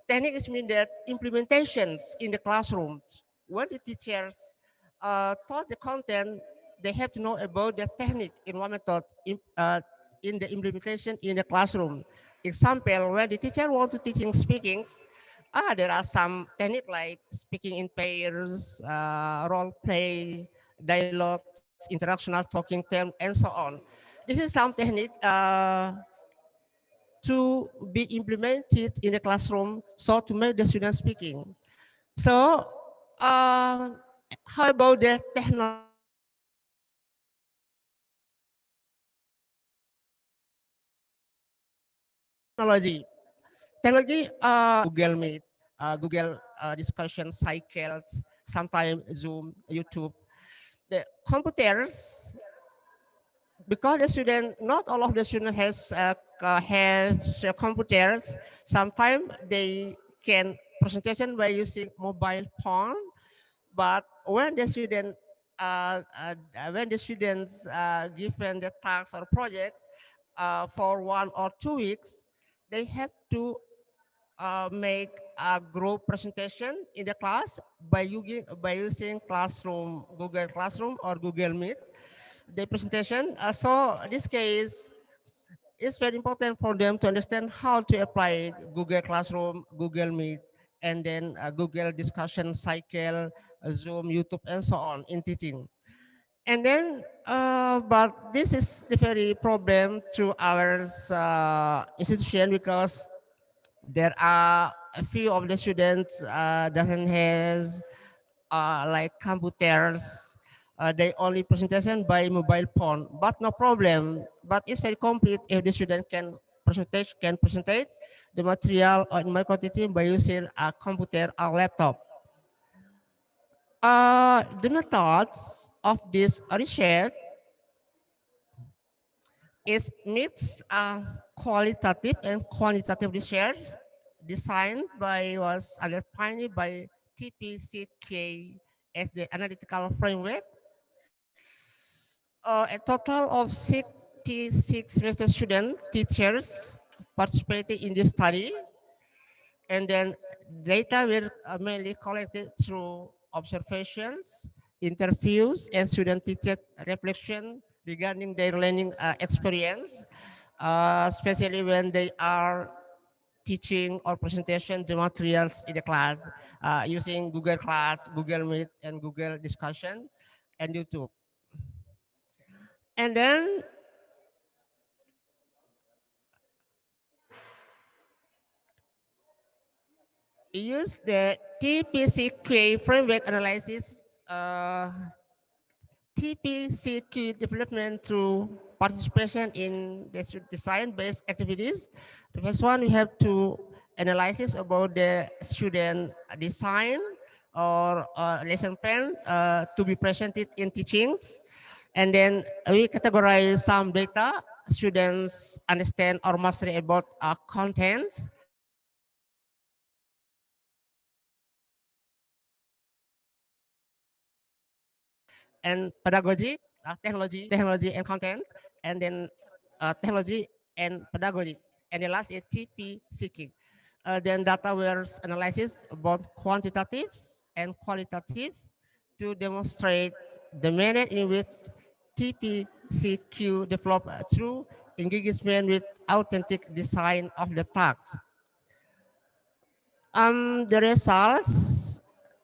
Technique is mean that implementations in the classroom. When the teachers taught the content, they have to know about the technique in one method in the implementation in the classroom. Example, when the teacher want to teaching speaking, there are some technique like speaking in pairs, role play, dialogues, interactional talking term, and so on. This is some technique to be implemented in the classroom so to make the students speaking. So how about the technology? Technology, Google Meet, Google discussion cycles, sometimes Zoom, YouTube. the computers, because the student, not all of the student has computers. Sometimes they can presentation by using mobile phone, but when the students given the task or project for 1 or 2 weeks, they have to make a group presentation in the class by using classroom, Google Classroom or Google Meet. The presentation. So this case, it's very important for them to understand how to apply Google Classroom, Google Meet, and then Google discussion cycle, Zoom, YouTube, and so on in teaching. And then, but this is the very problem to our institution, because there are a few of the students doesn't has like computers. They only presentation by mobile phone, but no problem. But it's very complete if the student can presentate the material in micro teaching by using a computer or laptop. The methods of this research is mix qualitative and quantitative research designed by was underpinned by TPCK as the analytical framework. A total of 66 master student teachers participated in this study, and then data were mainly collected through observations, interviews, and student-teacher reflection regarding their learning experience, especially when they are teaching or presentation the materials in the class using Google Class, Google Meet, and Google Discussion, and YouTube. And then use the TPCK framework analysis, TPCQ development through participation in the design-based activities. The first one, we have to analysis about the student design or lesson plan to be presented in teachings. And then we categorize some data students understand or mastery about contents. And pedagogy, technology and content, and then technology and pedagogy. And the last is TP seeking. Then data was analysis both quantitative and qualitative to demonstrate the manner in which TPCQ developed through engagement with authentic design of the tasks. The results,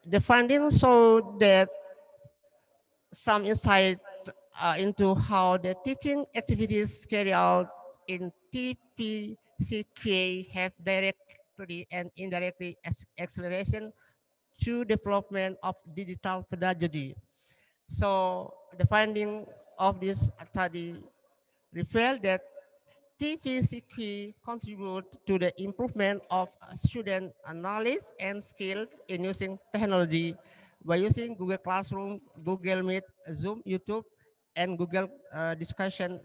the findings show that some insight into how the teaching activities carried out in TPCK have directly and indirectly acceleration to development of digital pedagogy. So the finding of this study revealed that TVCQ contribute to the improvement of student knowledge and skills in using technology by using Google Classroom, Google Meet, Zoom, YouTube, and Google discussion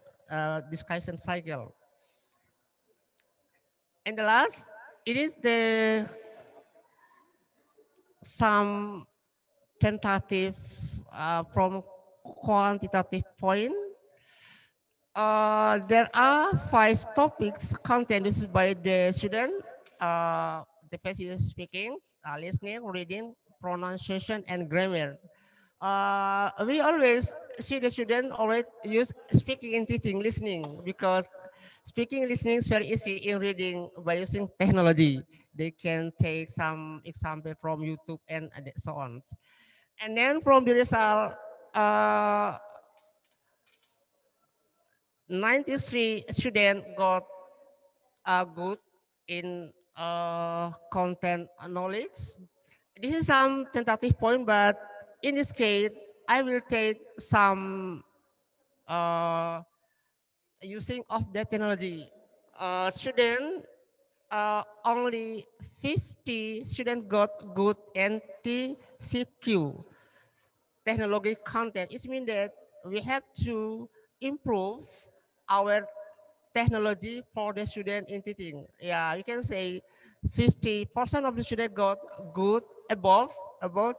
cycle. And the last, it is the some tentative from quantitative point. There are 5 topics contained by the student. The first is speaking, listening, reading, pronunciation, and grammar. We always see the student always use speaking and teaching, listening, because speaking and listening is very easy in reading by using technology. They can take some example from YouTube and so on. And then from the result, uh, 93 students got good in content knowledge. This is some tentative point, but in this case, I will take some uh, using of the technology. Student, only 50 students got good NTCQ. technology content. It means that we have to improve our technology for the student in teaching. Yeah, you can say 50% of the student got good above about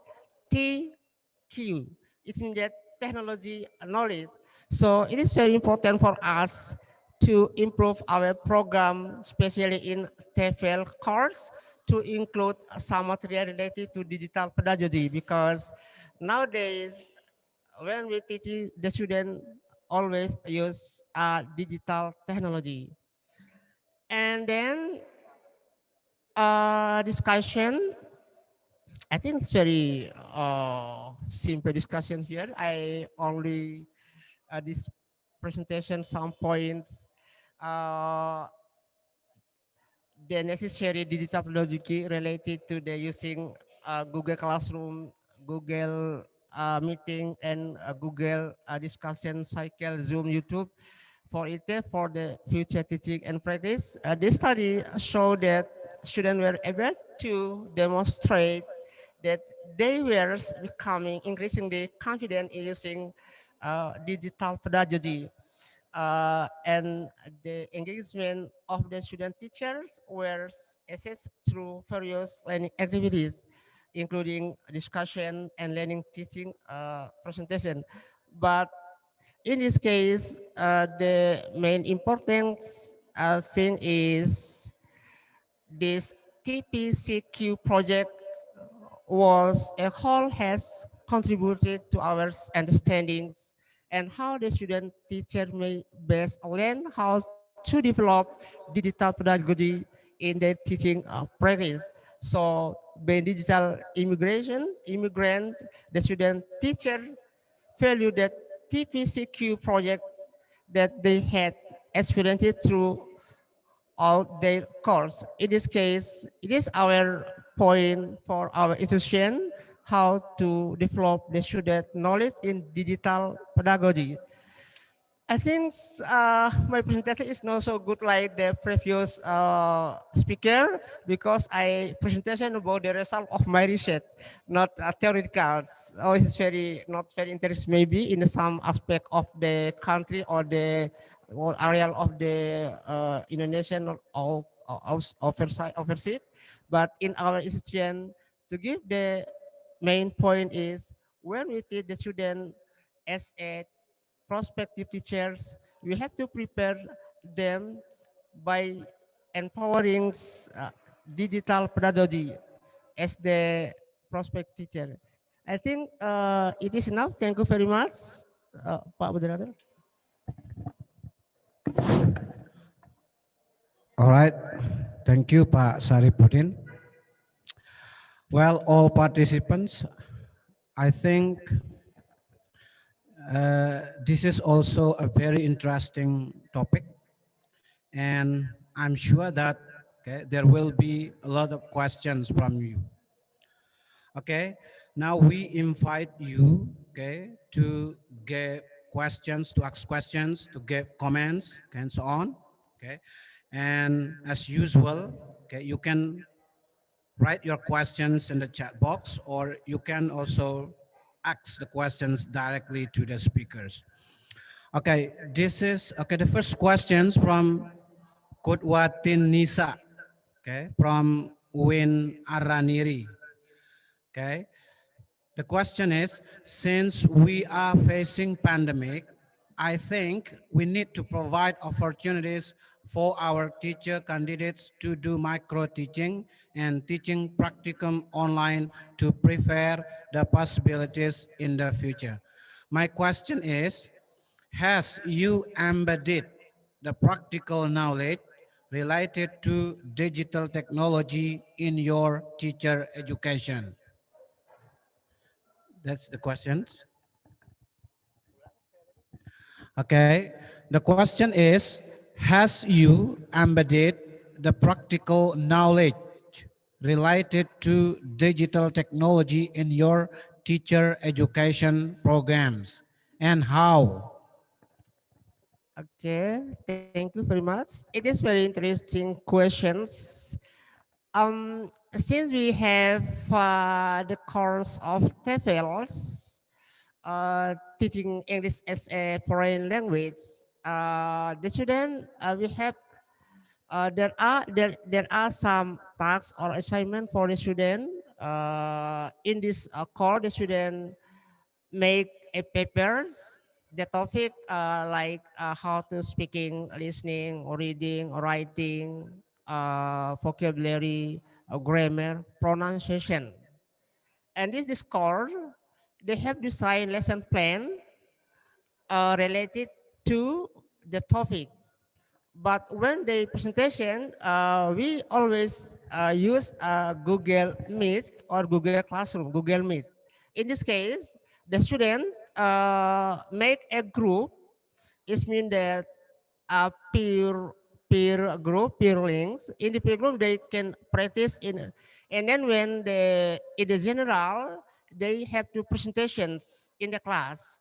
TQ. It means that technology knowledge. So it is very important for us to improve our program, especially in TEFL course, to include some material related to digital pedagogy, because nowadays when we teach the student always use digital technology. And then discussion, I think it's very simple discussion here. I only this presentation some points, uh, the necessary digital technology related to the using Google Classroom, Google Meeting, and Google discussion cycle, Zoom, YouTube for it for the future teaching and practice. This study showed that students were able to demonstrate that they were becoming increasingly confident in using digital pedagogy, and the engagement of the student teachers were assessed through various learning activities, including discussion and learning teaching presentation. But in this case, the main important thing is this TPCQ project was a whole has contributed to our understandings and how the student teacher may best learn how to develop digital pedagogy in their teaching practice. So being digital immigrant, the student teacher value that TPCQ project that they had experienced through out their course. In this case, it is our point for our institution how to develop the student knowledge in digital pedagogy. I think my presentation is not so good like the previous speaker, because I presentation about the result of my research, not theoretical. Oh, it's very not very interesting maybe in some aspect of the country or the or area of the Indonesian or overseas. But in our institution, to give the main point is when we teach the student as a prospective teachers, we have to prepare them by empowering digital pedagogy as the prospect teacher. I think it is enough. Thank you very much, Pak Moderator. All right. Thank you, Pak Syarifudin. Well, all participants, I think this is also a very interesting topic, and I'm sure that okay, there will be a lot of questions from you. Okay, now we invite you, okay, to give questions, to ask questions, to give comments, okay, and so on. Okay, and as usual, okay, you can write your questions in the chat box, or you can also ask the questions directly to the speakers. Okay, this is okay. The first questions from Kutwatin Nisa, okay, from Win Araniri. Okay, the question is, since we are facing pandemic, I think we need to provide opportunities for our teacher candidates to do micro teaching and teaching practicum online to prepare the possibilities in the future. My question is, has you embedded the practical knowledge related to digital technology in your teacher education? That's the questions. Okay. The question is, has you embedded the practical knowledge related to digital technology in your teacher education programs, and how? Okay, thank you very much. It is very interesting questions. Since we have the course of TEFLs, teaching English as a foreign language. The student we have there are some tasks or assignment for the student. In this course, the student make a papers. The topic like how to speaking, listening, or reading, or writing, vocabulary, grammar, pronunciation. And this course, they have designed lesson plan related to the topic. But when the presentation, we always use Google Meet or Google Classroom, Google Meet. In this case, the student make a group. It means that peer group, peer links. In the peer group, they can practice in, and then when the in the general, they have two presentations in the class.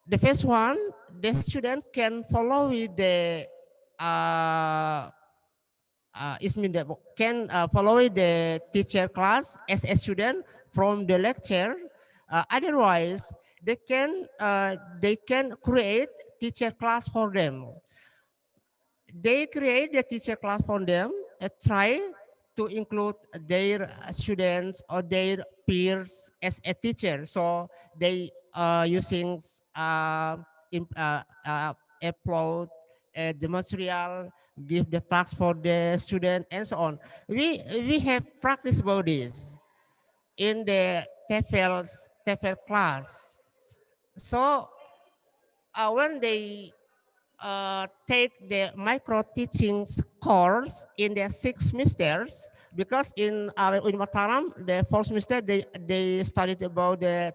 The first one, the student can follow with the uh, it means that can follow the teacher class as a student from the lecture. Otherwise, they can create teacher class for them. They create the teacher class for them and try to include their students or their peers as a teacher. So they using upload the material, give the task for the student, and so on. We have practice about this in the TEFL class. So when they take the micro teachings course in the 6 semesters, because in Mataram the 4 semester they studied about the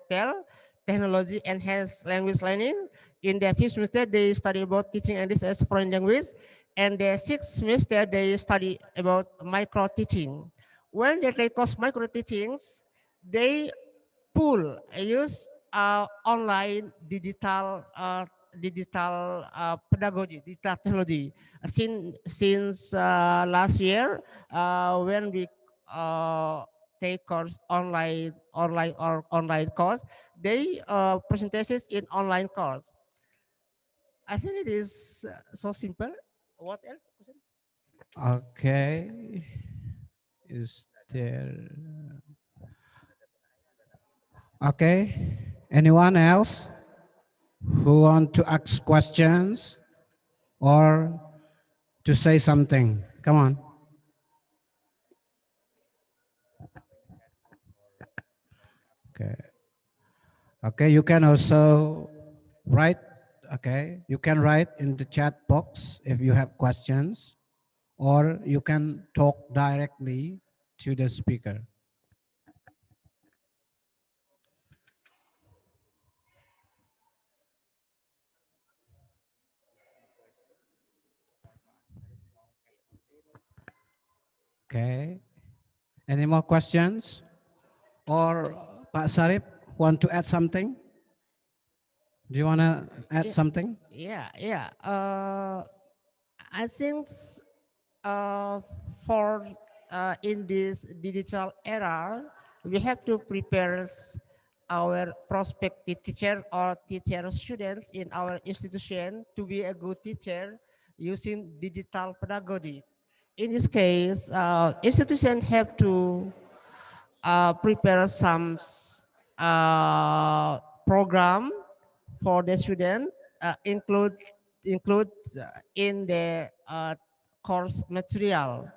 technology enhanced language learning. In the 5th semester they study about teaching English as foreign language, and the 6th semester they study about micro teaching. When they take course micro teachings, they use online digital pedagogy, digital technology. Since last year, when we take course online course, they presentations in online course. I think it is so simple. What else? Okay. Is there? Okay. Anyone else who want to ask questions or to say something? Come on. Okay. Okay, you can also write. Okay, you can write in the chat box if you have questions, or you can talk directly to the speaker. Okay. Any more questions? Or Pak Sarip want to add something? Do you want to add something? Yeah. I think for in this digital era, we have to prepare our prospective teacher or teacher students in our institution to be a good teacher using digital pedagogy. In this case, institution have to prepare some program for the student, include in the course material.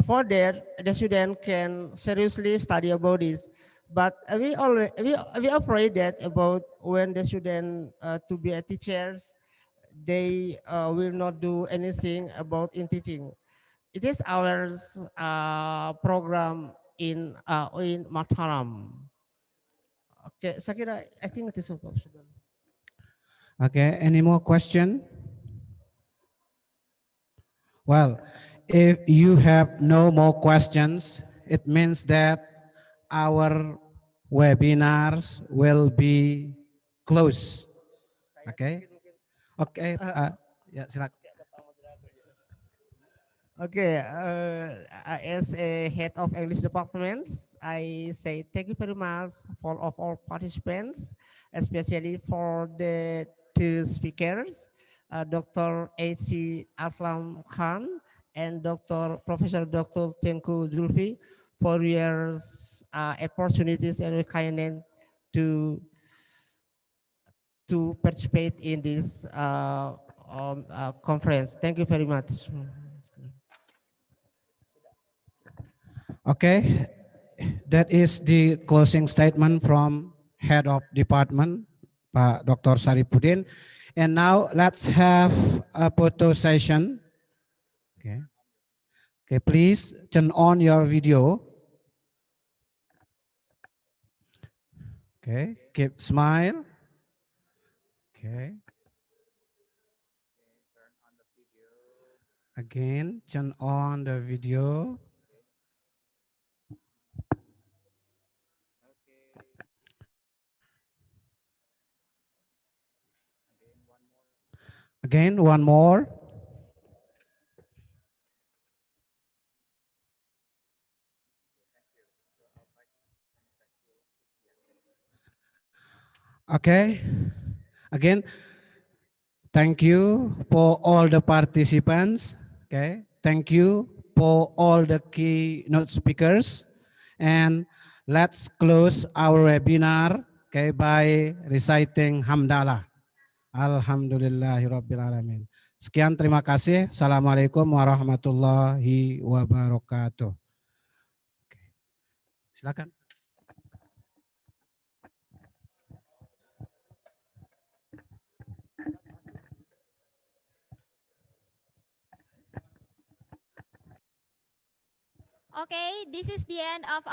For that, the student can seriously study about this. But we afraid that about when the student to be a teachers, they will not do anything about in teaching. It is our program in Mataram. Okay, saya kira I think it is okay. Okay, any more question? Well, if you have no more questions, it means that our webinars will be closed. Okay? Okay, ya silakan. Okay, as a head of English departments, I say thank you very much for of all participants, especially for the two speakers, Dr. A.C. Aslam Khan and Professor Dr. Tengku Zulfi, for your opportunities and kindness to participate in this conference. Thank you very much. Okay, that is the closing statement from head of department, Pak Dr. Syarifudin. And now let's have a photo session. Okay. Okay, please turn on your video. Okay, keep smile. Okay. Again, turn on the video. Again, one more. Okay. Again, thank you for all the participants. Okay. Thank you for all the keynote speakers. And let's close our webinar, okay, by reciting Hamdalah. Alhamdulillahirabbil alamin. Sekian, terima kasih. Assalamualaikum warahmatullahi wabarakatuh. Oke, silakan. Okay, this is the end of